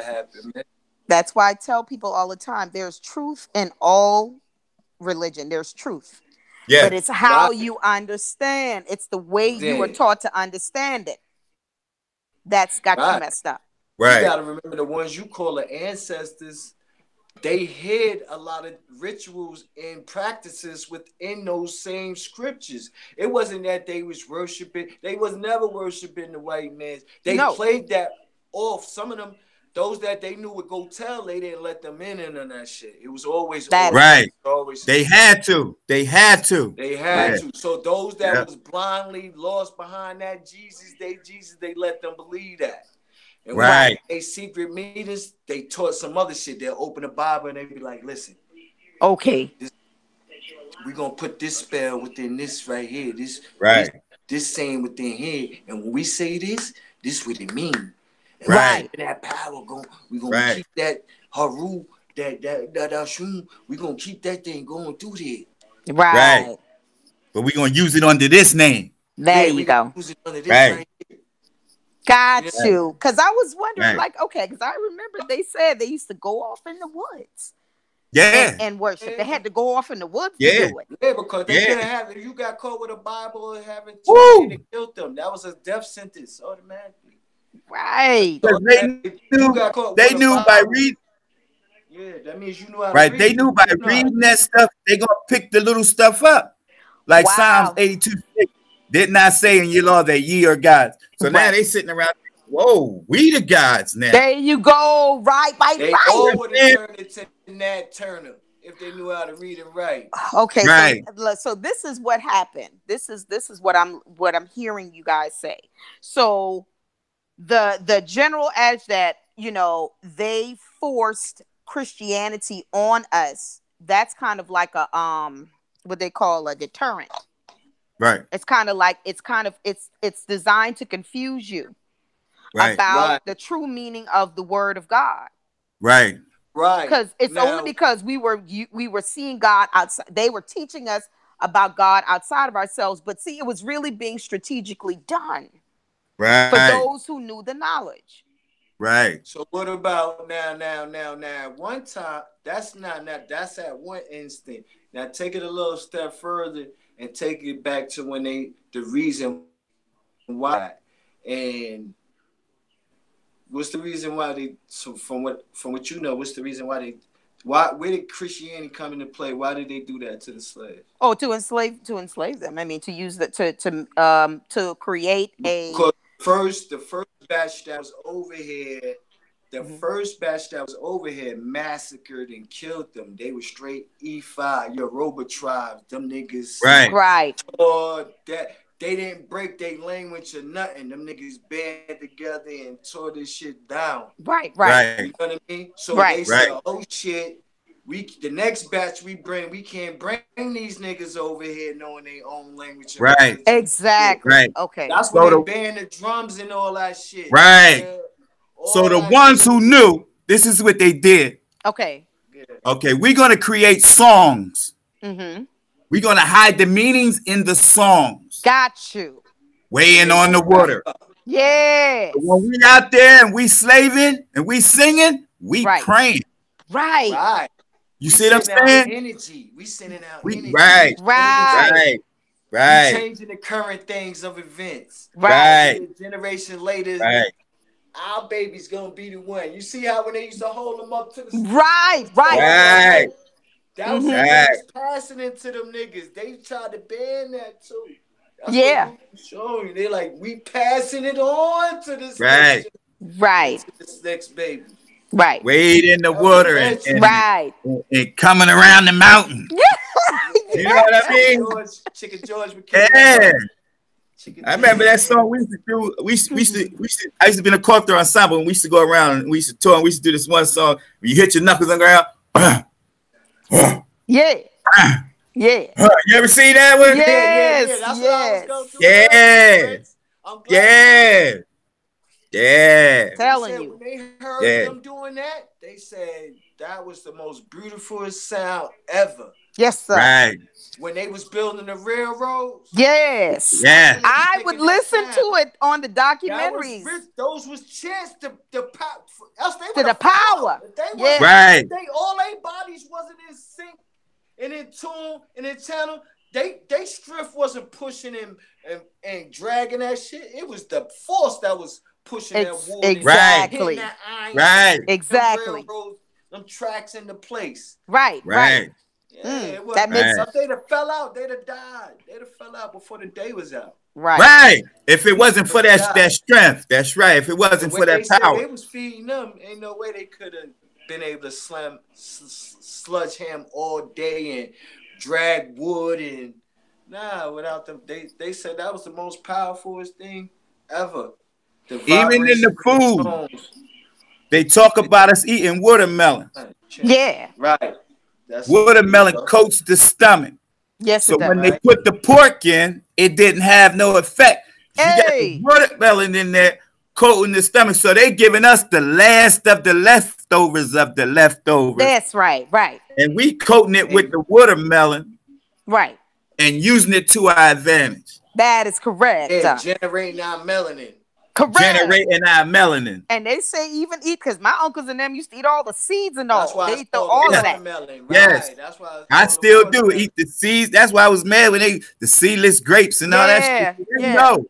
That's why I tell people all the time. There's truth in all religion. There's truth. Yeah. But it's how you understand. It's the way you were taught to understand it. That's got you messed up. Right. You gotta remember the ones you call the ancestors. They hid a lot of rituals and practices within those same scriptures. It wasn't that they was worshiping. They was never worshiping the white man. They played that off. Some of them, those that they knew would go tell, they didn't let them in and on that shit. It was always right. Always they had to. They had to. So those that was blindly lost behind that Jesus, they let them believe that. And when they secret meetings, they taught some other shit. They'll open the Bible and they be like, listen. Okay. We're gonna put this spell within this right here. This saying within here. And when we say this what it means. Right. That power we're gonna keep that Haru, that Ashun, we're gonna keep that thing going through there. Right. But we're gonna use it under this name. There you go. Use it under this right here. Got you. Because I was wondering, because I remember they said they used to go off in the woods. Yeah. And worship. They had to go off in the woods to do it. Yeah, because they couldn't have it. You got caught with a Bible and having they killed them. That was a death sentence automatically. Right. They knew by reading. Yeah, that means you know how to read. They knew by reading that stuff, they're gonna pick the little stuff up. Like Psalms 82:6 did not say in your law that ye are gods. So now they sitting around, whoa, we the gods now. There you go. Right. They all would have turned into Nat Turner if they knew how to read and write. Okay, so this is what happened. This is what I'm hearing you guys say. So the general edge that they forced Christianity on us, that's kind of like a what they call a deterrent. Right. It's designed to confuse you about the true meaning of the word of God. Right. Right. Because it's only because we were seeing God outside. They were teaching us about God outside of ourselves, but see, it was really being strategically done. Right. For those who knew the knowledge. Right. So what about now? One time, that's at one instant. Now take it a little step further and take it back to when the reason why. And what's the reason why they, so from what you know, what's the reason why where did Christianity come into play? Why did they do that to the slaves? Oh, to enslave them. I mean, to use that to create a. The first batch that was over here, massacred and killed them. They were straight Yoruba tribes. Them niggas. Right. Or they didn't break their language or nothing. Them niggas band together and tore this shit down. Right. You know what I mean? So they said, oh shit, the next batch we can't bring these niggas over here knowing their own language. Right. Exactly. Right. Okay. That's when they banned the drums and all that shit. Right. So the ones who knew, this is what they did. Okay. Okay, we're gonna create songs. Mm-hmm. We're gonna hide the meanings in the songs. Got you. Weighing on the water. Yeah. When we out there and we slaving and we singing, we praying. Right. You see what I'm saying? Energy. We sending out energy. Right. We changing the current things of events. Right. A generation later, our baby's gonna be the one. You see how when they used to hold them up to the right. That was, they was passing it to them niggas. They tried to ban that too. That's showing you. They like, we passing it on to this right. To this next baby. Right. Wade in the water and coming around the mountain. You know what I mean? Chicken George. I remember that song we used to do. I used to be in a corporate ensemble and we used to go around and we used to tour and we used to do this one song where you hit your knuckles on the ground. Yeah. You ever seen that one? Yes. That's what I was going through. Yeah. Telling you. When they heard them doing that, they said that was the most beautiful sound ever. Yes, sir. Right. When they was building the railroads. Yes. Yeah. I would listen to it on the documentaries. Those was chants to the power. Right. All their bodies wasn't in sync and in tune and in channel. They strength wasn't pushing and dragging that shit. It was the force that was pushing that wood. Exactly. That iron, right. Exactly. Them tracks into place. Right. Yeah, it was, that makes sense. If they'd have fell out, they'd have died. They'd have fell out before the day was out. Right. If it wasn't for that strength, that's right. If it wasn't for that power, they was feeding them. Ain't no way they could have been able to sludge ham all day and drag wood and without them. They said that was the most powerful thing ever. Even in the food, they talk about us eating watermelon. Yeah. Right. Watermelon coats the stomach. Yes. So when they put the pork in, it didn't have no effect. You got the watermelon in there coating the stomach. So they giving us the last of the leftovers of the leftovers. That's right. And we coating it with the watermelon. Right. And using it to our advantage. That is correct. Yeah, generating our melanin. Correct. Generating our melanin. And they say even eat, because my uncles and them used to eat all the seeds and all. That's why they eat all of that. Melon, yes. Right. That's why I still do eat the seeds. That's why I was mad when the seedless grapes and all that shit. They know.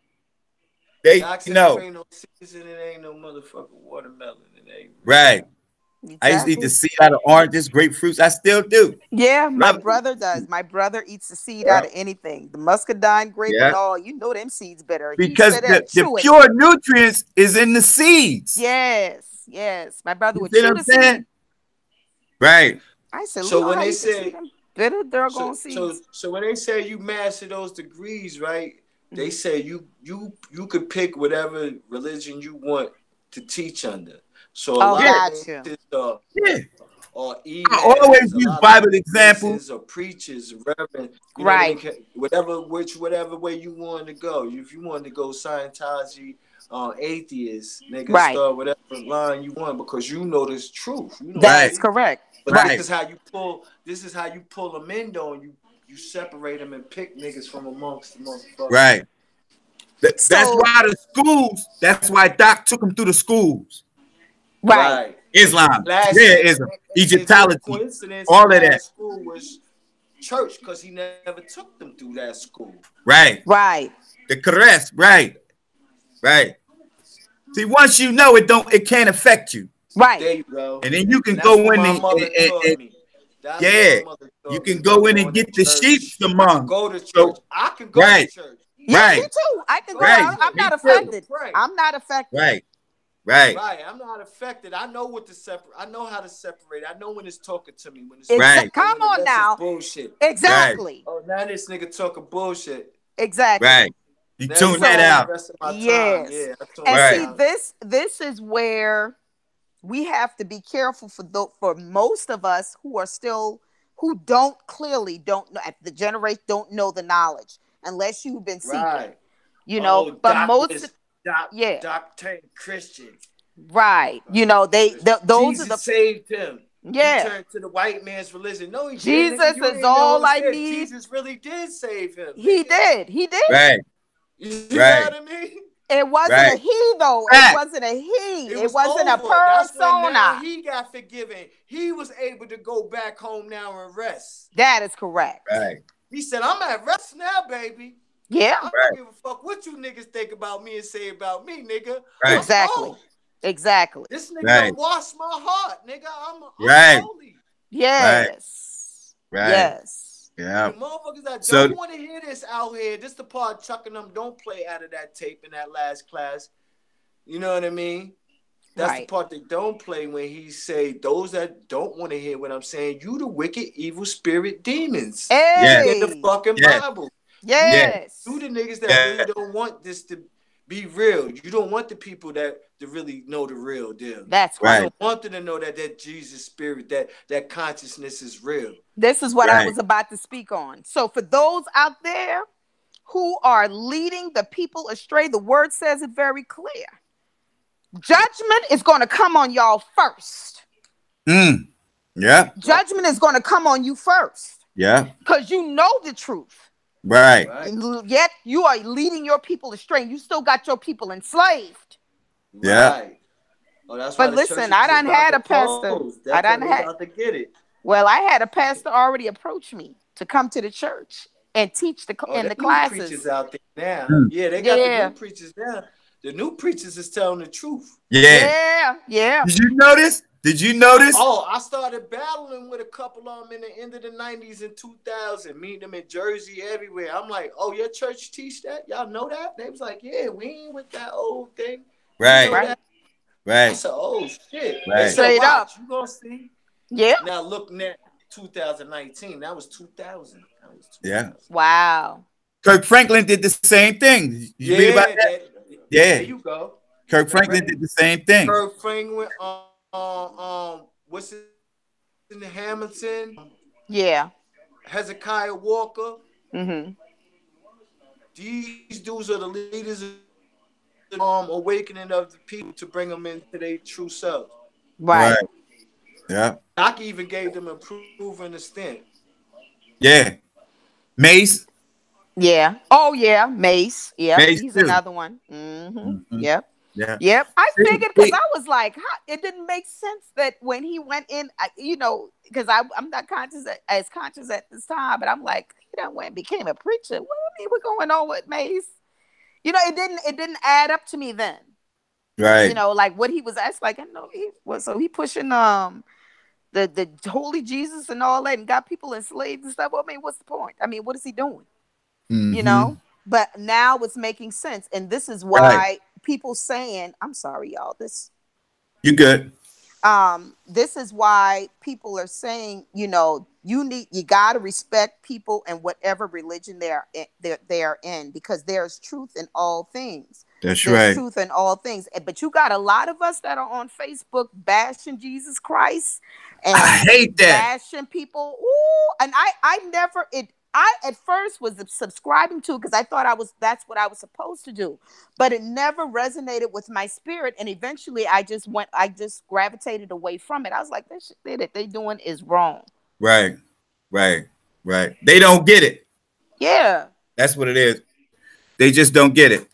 They know. Ain't no seeds and it ain't no motherfucking watermelon. It ain't right. Exactly. I used to eat the seed out of oranges, grapefruits. I still do. Yeah, my brother does. My brother eats the seed out of anything. The muscadine grape and all. You know them seeds better. Because the pure nutrients is in the seeds. Yes. My brother would chew the seed. Right. I said, so when they say bitter, they're going seeds. So when they say you master those degrees, right? They say you could pick whatever religion you want to teach under. So a lot of or I always use Bible examples or preachers, reverend, right? Whatever way you want to go. If you want to go Scientology, atheist, nigga, start whatever line you want because you know this truth. You know that's correct. But this is how you pull. This is how you pull them in, though. And you separate them and pick niggas from amongst the motherfuckers. Right. That's why the schools. That's why Doc took them through the schools. Right. Islam, Islam, Egyptology, all of that. School was church because he never took them through that school. Right. The caress. Right. See, once you know it can't affect you. Right. There you go. And then you can go in and you can go in and get the sheep among. Go to church. I can go to church. Yeah, me too. I can go. I'm not affected. I'm not affected. Right. I'm not affected. I know what to separate. I know how to separate. I know when it's talking to me. When it's Come on now. Bullshit. Exactly. Oh, now this nigga talking bullshit. Exactly. Right. You tune that out. Yes. Yeah, and see, this is where we have to be careful for most of us who are still who don't know the generation don't know the knowledge unless you've been seeking. Right. You know, but Dr. Christian. Right. You know, those Jesus are the saved him. Yeah. He turned to the white man's religion. No, he Jesus didn't. is all I need. Jesus really did save him. He did. Right. You know what I mean? It wasn't a he though. It wasn't a he. It wasn't a persona. Now he got forgiven. He was able to go back home now and rest. That is correct. Right. He said, "I'm at rest now, baby. Yeah. I don't give a fuck what you niggas think about me and say about me, nigga. Right. Exactly. Exactly. This nigga washed my heart, nigga. I'm holy. Yes. Right. Yes. Yeah. The motherfuckers that don't want to hear this out here, this the part chucking them don't play out of that tape in that last class. You know what I mean? That's the part they don't play when he say, those that don't want to hear what I'm saying, you the wicked, evil spirit demons. Hey. In the fucking Bible. Yes. You the niggas that really don't want this to be real. You don't want the people that to really know the real deal. That's right. You don't want them to know that Jesus spirit, that consciousness is real. This is what I was about to speak on. So for those out there who are leading the people astray, the word says it very clear. Judgment is going to come on y'all first. Yeah. Judgment is going to come on you first. Yeah. Because you know the truth. Right. And yet you are leading your people astray. You still got your people enslaved. Yeah. Right. Oh, that's but listen, I done had a pastor. I done had to get it. Well, I had a pastor already approach me to come to the church and teach in the classes. Preachers out there now. Yeah, they got the new preachers now. The new preachers is telling the truth. Yeah. Yeah. Did you notice? Oh, I started battling with a couple of them in the end of the 90s and 2000, meeting them in Jersey, everywhere. I'm like, oh, your church teach that? Y'all know that? They was like, yeah, we ain't with that old thing. Right. Right. I said, oh, shit. Right. Straight up. You gonna see? Yeah. Now looking at 2019, that was 2000. Yeah. Wow. Kirk Franklin did the same thing. You read about that? Yeah. There you go. Kirk Franklin did the same thing. Kirk Franklin, what's it in the Hamilton? Yeah. Hezekiah Walker. Mm-hmm. These dudes are the leaders of the awakening of the people to bring them into their true self. Right. Yeah. Doc even gave them a proof and a stamp. Yeah. Mace. Yeah. Oh yeah, Mace. Yeah. He's too. Another one. Mm-hmm. Yep. Yeah. Yep. I figured because I was like, it didn't make sense that when he went in, because I'm not as conscious at this time, but I'm like, went and became a preacher. What I mean, what's going on with Mace? It didn't add up to me then. Right. Like what he was asked, like I know he pushing the holy Jesus and all that and got people enslaved and stuff. Well, I mean, what's the point? I mean, what is he doing? Mm-hmm. But now it's making sense, and this is why people saying, "I'm sorry, y'all." You good? This is why people are saying, you got to respect people and whatever religion they're in, because there's truth in all things. There's truth in all things. But you got a lot of us that are on Facebook bashing Jesus Christ and I hate that. bashing people. Ooh, and I at first was subscribing to it because I thought that's what I was supposed to do, but it never resonated with my spirit. And eventually I just gravitated away from it. I was like, this shit that they doing is wrong. Right. They don't get it. Yeah. That's what it is. They just don't get it.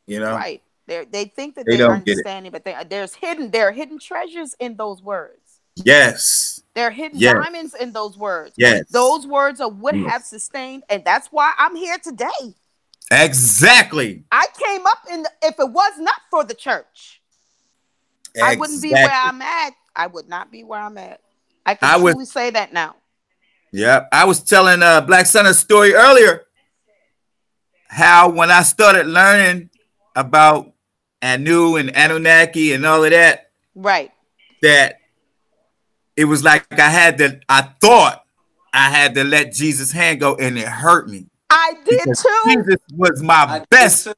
Right. They think that they're understanding, but there are hidden treasures in those words. Yes. There are hidden diamonds in those words. Yes. Those words are what have sustained, and that's why I'm here today. Exactly. I came up if it was not for the church, I wouldn't be where I'm at. I would not be where I'm at. I can truly say that now. Yeah. I was telling Black Son a story earlier, how when I started learning about Anu and Anunnaki and all of that, right, that it was like I thought I had to let Jesus' hand go, and it hurt me. I did Because too. Jesus was my best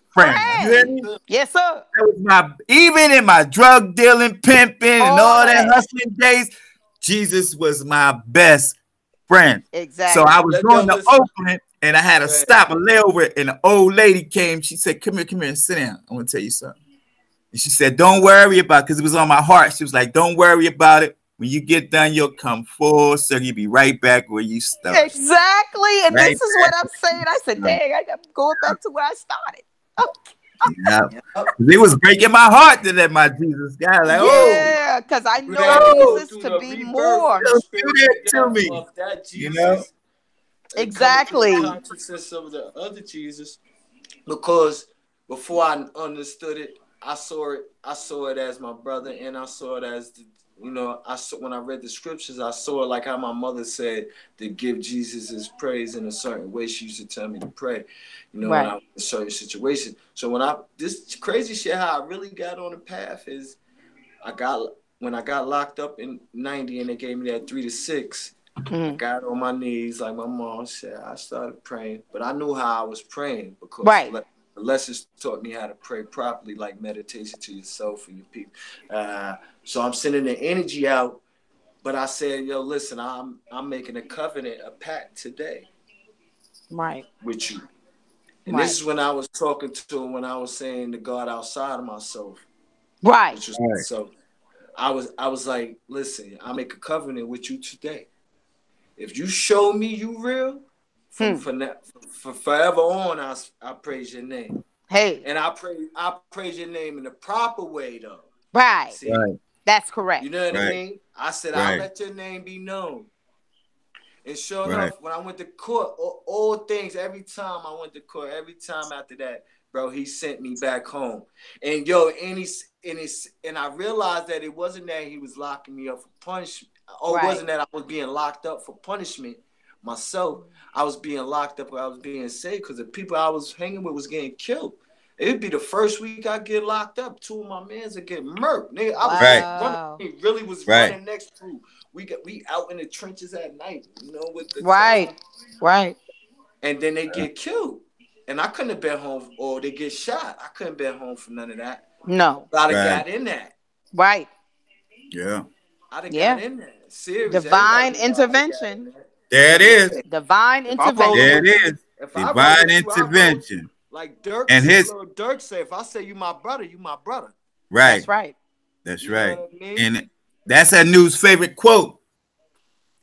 friend. You hear me? Yes, sir. That was even in my drug dealing, pimping, and all that hustling days, Jesus was my best friend. Exactly. So I was going to Oakland, and I had to stop a layover, and an old lady came. She said, come here, and sit down. I want to tell you something. And she said, don't worry about it, because it was on my heart. She was like, don't worry about it. When you get done, you'll come full circle. You'll be right back where you started. Exactly. And Right this is what I'm saying. I said, dang, I'm going back to where I started. Yeah. It was breaking my heart to let my Jesus guy. Like, yeah, because I know Jesus to be more. Do that to me. You know? Exactly. Consciousness of the other Jesus, because before I understood it, I saw it as my brother, and I saw it as when I read the scriptures, I saw it like how my mother said to give Jesus his praise in a certain way. She used to tell me to pray, when I was in a certain situation. So this crazy shit, how I really got on the path is when I got locked up in 90 and they gave me that 3 to 6, I got on my knees like my mom said. I started praying, but I knew how I was praying because the lessons taught me how to pray properly, like meditation to yourself and your people. So I'm sending the energy out, but I said, yo, listen, I'm making a covenant, a pact today. Right. With you. And this is when I was talking to him, when I was saying the God outside of myself. Right. So I was like, listen, I make a covenant with you today. If you show me you real, for forever on, I praise your name. Hey. And I praise your name in the proper way, though. Right. See? Right. That's correct. You know what I mean? I said, I'll let your name be known. And sure enough, when I went to court, all things, every time I went to court, every time after that, bro, he sent me back home. And yo, and I realized that it wasn't that he was locking me up for punishment. Or it wasn't that I was being locked up for punishment myself. I was being locked up or I was being saved because the people I was hanging with was getting killed. It'd be the first week I get locked up. 2 of my mans would get murked. Nigga, I was running, really was running next to. We out in the trenches at night, with the right. And then they get killed. And I couldn't have been home, or they get shot. I couldn't have been home for none of that. No. I'd have got in that. Right. Yeah. I'd have got in that. Serious. Divine intervention. There it is. Divine intervention. There it is. Divine intervention. Like Dirk and Dirk said, if I say you my brother, you my brother. Right. That's right. That's right. I mean? And that's that news favorite quote.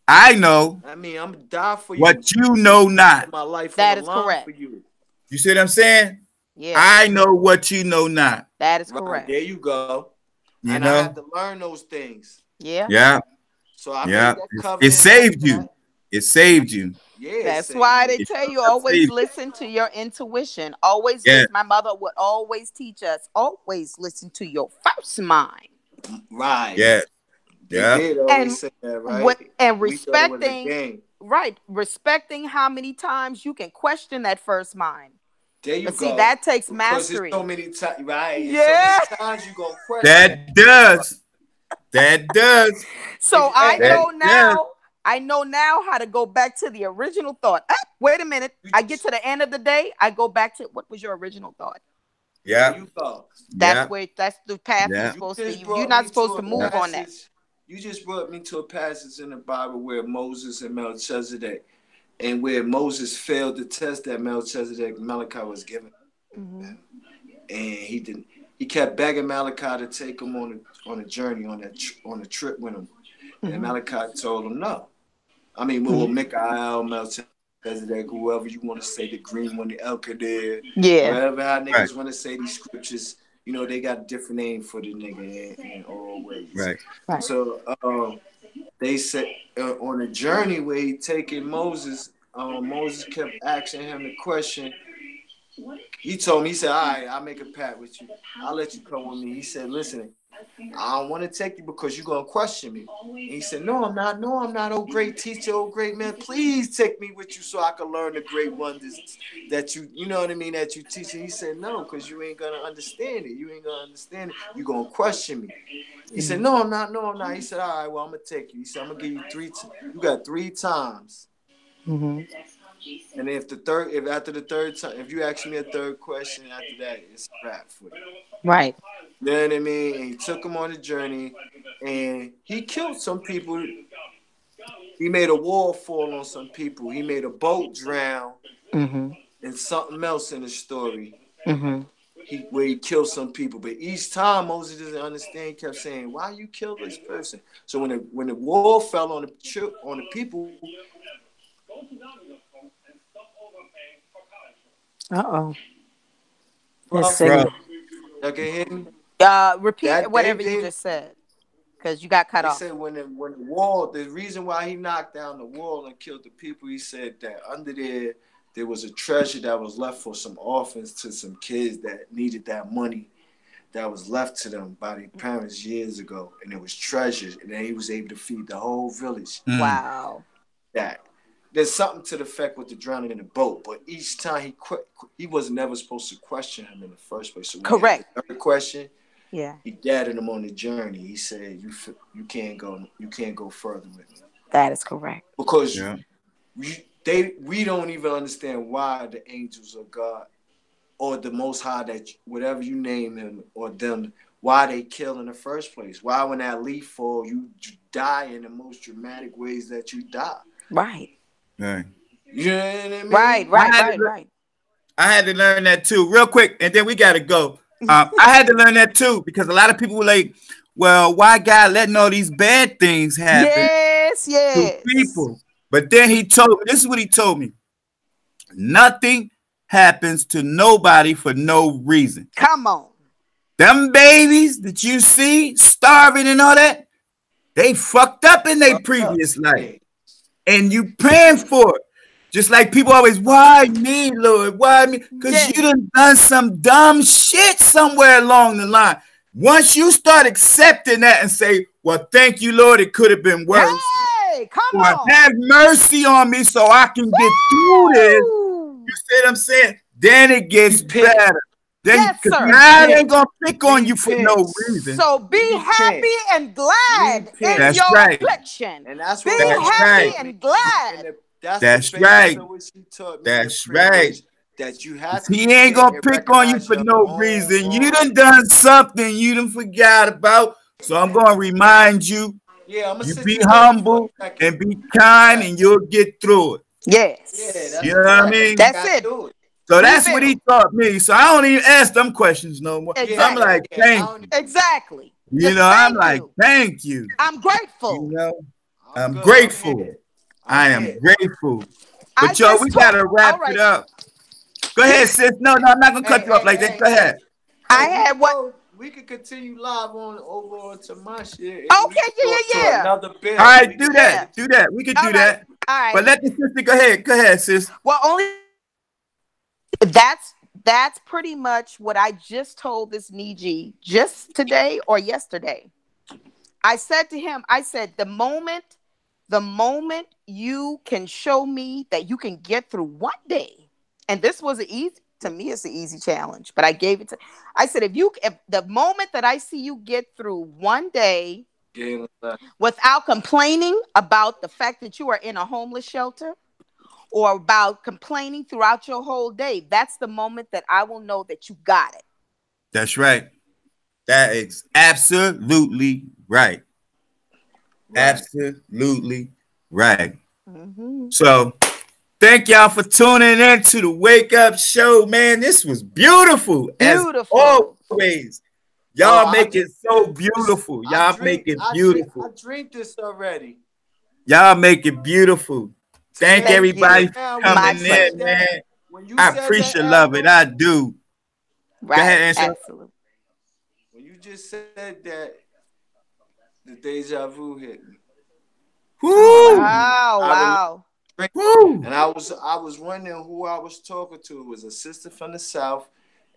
I know. I mean, I'm gonna die for you. What you know not. My life that is correct. For you. You see what I'm saying? Yeah. I know what you know not. That is correct. There you go. I had to learn those things. Yeah. Yeah. So I made that covenant. It saved you. It saved you. Yeah, that's why they tell you always listen to your intuition. Always listen. My mother would always teach us, always listen to your first mind. Right. Yeah. Yeah. And say that, right? Respecting how many times you can question that first mind. There you go. See, that takes mastery. So many times, right? Yeah. So many times you gonna question. That does. So I know now how to go back to the original thought. Wait a minute. I get to the end of the day. I go back to what was your original thought? Yeah. That's the path you're supposed to. You're not supposed to move on that. You just brought me to a passage in the Bible where Moses and Melchizedek, and where Moses failed the test that Malachi was given, and he didn't. He kept begging Malachi to take him on a journey on a trip with him, and Malachi told him no. I mean, we'll Mikael, Melchizedek, whoever you want to say, the green one, the Elkadir, whatever how niggas want to say these scriptures. They got a different name for the nigga in all ways. Right. So they said on a journey where he taking Moses, Moses kept asking him the question. He told me, he said, all right, I'll make a pact with you. I'll let you come with me. He said, listen, I don't want to take you because you're going to question me. And he said, no, I'm not. No, I'm not. Oh, great teacher, oh, great man. Please take me with you so I can learn the great wonders that you know what I mean, that you teach. And he said, no, because you ain't going to understand it. You ain't going to understand it. You're going to question me. He said, no, I'm not. No, I'm not. He said, all right, well, I'm going to take you. He said, I'm going to give you 3 times. You got 3 times And if after the third time, if you ask me a third question after that, it's a wrap for you. Right. You know what I mean? And he took him on a journey, and he killed some people. He made a wall fall on some people. He made a boat drown, and something else in the story. Where he killed some people, but each time Moses doesn't understand. He kept saying, "Why you kill this person?" So when the wall fell on the people. Let's see. Y'all can hear me? Repeat whatever you just said, because you got cut off. He said when the wall, the reason why he knocked down the wall and killed the people, he said that under there was a treasure that was left for some orphans to some kids that needed that money that was left to them by their parents years ago, and it was treasures, and then he was able to feed the whole village. Wow. That. There's something to the effect with the drowning in the boat, but each time he was never supposed to question him in the first place. So correct. The third question, yeah, he guided him on the journey. He said, "You can't go further with me." That is correct. Because we don't even understand why the angels of God or the Most High, that whatever you name him or them, why they kill in the first place. Why when that leaf fall, you die in the most dramatic ways that you die. Right. Right. You know what I mean? Right. I had to learn that too, real quick, and then we gotta go. I had to learn that too because a lot of people were like, "Well, why God letting all these bad things happen to people?" But then he told me, this is what he told me: nothing happens to nobody for no reason. Come on. Them babies that you see starving and all that, they fucked up in their previous life. And you praying for it. Just like people always, why me, Lord? Why me? Because you done some dumb shit somewhere along the line. Once you start accepting that and say, well, thank you, Lord, it could have been worse. Hey, come on. Have mercy on me so I can get through this. You see what I'm saying? Then it gets better. Then God ain't gonna pick on you for no reason. So be happy and glad in your affliction. And that's be happy and glad. That's right. That's right. That you have. He ain't gonna pick on you for no reason. You done something you done forgot about. So I'm gonna remind you. Yeah, you be humble and be kind, and you'll get through it. Yes. You know what I mean? That's it. So that's what he taught me. So I don't even ask them questions no more. Exactly. I'm like, thank you. Exactly. You know, I'm like, thank you. I'm grateful. You know, I'm grateful. I am grateful. But yo, we gotta wrap it up. Go ahead, sis. No, I'm not gonna cut you off like that. Go ahead. I had what? We could continue live over to my shit. Okay, yeah. Another bit. All right, do that. Do that. We could do that. All right. But let the sister go ahead. Go ahead, sis. Well, only that's pretty much what I just told this Niji just today or yesterday. I said to him, I said, the moment you can show me that you can get through one day, and this was to me, it's an easy challenge, but I gave it to, I said, if the moment that I see you get through one day without complaining about the fact that you are in a homeless shelter, or about complaining throughout your whole day, that's the moment that I will know that you got it. That's right. That is absolutely right. Absolutely right. So thank y'all for tuning in to the Wake Up Show, man. This was beautiful. As always. Y'all make it so beautiful. Y'all make it beautiful. I drink this already. Y'all make it beautiful. Thank everybody for coming in, man. I appreciate love it. I do. Right. Go ahead, Ansel. Absolutely. When you just said that, the deja vu hit me. Woo! Wow. And I was wondering who I was talking to. It was a sister from the South,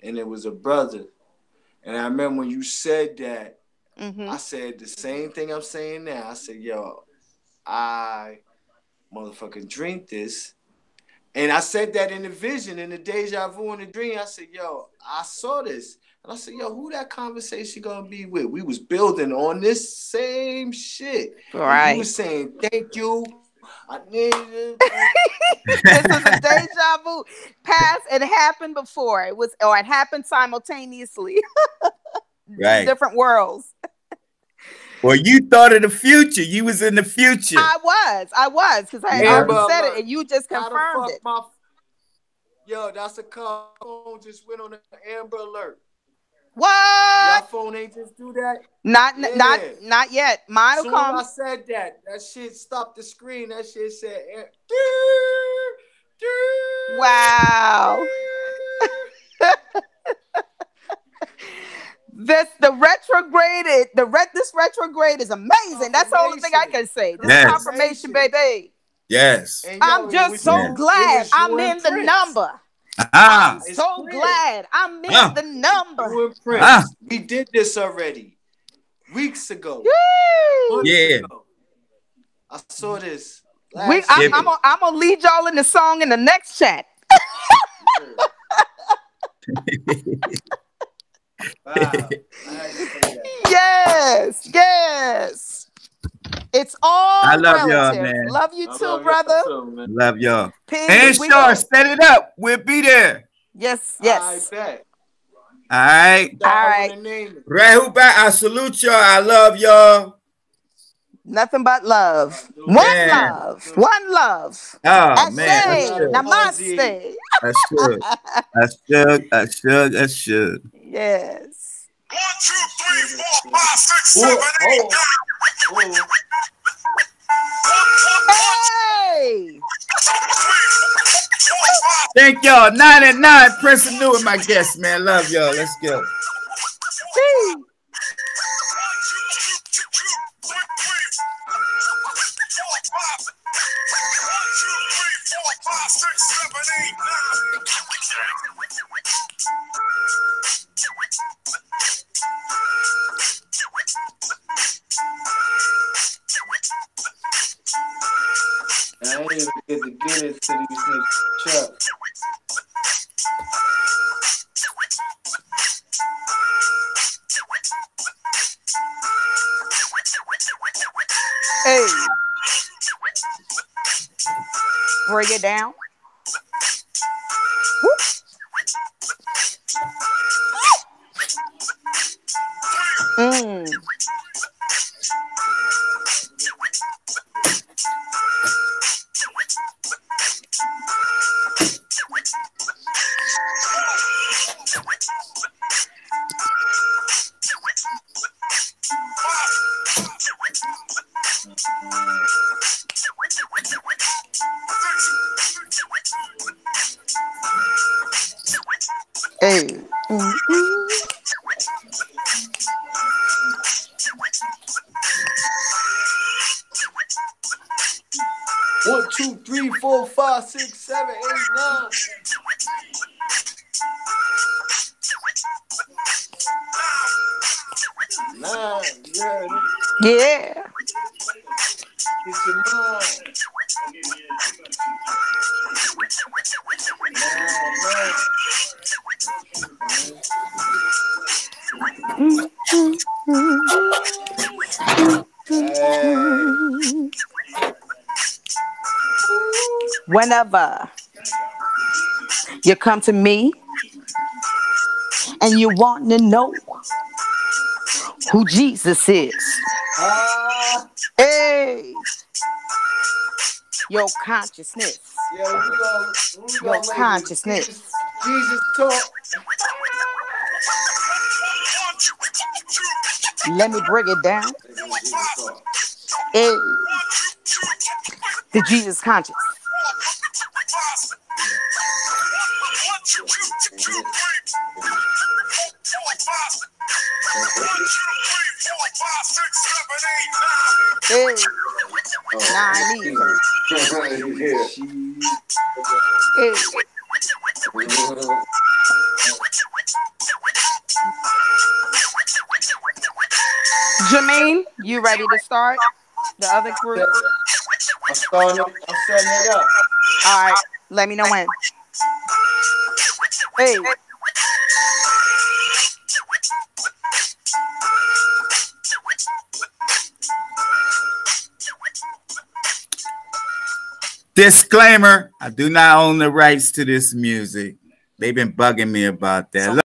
and it was a brother. And I remember when you said that, I said the same thing I'm saying now. I said, yo, I motherfucking drink this. And I said that in the vision, in the deja vu, in the dream. I said, yo, I saw this. And I said, yo, who that conversation gonna be with? We was building on this same shit. Right. You was saying thank you I need it. This is a deja vu. Past, it happened before. It happened simultaneously. Right. Different worlds. Well, you thought of the future. You was in the future. I was, because I already said it, and you just confirmed it. Yo, that's a car phone just went on an Amber Alert. What? Your phone ain't just do that? Not yet. Mine will come. I said that shit stopped the screen. That shit said. Wow. This retrograde is amazing. That's the only thing I can say. This is confirmation, baby. Yes. I'm just so glad I'm in the number. I'm so glad I'm in the number. We did this already weeks ago. Yeah. Ago. I saw this. I'm gonna lead y'all in the song in the next chat. Wow. Yes. It's all I love relative. y'all, man. Love you too, brother. Love y'all. Peace. And Shar, set it up. We'll be there. Yes. I bet. All right. Rahubat, I salute y'all. I love y'all. Nothing but love. One love. Oh, man. Namaste. I should. Yes. 1, 2, 3, 4, 5, 6, 7, 8, 9. Hey! Thank y'all. 9 at 9. Prince New with my guest, man. Love y'all. Let's go. I ain't even get to get it to these niggas. Chuck. Hey. Break it down. Whoop. Hey. 1, 2, 3, 4, 5, 6, 7, 8, 9. Yeah. Get your mind. Whenever you come to me and you want to know who Jesus is, hey, your consciousness, your consciousness. Jesus talk. Let me break it down. Hey, the Jesus conscious. Hey, 9 even. Hey. Jermaine, you ready to start the other group? I'm setting it up. All right, let me know when. Hey. Disclaimer, I do not own the rights to this music. They've been bugging me about that.